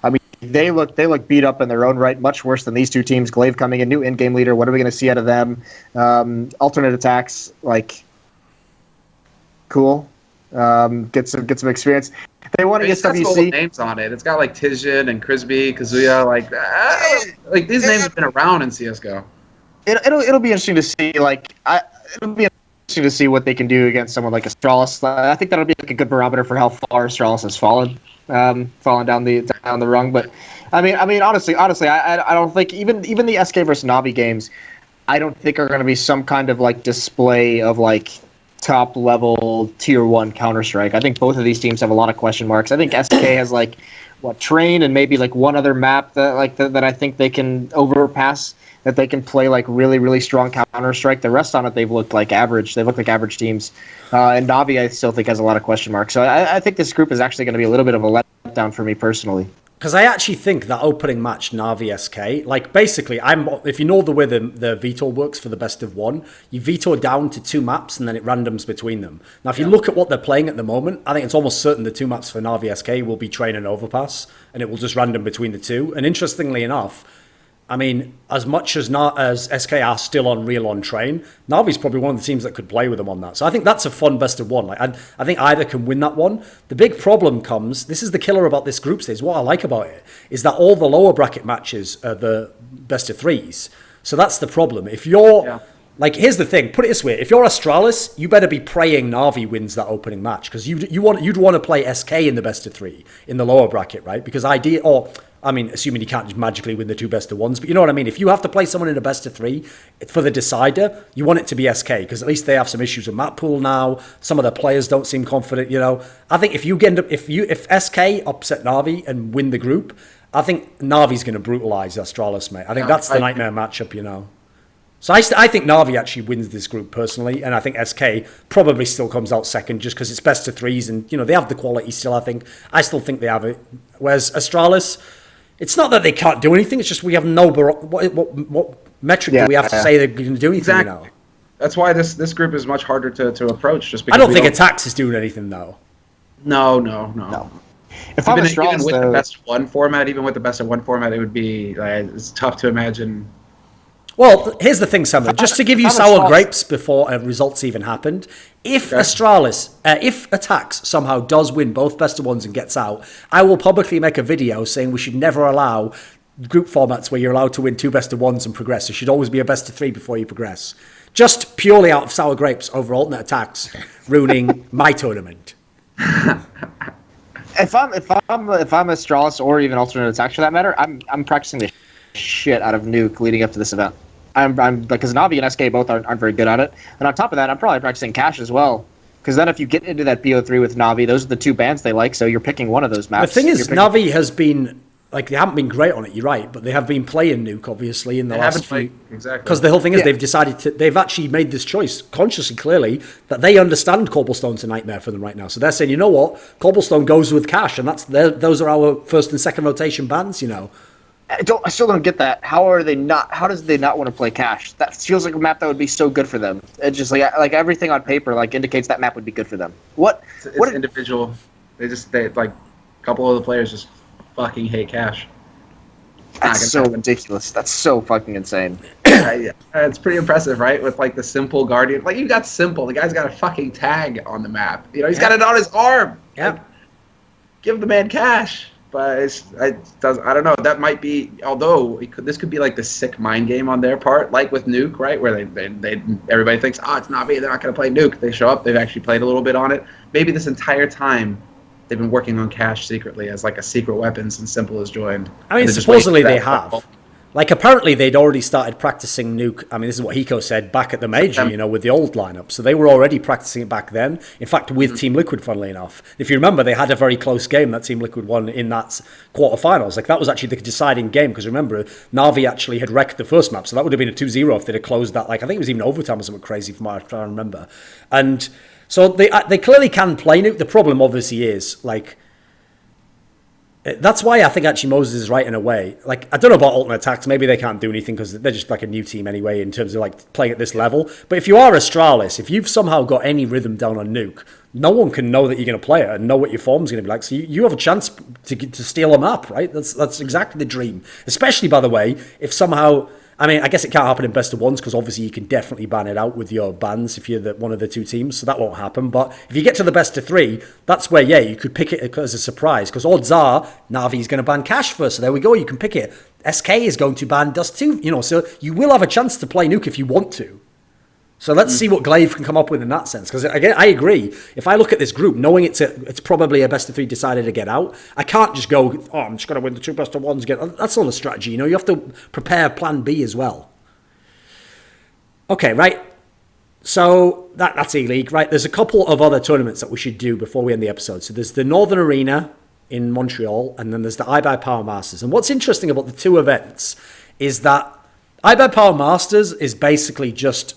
I mean they look beat up in their own right, much worse than these two teams. Glaive coming in, new in-game leader. What are we going to see out of them? Alternate attacks, like cool. Get some experience. They want to get WC names on it. It's got like Tijin and Krisby, Kazuya, like these names have been around in CS:GO. It'll be interesting to see. It'll be interesting to see what they can do against someone like Astralis. I think that'll be like a good barometer for how far Astralis has fallen down the rung. But I mean, honestly, I don't think even the SK versus Navi games, I don't think are going to be some kind of like display of like top level tier 1 Counter-Strike. I think both of these teams have a lot of question marks. I think SK has like Train and maybe like one other map that I think they can overpass, that they can play like really, really strong Counter-Strike. The rest on it, they've looked like average. They've looked like average teams. And Navi, I still think, has a lot of question marks. So I think this group is actually going to be a little bit of a letdown for me personally. Because I actually think that opening match Navi SK, like basically, if you know the way the veto works for the best of 1, you veto down to 2 maps and then it randoms between them. Now, if you look at what they're playing at the moment, I think it's almost certain the 2 maps for Navi SK will be Train and Overpass, and it will just random between the 2. And interestingly enough, I mean, as much as SK are still on real on Train, Navi's probably one of the teams that could play with them on that. So I think that's a fun best of 1. Like, I think either can win that one. The big problem comes, this is the killer about this group stage. What I like about it is that all the lower bracket matches are the best of 3s. So that's the problem. If you're like, here's the thing. Put it this way: if you're Astralis, you better be praying Navi wins that opening match, because you'd want to play SK in the best of 3 in the lower bracket, right? Because assuming you can't just magically win the 2 best of 1s, but you know what I mean? If you have to play someone in a best of 3 for the decider, you want it to be SK, because at least they have some issues with map pool now. Some of the players don't seem confident, you know. I think if SK upset Navi and win the group, I think Navi's going to brutalize Astralis, mate. I think that's the nightmare matchup, you know. So I think Navi actually wins this group personally, and I think SK probably still comes out second just because it's best of 3s, and you know they have the quality still. I still think they have it. Whereas Astralis, it's not that they can't do anything. It's just we have no what metric do we have to say they're going to do anything? Exactly. You know? That's why this group is much harder to approach. Just because I don't think Attacks is doing anything though. No. If I'm Astralis, even with the best of 1 format, it would be it's tough to imagine. Well, here's the thing, Semmler. Just to give you sour grapes before results even happened, if if Attacks somehow does win both best of 1s and gets out, I will publicly make a video saying we should never allow group formats where you're allowed to win 2 best of 1s and progress. There should always be a best of 3 before you progress. Just purely out of sour grapes over alternate attacks ruining my tournament. If I'm Astralis or even alternate attacks for that matter, I'm practicing the shit out of Nuke leading up to this event. I'm because Navi and SK both aren't very good at it, and on top of that, I'm probably practicing Cash as well. Because then if you get into that BO3 with Navi, those are the two bans they like, so you're picking one of those maps. The thing is, Navi has been, like, they haven't been great on it, you're right, but they have been playing Nuke, obviously, in the last few... Exactly. Because the whole thing is they've actually made this choice, consciously, clearly, that they understand Cobblestone's a nightmare for them right now. So they're saying, you know what, Cobblestone goes with Cash, and those are our first and second rotation bans, you know. I still don't get that. How does they not want to play Cash? That feels like a map that would be so good for them. It's just like everything on paper like indicates that map would be good for them. It's individual. They like a couple of the players just fucking hate Cash. That's so ridiculous. That's so fucking insane. It's pretty impressive, right? With like the Simple Guardian. Like you got Simple. The guy's got a fucking tag on the map. You know, he's got it on his arm. Yeah. Like, give the man Cash. But I don't know. That might be, although this could be like the sick mind game on their part, like with Nuke, right? Where everybody thinks, it's not me. They're not going to play Nuke. They show up. They've actually played a little bit on it. Maybe this entire time they've been working on Cash secretly as like a secret weapon since Simple has joined. I mean, supposedly they have. Like, apparently they'd already started practicing Nuke. I mean, this is what Hiko said back at the Major, you know, with the old lineup. So they were already practicing it back then. In fact, with Team Liquid, funnily enough. If you remember, they had a very close game that Team Liquid won in that quarterfinals. Like, that was actually the deciding game. Because remember, Na'Vi actually had wrecked the first map. So that would have been a 2-0 if they'd have closed that. Like, I think it was even overtime or something crazy from what I'm trying to remember. And so they clearly can play Nuke. The problem, obviously, is, like... That's why I think actually Moses is right in a way. Like, I don't know about alternate attacks. Maybe they can't do anything because they're just like a new team anyway in terms of like playing at this level. But if you are Astralis, if you've somehow got any rhythm down on Nuke, no one can know that you're going to play it and know what your form's going to be like. So you have a chance to steal a map, right? That's exactly the dream. Especially, by the way, if somehow... I mean, I guess it can't happen in best of ones because obviously you can definitely ban it out with your bans if you're one of the two teams, so that won't happen. But if you get to the best of 3, that's where, you could pick it as a surprise because odds are Navi's going to ban Cash first, so there we go, you can pick it. SK is going to ban Dust 2, you know, so you will have a chance to play Nuke if you want to. So let's see what Glaive can come up with in that sense. Because again, I agree. If I look at this group, knowing it's probably a best of 3 decided to get out, I can't just go, I'm just going to win the 2 best of 1s. That's not a strategy. You know, you have to prepare plan B as well. Okay, right. So that's E-League, right? There's a couple of other tournaments that we should do before we end the episode. So there's the Northern Arena in Montreal, and then there's the iBUYPOWER Masters. And what's interesting about the 2 events is that iBUYPOWER Masters is basically just...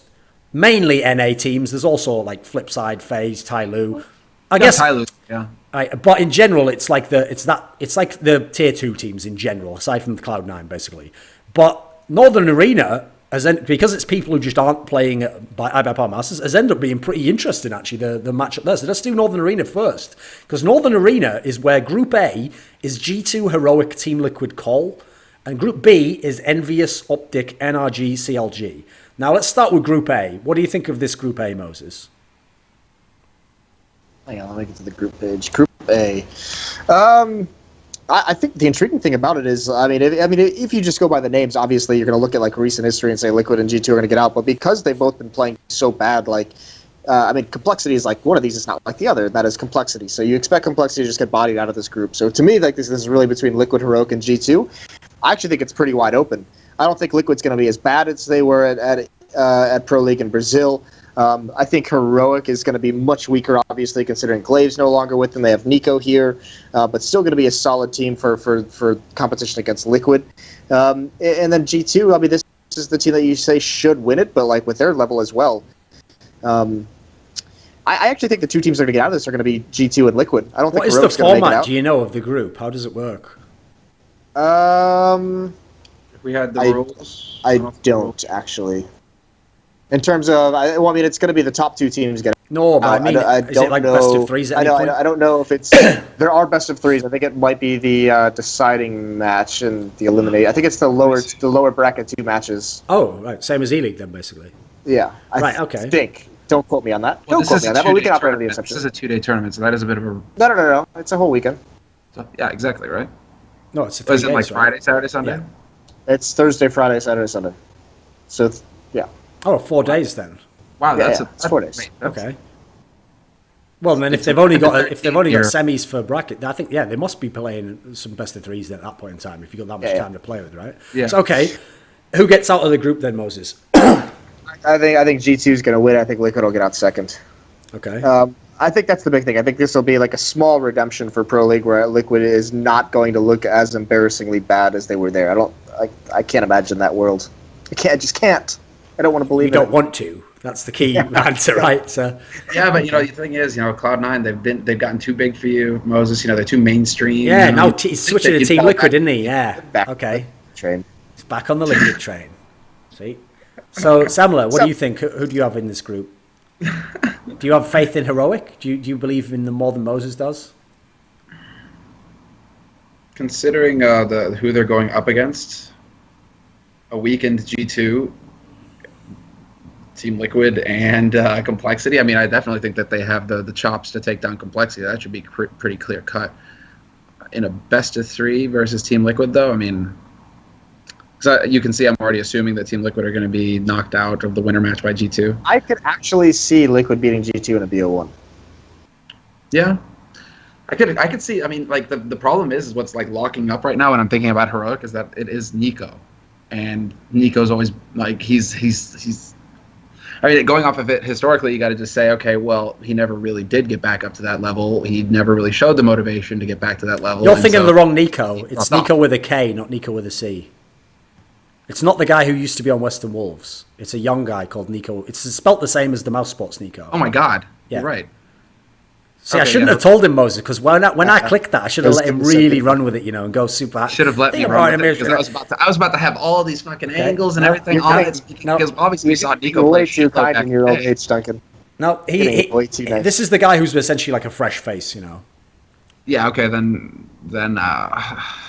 mainly NA teams. There's also like Flipside, FaZe, Tyloo. I guess Tyloo, yeah. Right, but in general, it's like the tier 2 teams in general, aside from the Cloud9, basically. But Northern Arena, because it's people who just aren't playing by iBUYPOWER Masters, has ended up being pretty interesting actually. The matchup there. So let's do Northern Arena first, because Northern Arena is where Group A is G2, Heroic, Team Liquid, Col, and Group B is Envious, Optic, NRG, CLG. Now, let's start with Group A. What do you think of this Group A, Moses? Hang on, let me get to the group page. Group A. I think the intriguing thing about it is, if you just go by the names, obviously you're going to look at like recent history and say Liquid and G2 are going to get out. But because they've both been playing so bad, Complexity is like one of these is not like the other. That is Complexity. So you expect Complexity to just get bodied out of this group. So to me, like this is really between Liquid, Heroic, and G2. I actually think it's pretty wide open. I don't think Liquid's going to be as bad as they were at Pro League in Brazil. I think Heroic is going to be much weaker, obviously, considering Glaive's no longer with them. They have Nico here, but still going to be a solid team for competition against Liquid. And then G2, this is the team that you say should win it, but like with their level as well. I actually think the 2 teams that are going to get out of this are going to be G2 and Liquid. I don't think Heroic's going to make it out. What is the format, do you know, of the group? How does it work? We had the rules. I don't actually. In terms of, it's going to be the top 2 teams getting. No, but is it like know, best of 3s? I don't know if it's. There are best of 3s. I think it might be the deciding match and the eliminate. I think it's the lower bracket 2 matches. Oh, right, same as E-League then, basically. Yeah. Okay. Think. Don't quote me on that. Don't quote me on that. But we can operate on the assumption. This is a 2-day tournament, so that is a bit of a. No. It's a whole weekend. So, yeah, exactly right. No, it's a 3 days. Is it like Friday, Saturday, Sunday? Yeah. It's Thursday, Friday, Saturday, Sunday. So, yeah. Oh, 4 days then. Wow, that's 4 days. Okay. Well, then if they've only got semis for bracket, I think they must be playing some best of 3s at that point in time. If you've got that much time to play with, right? Yeah. So, okay. Who gets out of the group then, Moses? I think G2 is going to win. I think Liquid will get out second. Okay. I think that's the big thing. I think this will be like a small redemption for Pro League, where Liquid is not going to look as embarrassingly bad as they were there. I can't imagine that world. I just can't. I don't want to believe. You don't want to. That's the key answer, right? So. Yeah, but the thing is, Cloud9, they've gotten too big for you, Moses. They're too mainstream. Yeah, now he's switching to Team Liquid, isn't he? Yeah. Okay. Train. He's back on the Liquid train. See. So, Semmler, what do you think? Who do you have in this group? Do you have faith in Heroic? Do you believe in them more than Moses does? Considering who they're going up against, a weakened G2, Team Liquid, and Complexity. I mean, I definitely think that they have the chops to take down Complexity. That should be pretty clear cut. In a best of 3 versus Team Liquid, though, I mean, so you can see I'm already assuming that Team Liquid are going to be knocked out of the winner match by G2. I could actually see Liquid beating G2 in a BO1. Yeah. I could see. I mean, like the problem is what's like locking up right now, and I'm thinking about Heroic, is that it is Nico, and Nico's always like he's. I mean, going off of it historically, you got to just say, okay, well, he never really did get back up to that level. He never really showed the motivation to get back to that level. You're thinking of the wrong Nico. It's Nico with a K, not Nico with a C. It's not the guy who used to be on Western Wolves. It's a young guy called Nico. It's spelt the same as the Mouse Sports Nico. Oh my God! Yeah. You're right. See, okay, I shouldn't have told him, Moses, because when I clicked that, I should have let him really run with it, and go super. Should have let me run with it, because I was about to have all these fucking angles and everything on it, because obviously we saw Nico play too kind in your old age, Duncan. No, this is the guy who's essentially like a fresh face, Yeah, okay, then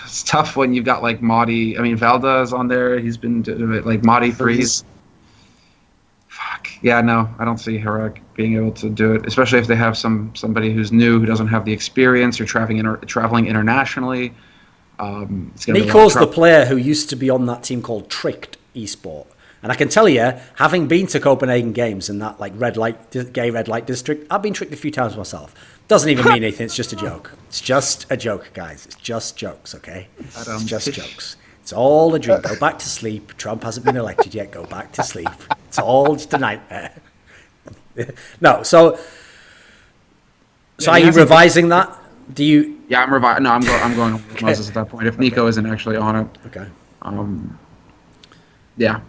it's tough when you've got like Madi. I mean, Valda's on there. He's been like Madi Freeze. Fuck. Yeah, no, I don't see Heroic being able to do it, especially if they have somebody who's new, who doesn't have the experience, or traveling internationally. Nico's the player who used to be on that team called Tricked Esport. And I can tell you, having been to Copenhagen Games in that like gay red light district, I've been tricked a few times myself. Doesn't even mean anything. It's just a joke. It's just a joke, guys. It's just jokes, okay? It's just jokes. It's all a dream. Go back to sleep. Trump hasn't been elected yet. Go back to sleep. It's all just a nightmare. No, so are you revising that? Do you? Yeah, I'm revising. No, I'm going with Moses at that point. If Nico isn't actually on it. Okay. Yeah.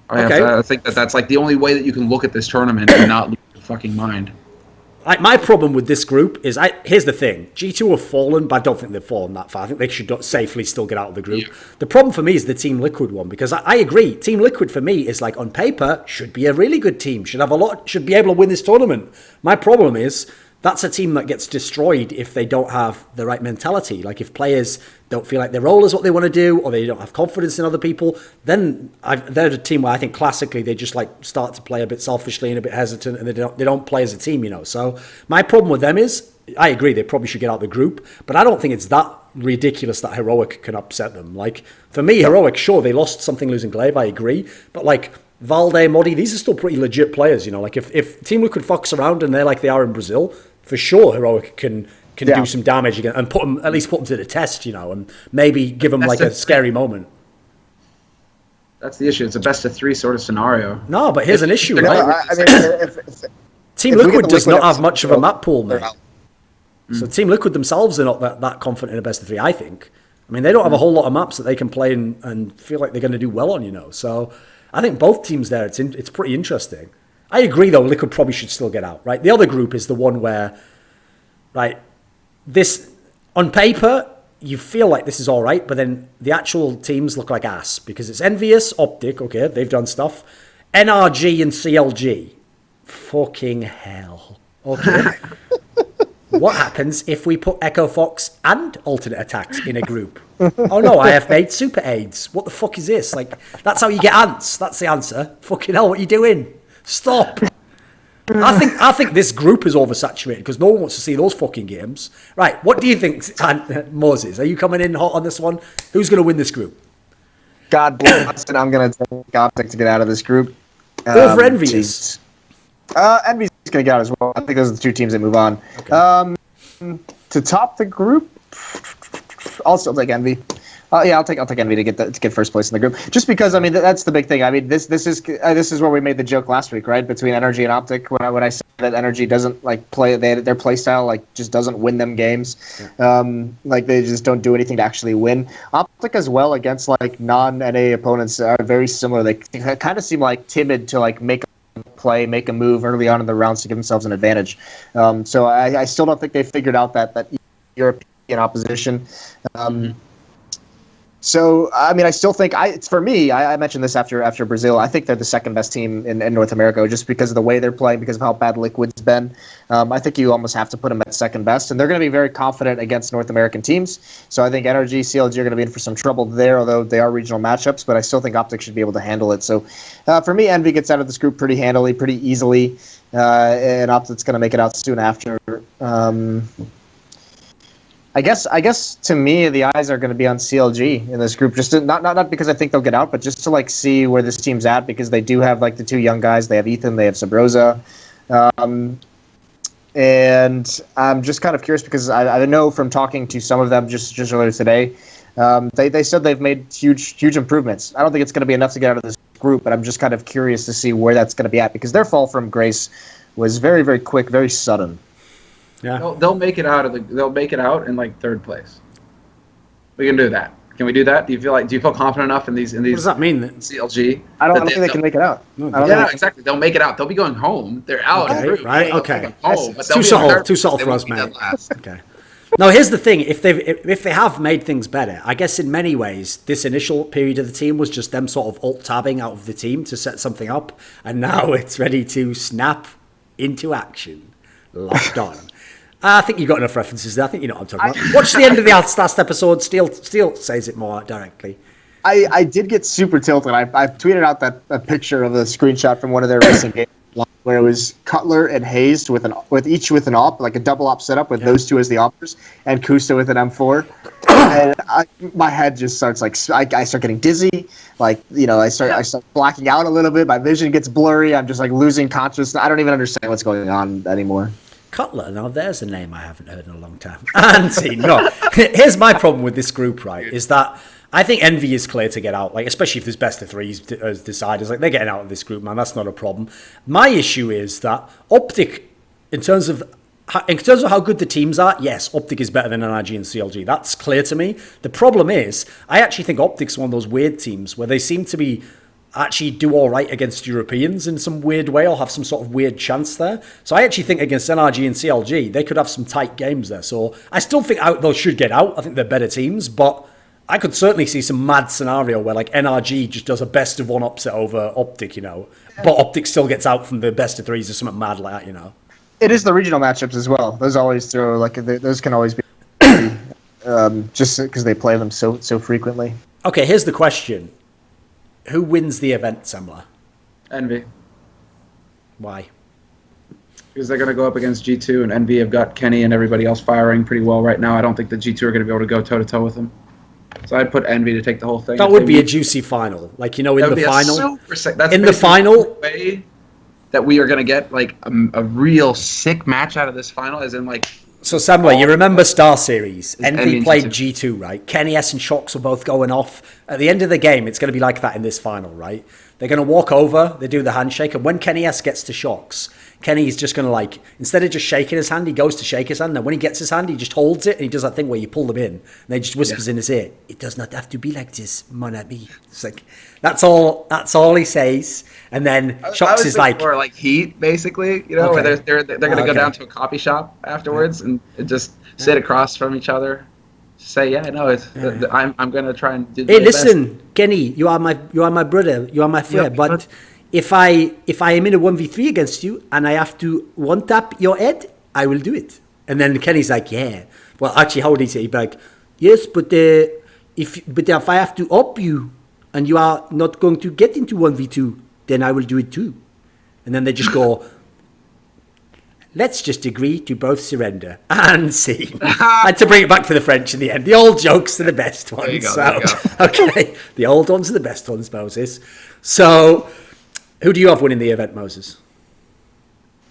I think that's like the only way that you can look at this tournament and not lose your fucking mind. My problem with this group is, here's the thing. G2 have fallen, but I don't think they've fallen that far. I think they should safely still get out of the group. Yeah. The problem for me is the Team Liquid one, because I agree. Team Liquid for me is like, on paper, should be a really good team. Should be able to win this tournament. My problem is, that's a team that gets destroyed if they don't have the right mentality. Like if players don't feel like their role is what they want to do, or they don't have confidence in other people, then they're a team where I think classically they just like start to play a bit selfishly and a bit hesitant, and they don't play as a team, So my problem with them is, I agree they probably should get out of the group, but I don't think it's that ridiculous that Heroic can upset them. Like for me, Heroic, sure, they lost something losing Glaive, I agree, but like Valde, Modi, these are still pretty legit players, Like if Team Liquid fucks around and they're like they are in Brazil, for sure, Heroic can do some damage again and at least put them to the test, and maybe give them like a scary moment. That's the issue. It's a best of 3 sort of scenario. No, but here's an issue, right? I mean, Team Liquid does not have much of a map pool, mate. So Team Liquid themselves are not that confident in a best of 3, I think. I mean, they don't have a whole lot of maps that they can play and feel like they're going to do well on, So I think both teams there, it's pretty interesting. I agree, though, Liquid probably should still get out, right? The other group is the one where, right, this, on paper, you feel like this is all right, but then the actual teams look like ass, because it's Envious, Optic, okay, they've done stuff, NRG and CLG. Fucking hell. Okay. What happens if we put Echo Fox and Alternate Attacks in a group? Oh no, I have made Super AIDS. What the fuck is this? Like, that's how you get ants. That's the answer. Fucking hell, what are you doing? Stop. I think this group is oversaturated because no one wants to see those fucking games. Right, what do you think, Moses? Are you coming in hot on this one? Who's going to win this group? God bless, and I'm going to take Optic to get out of this group. Over Envious? Envy's going to get out as well. I think those are the 2 teams that move on. Okay. To top the group, I'll still take Envy. Yeah, I'll take Envy to get first place in the group. Just because, I mean, that's the big thing. I mean, this is where we made the joke last week, right? Between Energy and Optic, when I said that Energy doesn't like play, their play style like just doesn't win them games. Like they just don't do anything to actually win. Optic as well against like non-NA opponents are very similar. They kind of seem like timid to like make a move early on in the rounds to give themselves an advantage. So I still don't think they figured out that European opposition. So, I mean, I still think for me, I mentioned this after Brazil. I think they're the second best team in North America just because of the way they're playing, because of how bad Liquid's been. I think you almost have to put them at second best, and they're going to be very confident against North American teams. So I think Energy, CLG are going to be in for some trouble there, although they are regional matchups, but I still think Optic should be able to handle it. So for me, Envy gets out of this group pretty handily, pretty easily, and Optic's going to make it out soon after. I guess to me the eyes are going to be on CLG in this group, just to, not because I think they'll get out, but just to like see where this team's at, because they do have like the two young guys. They have Ethan, they have Sabrosa, and I'm just kind of curious because I know from talking to some of them just earlier today, they said they've made huge improvements. I don't think it's going to be enough to get out of this group, but I'm just kind of curious to see where that's going to be at, because their fall from grace was very, very quick, very sudden. Yeah, they'll make it out they'll make it out in like third place. We can do that. Can we do that? Do you feel confident enough in these? What does that mean? CLG. I don't think they can make it out. No, exactly. They'll make it out. They'll be going home. They're out. Okay, right. Okay. Home, but too subtle for us, mate. Okay. No, here's the thing. If they have made things better, I guess in many ways this initial period of the team was just them sort of alt-tabbing out of the team to set something up, and now it's ready to snap into action. Locked on. I think you've got enough references there. I think you know what I'm talking about. Watch the end of the last episode. Steel says it more directly. I did get super tilted. I tweeted out that picture of a screenshot from one of their recent games where it was Cutler and Hayes with each with an op, like a double op setup with those two as the oppers, and Kusta with an M4. And my head just starts like I start getting dizzy. Like, you know, I start blacking out a little bit. My vision gets blurry. I'm just like losing consciousness. I don't even understand what's going on anymore. Cutler, now there's a name I haven't heard in a long time. Anti, no. Here's my problem with this group, right, is that I think Envy is clear to get out, like especially if there's best of threes as deciders. Like, they're getting out of this group, man. That's not a problem. My issue is that Optic, in terms of how good the teams are, yes, Optic is better than NRG and CLG. That's clear to me. The problem is, I actually think Optic's one of those weird teams where they seem to be actually do all right against Europeans in some weird way, or have some sort of weird chance there. So I actually think against NRG and CLG, they could have some tight games there. So I still think those should get out. I think they're better teams, but I could certainly see some mad scenario where like NRG just does a best of one upset over Optic, you know, but Optic still gets out from the best of threes or something mad like that, you know. It is the regional matchups as well. Those always throw those can always be just because they play them so frequently. Okay, here's the question. Who wins the event, Semmler? Envy. Why? Because they're going to go up against G2, and Envy have got Kenny and everybody else firing pretty well right now. I don't think the G2 are going to be able to go toe-to-toe with them. So I'd put Envy to take the whole thing. That would be a juicy final. Like, you know, in the final. That's in the final way that we are going to get like a real sick match out of this final, as in like. So, Semmler, you remember Star Series? Envy played G2, right? Kenny S and Shox were both going off. At the end of the game, it's going to be like that in this final, right? They're going to walk over, they do the handshake, and when Kenny S gets to Shox, Kenny's just going to, like, instead of just shaking his hand, he goes to shake his hand, and when he gets his hand, he just holds it, and he does that thing where you pull them in, and he just whispers in his ear, "It does not have to be like this, mon ami." It's like, that's all he says. And then Shox is like... more like Heat, basically, you know, where they're going to go down to a coffee shop afterwards and just sit across from each other. Say, yeah, no, I'm going to try and do Hey, listen, best. Kenny, you are my brother, you are my friend, but if I am in a 1v3 against you and I have to one tap your head, I will do it. And then Kenny's like, yeah. Well, actually, how would he say? He'd be like, yes, but if I have to up you and you are not going to get into 1v2, then I will do it too. And then they just go, let's just agree to both surrender and see. I had to bring it back to the French in the end. The old jokes are the best ones. There you go. Okay, the old ones are the best ones, Moses. So, who do you have winning the event, Moses?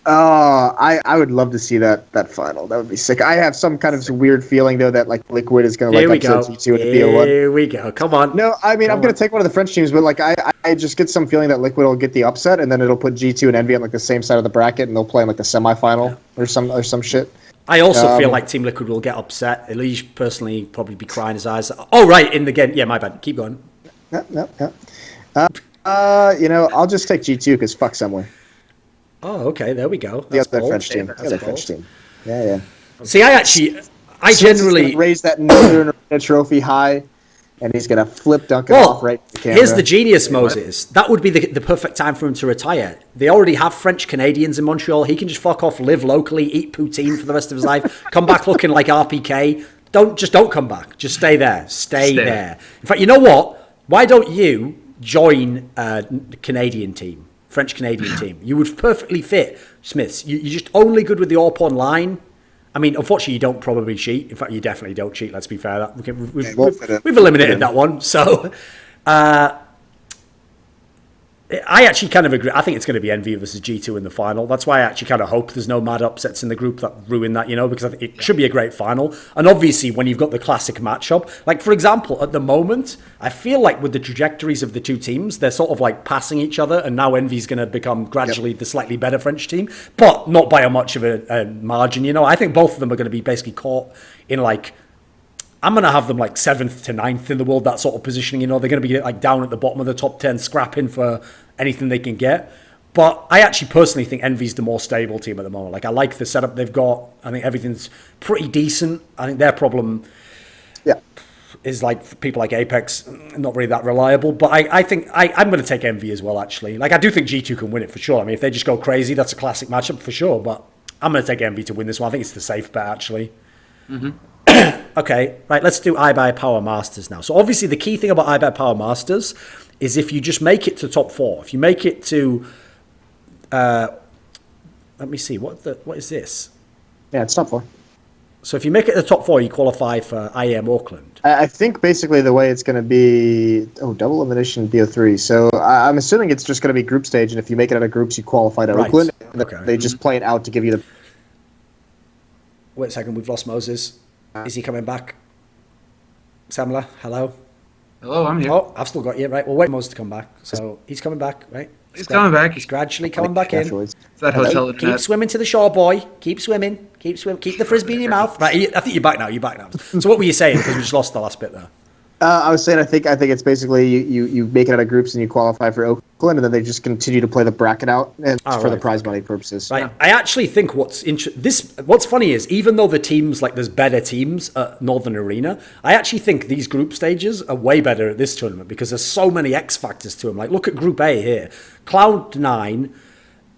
I would love to see that final. That would be sick. I have some kind of weird feeling though that like Liquid is going to like upset G2 in the BO1. Here we go. Come on. No, I mean I'm going to take one of the French teams, but like I just get some feeling that Liquid will get the upset, and then it'll put G2 and Envy on like the same side of the bracket, and they'll play in like the semifinal or some shit. I also feel like Team Liquid will get upset. ELEAGUE personally probably be crying his eyes. Oh right, in the game. Yeah, my bad. Keep going. No. I'll just take G2 because fuck Semmler. Oh, okay. There we go. The other French team. Yeah. See, I generally raise that Northern Arena trophy high, and he's gonna flip dunk it off right to the camera. Here's the genius, Moses. That would be the perfect time for him to retire. They already have French Canadians in Montreal. He can just fuck off, live locally, eat poutine for the rest of his life, come back looking like RPK. Don't come back. Just stay there. Stay there. In fact, you know what? Why don't you join the Canadian team? French Canadian team. You would perfectly fit, Smiths. You're just only good with the AWP online. I mean, unfortunately, you don't probably cheat. In fact, you definitely don't cheat. Let's be fair. We've eliminated that one. So, I actually kind of agree. I think it's going to be Envy versus G2 in the final. That's why I actually kind of hope there's no mad upsets in the group that ruin that, because I think it should be a great final. And obviously, when you've got the classic matchup, like for example, at the moment, I feel like with the trajectories of the two teams, they're sort of like passing each other, and now Envy's going to become gradually the slightly better French team, but not by a much of a margin. I think both of them are going to be basically caught in like, I'm going to have them like 7th to 9th in the world, that sort of positioning. They're going to be like down at the bottom of the top 10, scrapping for anything they can get. But I actually personally think Envy's the more stable team at the moment. Like, I like the setup they've got. I think everything's pretty decent. I think their problem is like people like Apex, not really that reliable. But I think I'm going to take Envy as well, actually. Like, I do think G2 can win it for sure. I mean, if they just go crazy, that's a classic matchup for sure. But I'm going to take Envy to win this one. I think it's the safe bet, actually. Mm-hmm. Okay, right, let's do iBUYPOWER Masters now. So obviously the key thing about iBUYPOWER Masters is if you just make it to top 4, if you make it to, let me see, what is this? Yeah, it's top 4. So if you make it to the top 4, you qualify for IEM Auckland. I think basically the way it's going to be, double elimination BO3. So I'm assuming it's just going to be group stage, and if you make it out of groups, you qualify to Oakland. Okay. They just play it out to give you the... Wait a second, we've lost Moses. Is he coming back? Semmler, hello? Hello, I'm here. Oh, I've still got you. Right, we'll wait for Moses to come back. So he's coming back, right? He's coming back. He's gradually coming back in. It's that hotel. Keep swimming to the shore, boy. Keep swimming. Keep the frisbee in your mouth. Right, I think you're back now. So what were you saying? Because we just lost the last bit there. I was saying I think it's basically you make it out of groups and you qualify for Oakland, and then they just continue to play the bracket out and for the prize money purposes. Right. Yeah. I actually think what's funny is even though the teams, like there's better teams at Northern Arena, I actually think these group stages are way better at this tournament because there's so many X factors to them. Like look at Group A here, Cloud9.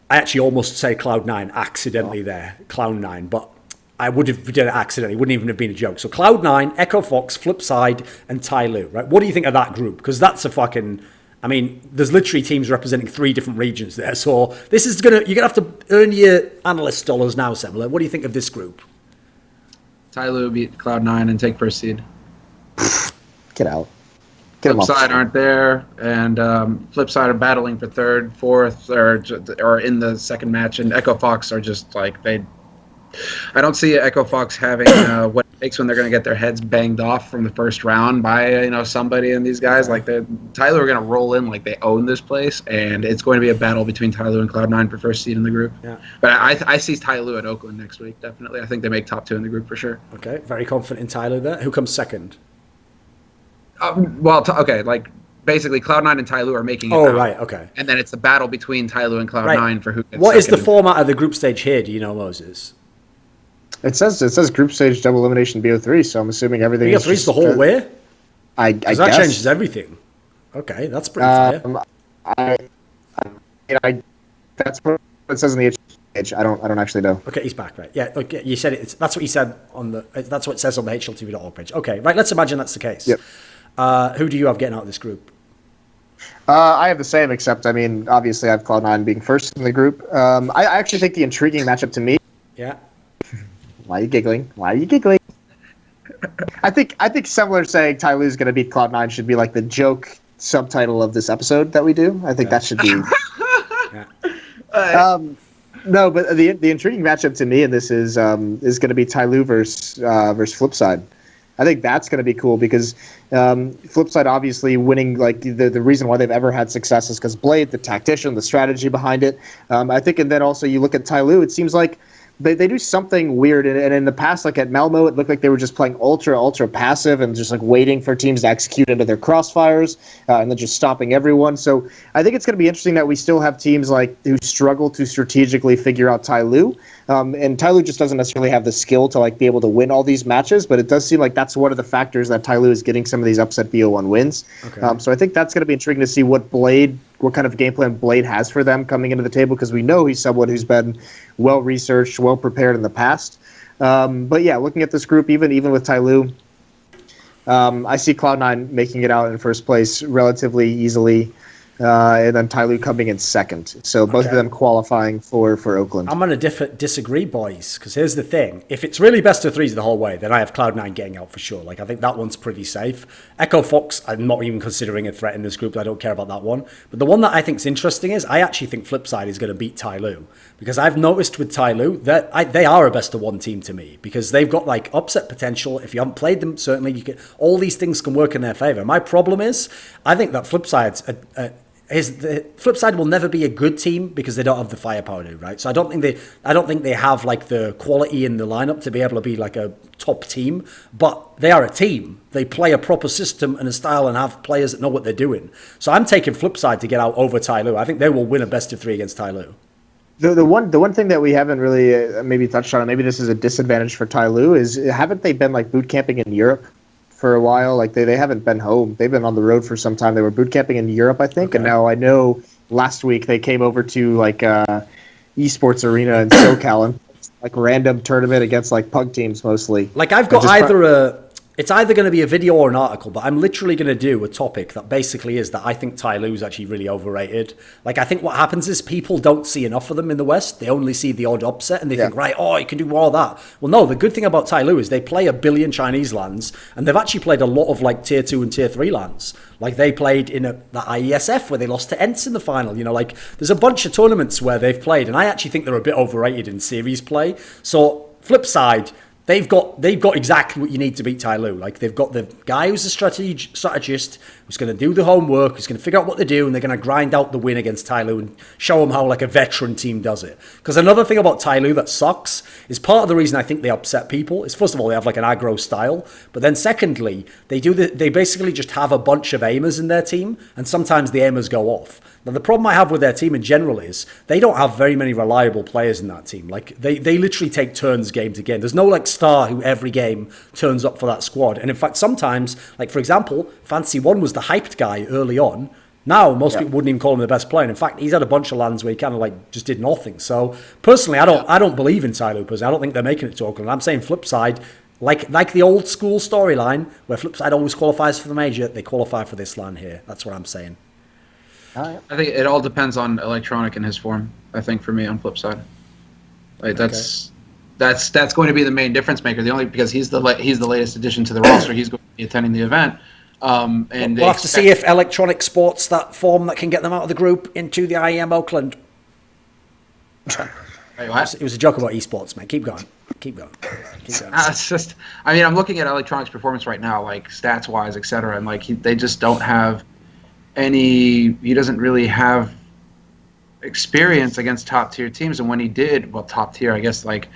I actually almost say Cloud9 accidentally there, Cloud9, but I would have done it accidentally. It wouldn't even have been a joke. So Cloud9, Echo Fox, Flipside, and Tyloo, right? What do you think of that group? Because that's a fucking... I mean, there's literally teams representing 3 different regions there. So this is you're gonna have to earn your analyst dollars now, Semmler. What do you think of this group? Tyloo beat Cloud9 and take first seed. Get out. Flipside aren't there, and Flipside are battling for 3rd, 4th, or in the second match, and Echo Fox are just like I don't see Echo Fox having what it takes when they're going to get their heads banged off from the first round by somebody and these guys. Like Tyloo are going to roll in like they own this place, and it's going to be a battle between Tyloo and Cloud9 for first seed in the group. Yeah. But I see Tyloo at Oakland next week, definitely. I think they make top 2 in the group for sure. Okay, very confident in Tyloo there. Who comes second? Like basically Cloud9 and Tyloo are making it out. Right, okay. And then it's the battle between Tyloo and Cloud9 for who gets What second. is the format of the group stage here? Do you know, Moses? It says group stage double elimination BO3, so I'm assuming everything BO3 is the whole way? I guess. That changes everything. Okay, that's pretty fair. That's what it says in the page. I don't actually know. Okay, he's back, right? Yeah, okay, you said it. That's what you said on the. That's what it says on the HLTV.org page. Okay, right. Let's imagine that's the case. Yep. Who do you have getting out of this group? I have the same, except I mean, obviously, I have Cloud9 being first in the group. I actually think the intriguing matchup to me. Yeah. Why are you giggling? I think Semmler saying Tyloo is going to beat Cloud9 should be like the joke subtitle of this episode that we do. I think that should be. No, but the intriguing matchup to me in this is going to be Tyloo versus Flipside. I think that's going to be cool because Flipside obviously winning, like the reason why they've ever had success is because Blade, the tactician, the strategy behind it. I think, and then also you look at Tyloo, it seems like they do something weird, and in the past, like at Malmo, it looked like they were just playing ultra passive and just like waiting for teams to execute into their crossfires, and then just stopping everyone. So I think it's going to be interesting that we still have teams like who struggle to strategically figure out Tyloo, and Tyloo just doesn't necessarily have the skill to like be able to win all these matches. But it does seem like that's one of the factors that Tyloo is getting some of these upset BO1 wins. Okay. So I think that's going to be intriguing to see what kind of game plan Blade has for them coming into the table, because we know he's someone who's been well researched, well prepared in the past. But yeah, looking at this group, even with Tyloo, I see Cloud9 making it out in first place relatively easily, and then Tyloo coming in second. So both of them qualifying for Oakland. I'm going to disagree, boys, because here's the thing. If it's really best of threes the whole way, then I have Cloud9 getting out for sure. Like, I think that one's pretty safe. Echo Fox, I'm not even considering a threat in this group. I don't care about that one. But the one that I think is interesting is I actually think Flipside is going to beat Tyloo, because I've noticed with Tyloo that they are a best of one team to me, because they've got like upset potential. If you haven't played them, certainly all these things can work in their favor. My problem is I think that Flipside's the Flipside will never be a good team because they don't have the firepower to, right? So I don't think they have like the quality in the lineup to be able to be like a top team, but they are a team. They play a proper system and a style and have players that know what they're doing. So I'm taking Flipside to get out over Tyloo. I think they will win a best of three against Tyloo. The one thing that we haven't really maybe touched on, and maybe this is a disadvantage for Tyloo, is haven't they been like boot camping in Europe for a while? Like they haven't been home. They've been on the road for some time. They were boot camping in Europe, I think, and now I know last week they came over to like esports arena in SoCal and like random tournament against like pug teams mostly. Like I've got it's either going to be a video or an article, but I'm literally going to do a topic that basically is that I think Tyloo's actually really overrated. Like, I think what happens is people don't see enough of them in the West. They only see the odd upset and they think, right, you can do more of that. Well, no, the good thing about Tyloo is they play 1 billion Chinese lands, and they've actually played a lot of like tier 2 and tier 3 lands. Like they played in the IESF where they lost to Ents in the final. You know, like there's a bunch of tournaments where they've played, and I actually think they're a bit overrated in series play. So, flip side, They've got exactly what you need to beat Tyloo. Like they've got the guy who's a strategist who's going to do the homework, who's going to figure out what they do, and they're going to grind out the win against Tyloo and show them how like a veteran team does it. Because another thing about Tyloo that sucks is part of the reason I think they upset people is, first of all, they have like an aggro style, but then secondly, they basically just have a bunch of aimers in their team, and sometimes the aimers go off. Now, the problem I have with their team in general is they don't have very many reliable players in that team. Like, they literally take turns game to game. There's no, like, star who every game turns up for that squad. And, in fact, sometimes, like, for example, Fancy One was the hyped guy early on. Now, most people wouldn't even call him the best player. And in fact, he's had a bunch of lands where he kind of, like, just did nothing. So, personally, I don't believe in Tyloo. I don't think they're making it to Oakland. I'm saying flip side, like the old school storyline where flip side always qualifies for the major, they qualify for this land here. That's what I'm saying. I think it all depends on Electronic and his form. I think for me on flip side, like that's going to be the main difference maker. Because he's the latest addition to the roster. He's going to be attending the event, and we'll have to see if Electronic sports that form that can get them out of the group into the IEM Oakland. Wait, what? It was a joke about esports, man. Keep going. It's just, I mean, I'm looking at Electronic's performance right now, like stats wise, etc., and like they just don't have he doesn't really have experience against top tier teams. And when he did, well, top tier, I guess, like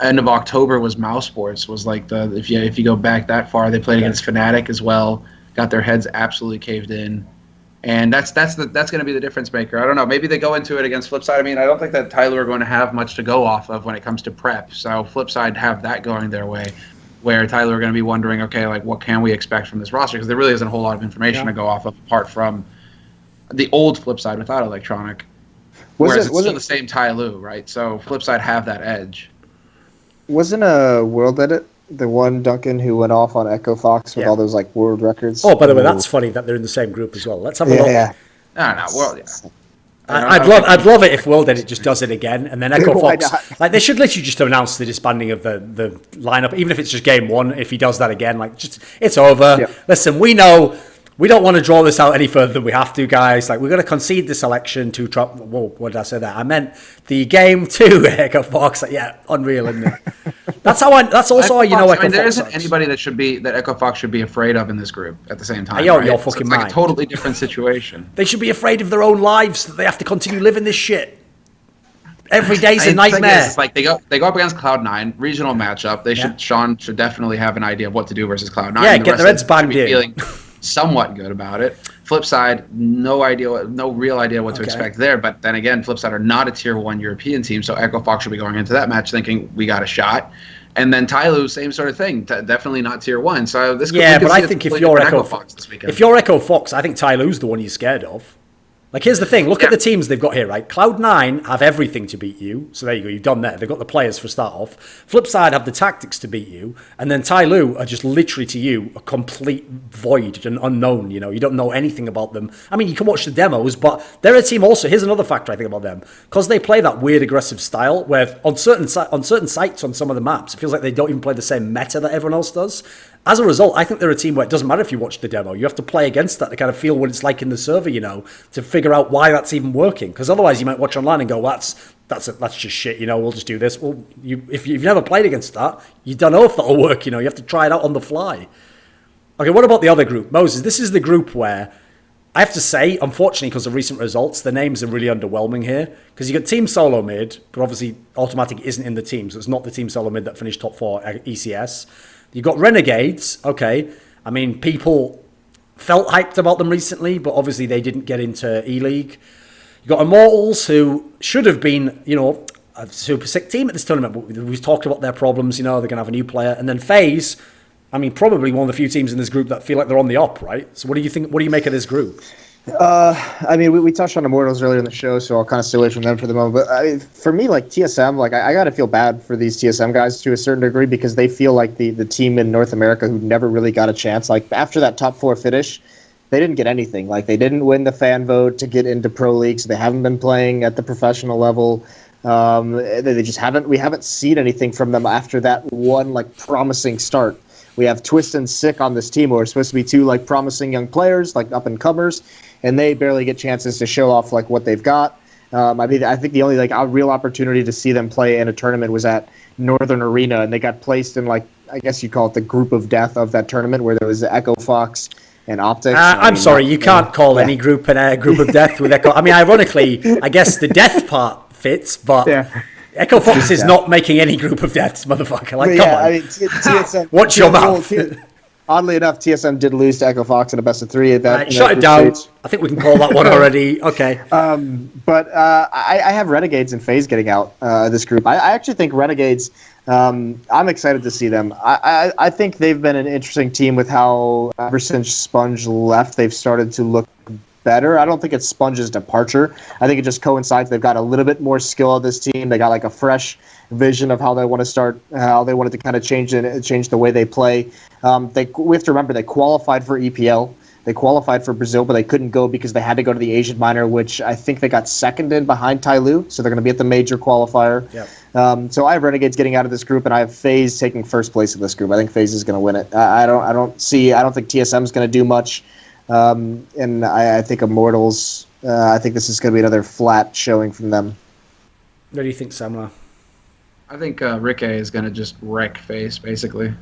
end of October was Mouse Sports, was like if you go back that far, they played against Fnatic as well, got their heads absolutely caved in. And that's going to be the difference maker. I don't know. Maybe they go into it against Flipside. I mean, I don't think that Tyloo are going to have much to go off of when it comes to prep. So Flipside have that going their way, where Tyloo are going to be wondering, okay, like what can we expect from this roster? Because there really isn't a whole lot of information to go off of apart from the old Flipside without Electronic. Whereas it's still the same Tyloo, right? So Flipside have that edge. Wasn't a World Edit the one Duncan who went off on Echo Fox with all those like world records? Oh, by the way, that's funny that they're in the same group as well. Let's have a look. Yeah. No, World. Yeah. I'd love it if World Edit just does it again, and then Echo Fox, like they should literally just announce the disbanding of the lineup, even if it's just game one. If he does that again, like just it's over. Yeah. Listen, we know we don't want to draw this out any further than we have to, guys. Like, we're going to concede this election to Trump. Whoa, what did I say there? I meant the game to Echo Fox. Yeah, unreal, isn't it? That's also how you know Echo Fox. There isn't anybody that Echo Fox should be afraid of in this group at the same time. You're right? fucking it's like a totally different situation. They should be afraid of their own lives, that they have to continue living this shit. Every day's a nightmare. It's like they go up against Cloud9, regional matchup. Sean should definitely have an idea of what to do versus Cloud9. Yeah, get their heads banged in. Feeling somewhat good about it. Flip side, no real idea what to expect there. But then again, Flip side are not a tier 1 European team, so Echo Fox should be going into that match thinking we got a shot. And then Tyloo, same sort of thing. Definitely not tier 1. So this. Yeah, but I think if you're Echo Fox this weekend, if you're Echo Fox, I think Tyloo's the one you're scared of. Like, here's the thing. Look at the teams they've got here, right? Cloud9 have everything to beat you. So there you go. You've done that. They've got the players for start off. Flip side have the tactics to beat you. And then Tyloo are just literally to you a complete void, an unknown. You know, you don't know anything about them. I mean, you can watch the demos, but they're a team also. Here's another factor I think about them. Because they play that weird aggressive style where on certain sites on some of the maps, it feels like they don't even play the same meta that everyone else does. As a result, I think they're a team where it doesn't matter if you watch the demo. You have to play against that to kind of feel what it's like in the server, you know, to figure out why that's even working. Because otherwise you might watch online and go, that's just shit, you know, we'll just do this. Well, if you've never played against that, you don't know if that'll work, you know. You have to try it out on the fly. Okay, what about the other group? Moses, this is the group where I have to say, unfortunately, because of recent results, the names are really underwhelming here. Because you got Team Solo Mid, but obviously Automatic isn't in the team, so it's not the Team Solo Mid that finished top 4 at ECS. You got Renegades, okay. I mean, people felt hyped about them recently, but obviously they didn't get into ELEAGUE. You got Immortals, who should have been, you know, a super sick team at this tournament, but we've talked about their problems, you know, they're going to have a new player. And then FaZe, I mean, probably one of the few teams in this group that feel like they're on the up, right? So what do you think? What do you make of this group? I mean, we touched on Immortals earlier in the show, so I'll kind of stay away from them for the moment. But I mean, for me, like TSM, like I got to feel bad for these TSM guys to a certain degree because they feel like the team in North America who never really got a chance. Like after that top 4 finish, they didn't get anything. Like they didn't win the fan vote to get into pro leagues. They haven't been playing at the professional level. They just haven't. We haven't seen anything from them after that one like promising start. We have Twist and Sick on this team who are supposed to be 2 like promising young players, like up and comers, and they barely get chances to show off like what they've got. I mean, I think the only like real opportunity to see them play in a tournament was at Northern Arena, and they got placed in like I guess you call it the group of death of that tournament where there was Echo Fox and Optics. I'm sorry, you can't call any group a group of death with Echo. I mean, ironically, I guess the death part fits, but. Yeah. Echo Fox is not making any group of deaths, motherfucker. Like, come on. I mean, TSM, watch your mouth. Oddly enough, TSM did lose to Echo Fox in a best of 3 event. Shut it down. Stage. I think we can call that one already. Okay. But I have Renegades and FaZe getting out this group. I actually think Renegades. I'm excited to see them. I think they've been an interesting team with how ever since Sponge left, they've started to look better. I don't think it's Sponge's departure. I think it just coincides. They've got a little bit more skill of this team. They got like a fresh vision of how they want to start, how they wanted to kind of change the way they play. We have to remember they qualified for EPL. They qualified for Brazil, but they couldn't go because they had to go to the Asian minor, which I think they got second in behind Tyloo. So they're going to be at the major qualifier. Yep. So I have Renegades getting out of this group, and I have FaZe taking first place in this group. I think FaZe is going to win it. I don't think TSM is going to do much. And I think Immortals, I think this is going to be another flat showing from them. What do you think, Semmler? I think Ricky is going to just wreck FaZe, basically,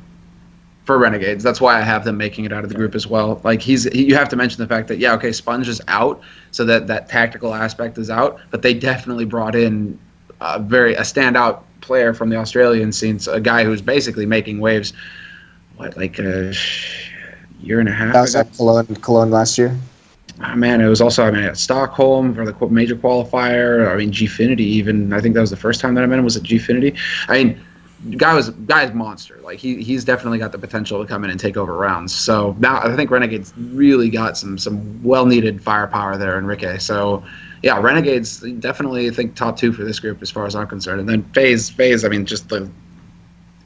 for Renegades. That's why I have them making it out of the group as well. Like, you have to mention the fact that, yeah, okay, Sponge is out, so that tactical aspect is out, but they definitely brought in a standout player from the Australian scene, a guy who's basically making waves, like a year and a half. That was at Cologne last year. Oh, man, it was also at Stockholm for the major qualifier. I mean, Gfinity even. I think that was the first time that I met him was at Gfinity. I mean, guy's monster. Like he's definitely got the potential to come in and take over rounds. So now I think Renegades really got some well needed firepower there in Ricky. So yeah, Renegades definitely I think top 2 for this group as far as I'm concerned. And then FaZe. I mean, just the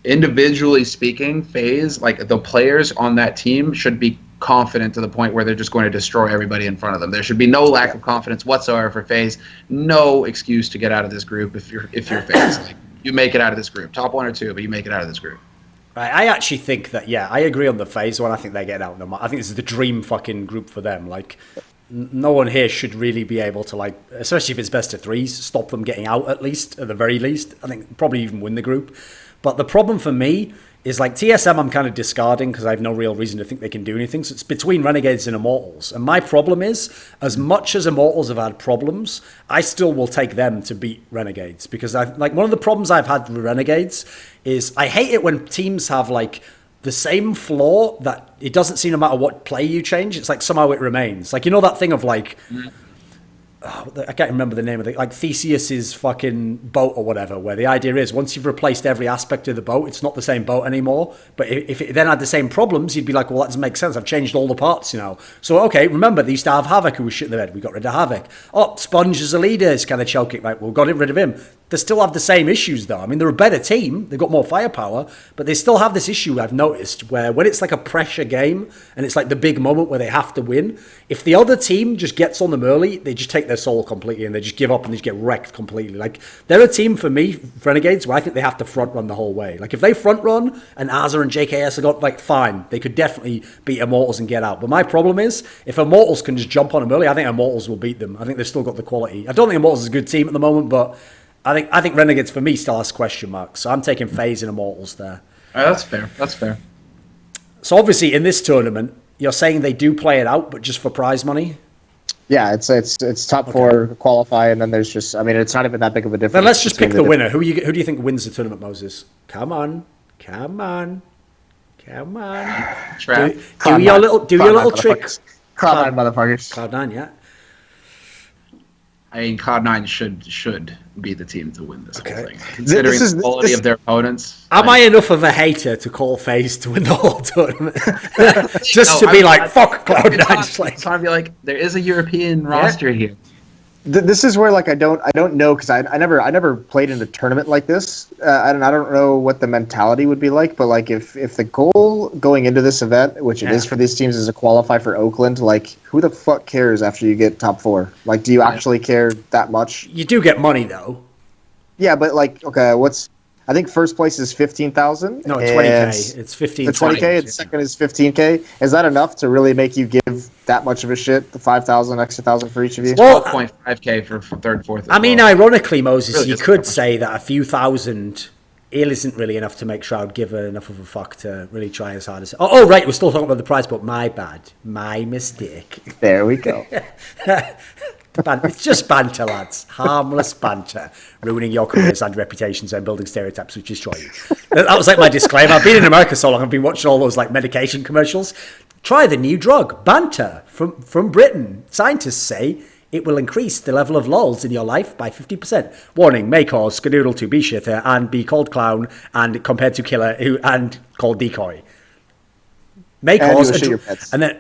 individually speaking, FaZe, like the players on that team should be confident to the point where they're just going to destroy everybody in front of them. There should be no lack of confidence whatsoever for FaZe. No excuse to get out of this group if you're FaZe. Like, you make it out of this group. Top 1 or 2, but you make it out of this group. I actually think that, I agree on the FaZe one. I think they're getting out. I think this is the dream fucking group for them. Like, no one here should really be able to, like, especially if it's best of threes, stop them getting out at the very least. I think probably even win the group. But the problem for me is, like, TSM I'm kind of discarding because I have no real reason to think they can do anything. So it's between Renegades and Immortals. And my problem is, as much as Immortals have had problems, I still will take them to beat Renegades. Because, one of the problems I've had with Renegades is I hate it when teams have, like, the same flaw that it doesn't seem no matter what play you change, it's like somehow it remains. Like, you know that thing of, like... I can't remember the name of it, like Theseus's fucking boat or whatever, where the idea is once you've replaced every aspect of the boat, it's not the same boat anymore. But if it then had the same problems, you'd be like, well, that doesn't make sense. I've changed all the parts, So, okay, remember, they used to have Havoc who was shit in the bed. We got rid of Havoc. Oh, Sponge as a leader is kind of choking. Right, we got rid of him. They still have the same issues, though. I mean, they're a better team. They've got more firepower, but they still have this issue I've noticed where when it's like a pressure game and it's like the big moment where they have to win, if the other team just gets on them early, they just take their soul completely and they just give up and they just get wrecked completely. Like, they're a team for me, Renegades, where I think they have to front run the whole way. Like, if they front run and Azza and JKS have got, like, fine, they could definitely beat Immortals and get out. But my problem is, if Immortals can just jump on them early, I think Immortals will beat them. I think they've still got the quality. I don't think Immortals is a good team at the moment, but I think Renegades for me still has question marks. So I'm taking FaZe and Immortals there. That's fair. That's fair. So obviously in this tournament, you're saying they do play it out, but just for prize money? Yeah, it's top four qualify, and then there's just, I mean, it's not even that big of a difference. Then let's just pick the winner. Who do you think wins the tournament, Moses? Come on. Trap. Do your little trick. Cloud9 motherfuckers. Cloud9, yeah. I mean, Cloud9 should be the team to win this whole thing. Considering the quality of their opponents. Am I enough of a hater to call FaZe to win the whole tournament? Just to be like, fuck Cloud9. It's time to be like, there is a European roster here. This is where, like, I don't know, because I never played in a tournament like this. I don't know what the mentality would be like, but like if the goal going into this event, which it is for these teams, is to qualify for Oakland, like, who the fuck cares after you get top four? Like, do you actually care that much? You do get money though. Yeah, but like, okay, I think first place is 15,000. No, 20K. It's 15. The 20K, and second is 15K. Is that enough to really make you give that much of a shit? The 5,000, extra 1,000 for each of you. Well, 12.5K for third, fourth. I mean, ironically, Moses, really, you could say that a few thousand isn't really enough to make Shroud give enough of a fuck to really try as hard as. Oh, right, we're still talking about the prize, but my bad, my mistake. There we go. It's just banter, lads. Harmless banter. Ruining your careers and reputations and building stereotypes, which destroy you. That was like my disclaimer. I've been in America so long, I've been watching all those like medication commercials. Try the new drug, banter, from Britain. Scientists say it will increase the level of lols in your life by 50%. Warning, may cause skedoodle to be shitter and be called clown and compared to killer and called decoy. May cause and then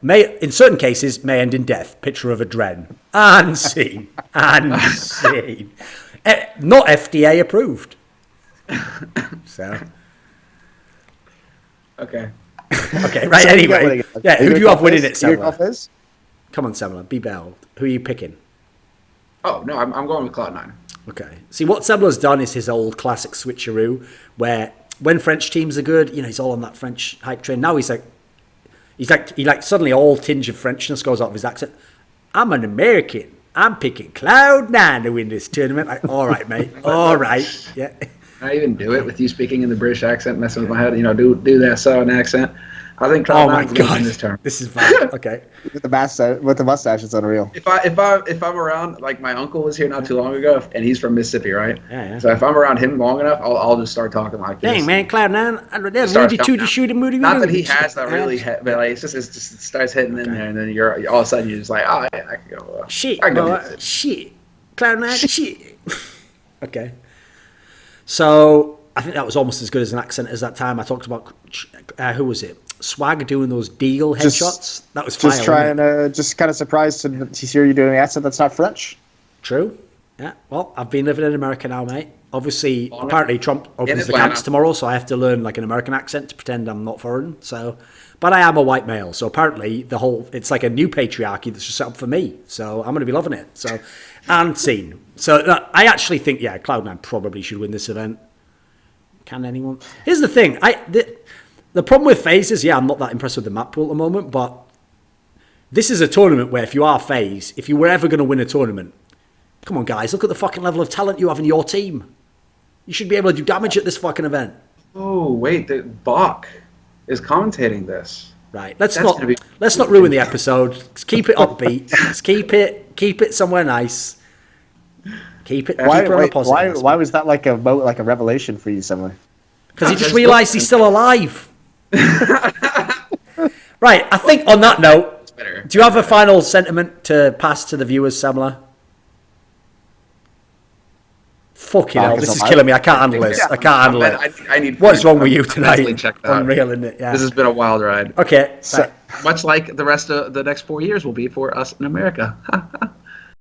may, in certain cases, may end in death. Picture of a dren. And scene. And scene. Not FDA approved. So. Okay. Okay, right, so anyway. Yeah, who do you have winning it, Semmler? Come on, Semmler, be bold. Who are you picking? Oh, no, I'm going with Cloud9. Okay. See, what Semmler's done is his old classic switcheroo, where when French teams are good, he's all on that French hype train. Now he suddenly all tinge of Frenchness goes out of his accent. I'm an American. I'm picking Cloud9 to win this tournament. Like, all right, mate. All right. Yeah. I even do it with you speaking in the British accent, messing with my head. Do that Southern accent. I think Cloud9's going to win this tournament. This is bad. Okay. With the mustache, it's unreal. If I'm around, like my uncle was here not too long ago, and he's from Mississippi, right? Yeah. So if I'm around him long enough, I'll just start talking like this. Dang, man, Cloud9, that's really to shoot a moody. Not that he has that really, but like it just starts hitting in there, and then you're all of a sudden you're just like, oh yeah, I can go. Shit, shit, Cloud9, shit. Okay. So I think that was almost as good as an accent as that time I talked about. Who was it? Swag doing those deal headshots. That was fire. Just trying to, just kind of surprised to hear you doing an accent that's not French. True. Yeah. Well, I've been living in America now, mate. Obviously, apparently Trump opens the camps tomorrow, so I have to learn like an American accent to pretend I'm not foreign. So, but I am a white male, so apparently it's like a new patriarchy that's just set up for me. So I'm going to be loving it. So, and scene. So I actually think, Cloud9 probably should win this event. Can anyone? Here's the thing. The problem with FaZe is, I'm not that impressed with the map pool at the moment, but this is a tournament where if you are FaZe, if you were ever going to win a tournament, come on, guys, look at the fucking level of talent you have in your team. You should be able to do damage at this fucking event. Oh, wait, the Bach is commentating this. Right, let's not ruin the episode. Let's keep it upbeat. Let's keep it somewhere nice. Keep it on a positive. Why was that like a revelation for you, Semmler? Because he just realised he's still alive. Right, I think on that note, do you have a final sentiment to pass to the viewers, Semmler? Fucking hell, this is killing me. I can't handle this. I can't handle it. What is wrong with you tonight? Unreal, isn't it? Yeah. This has been a wild ride. Okay. Much like the rest of the next 4 years will be for us in America.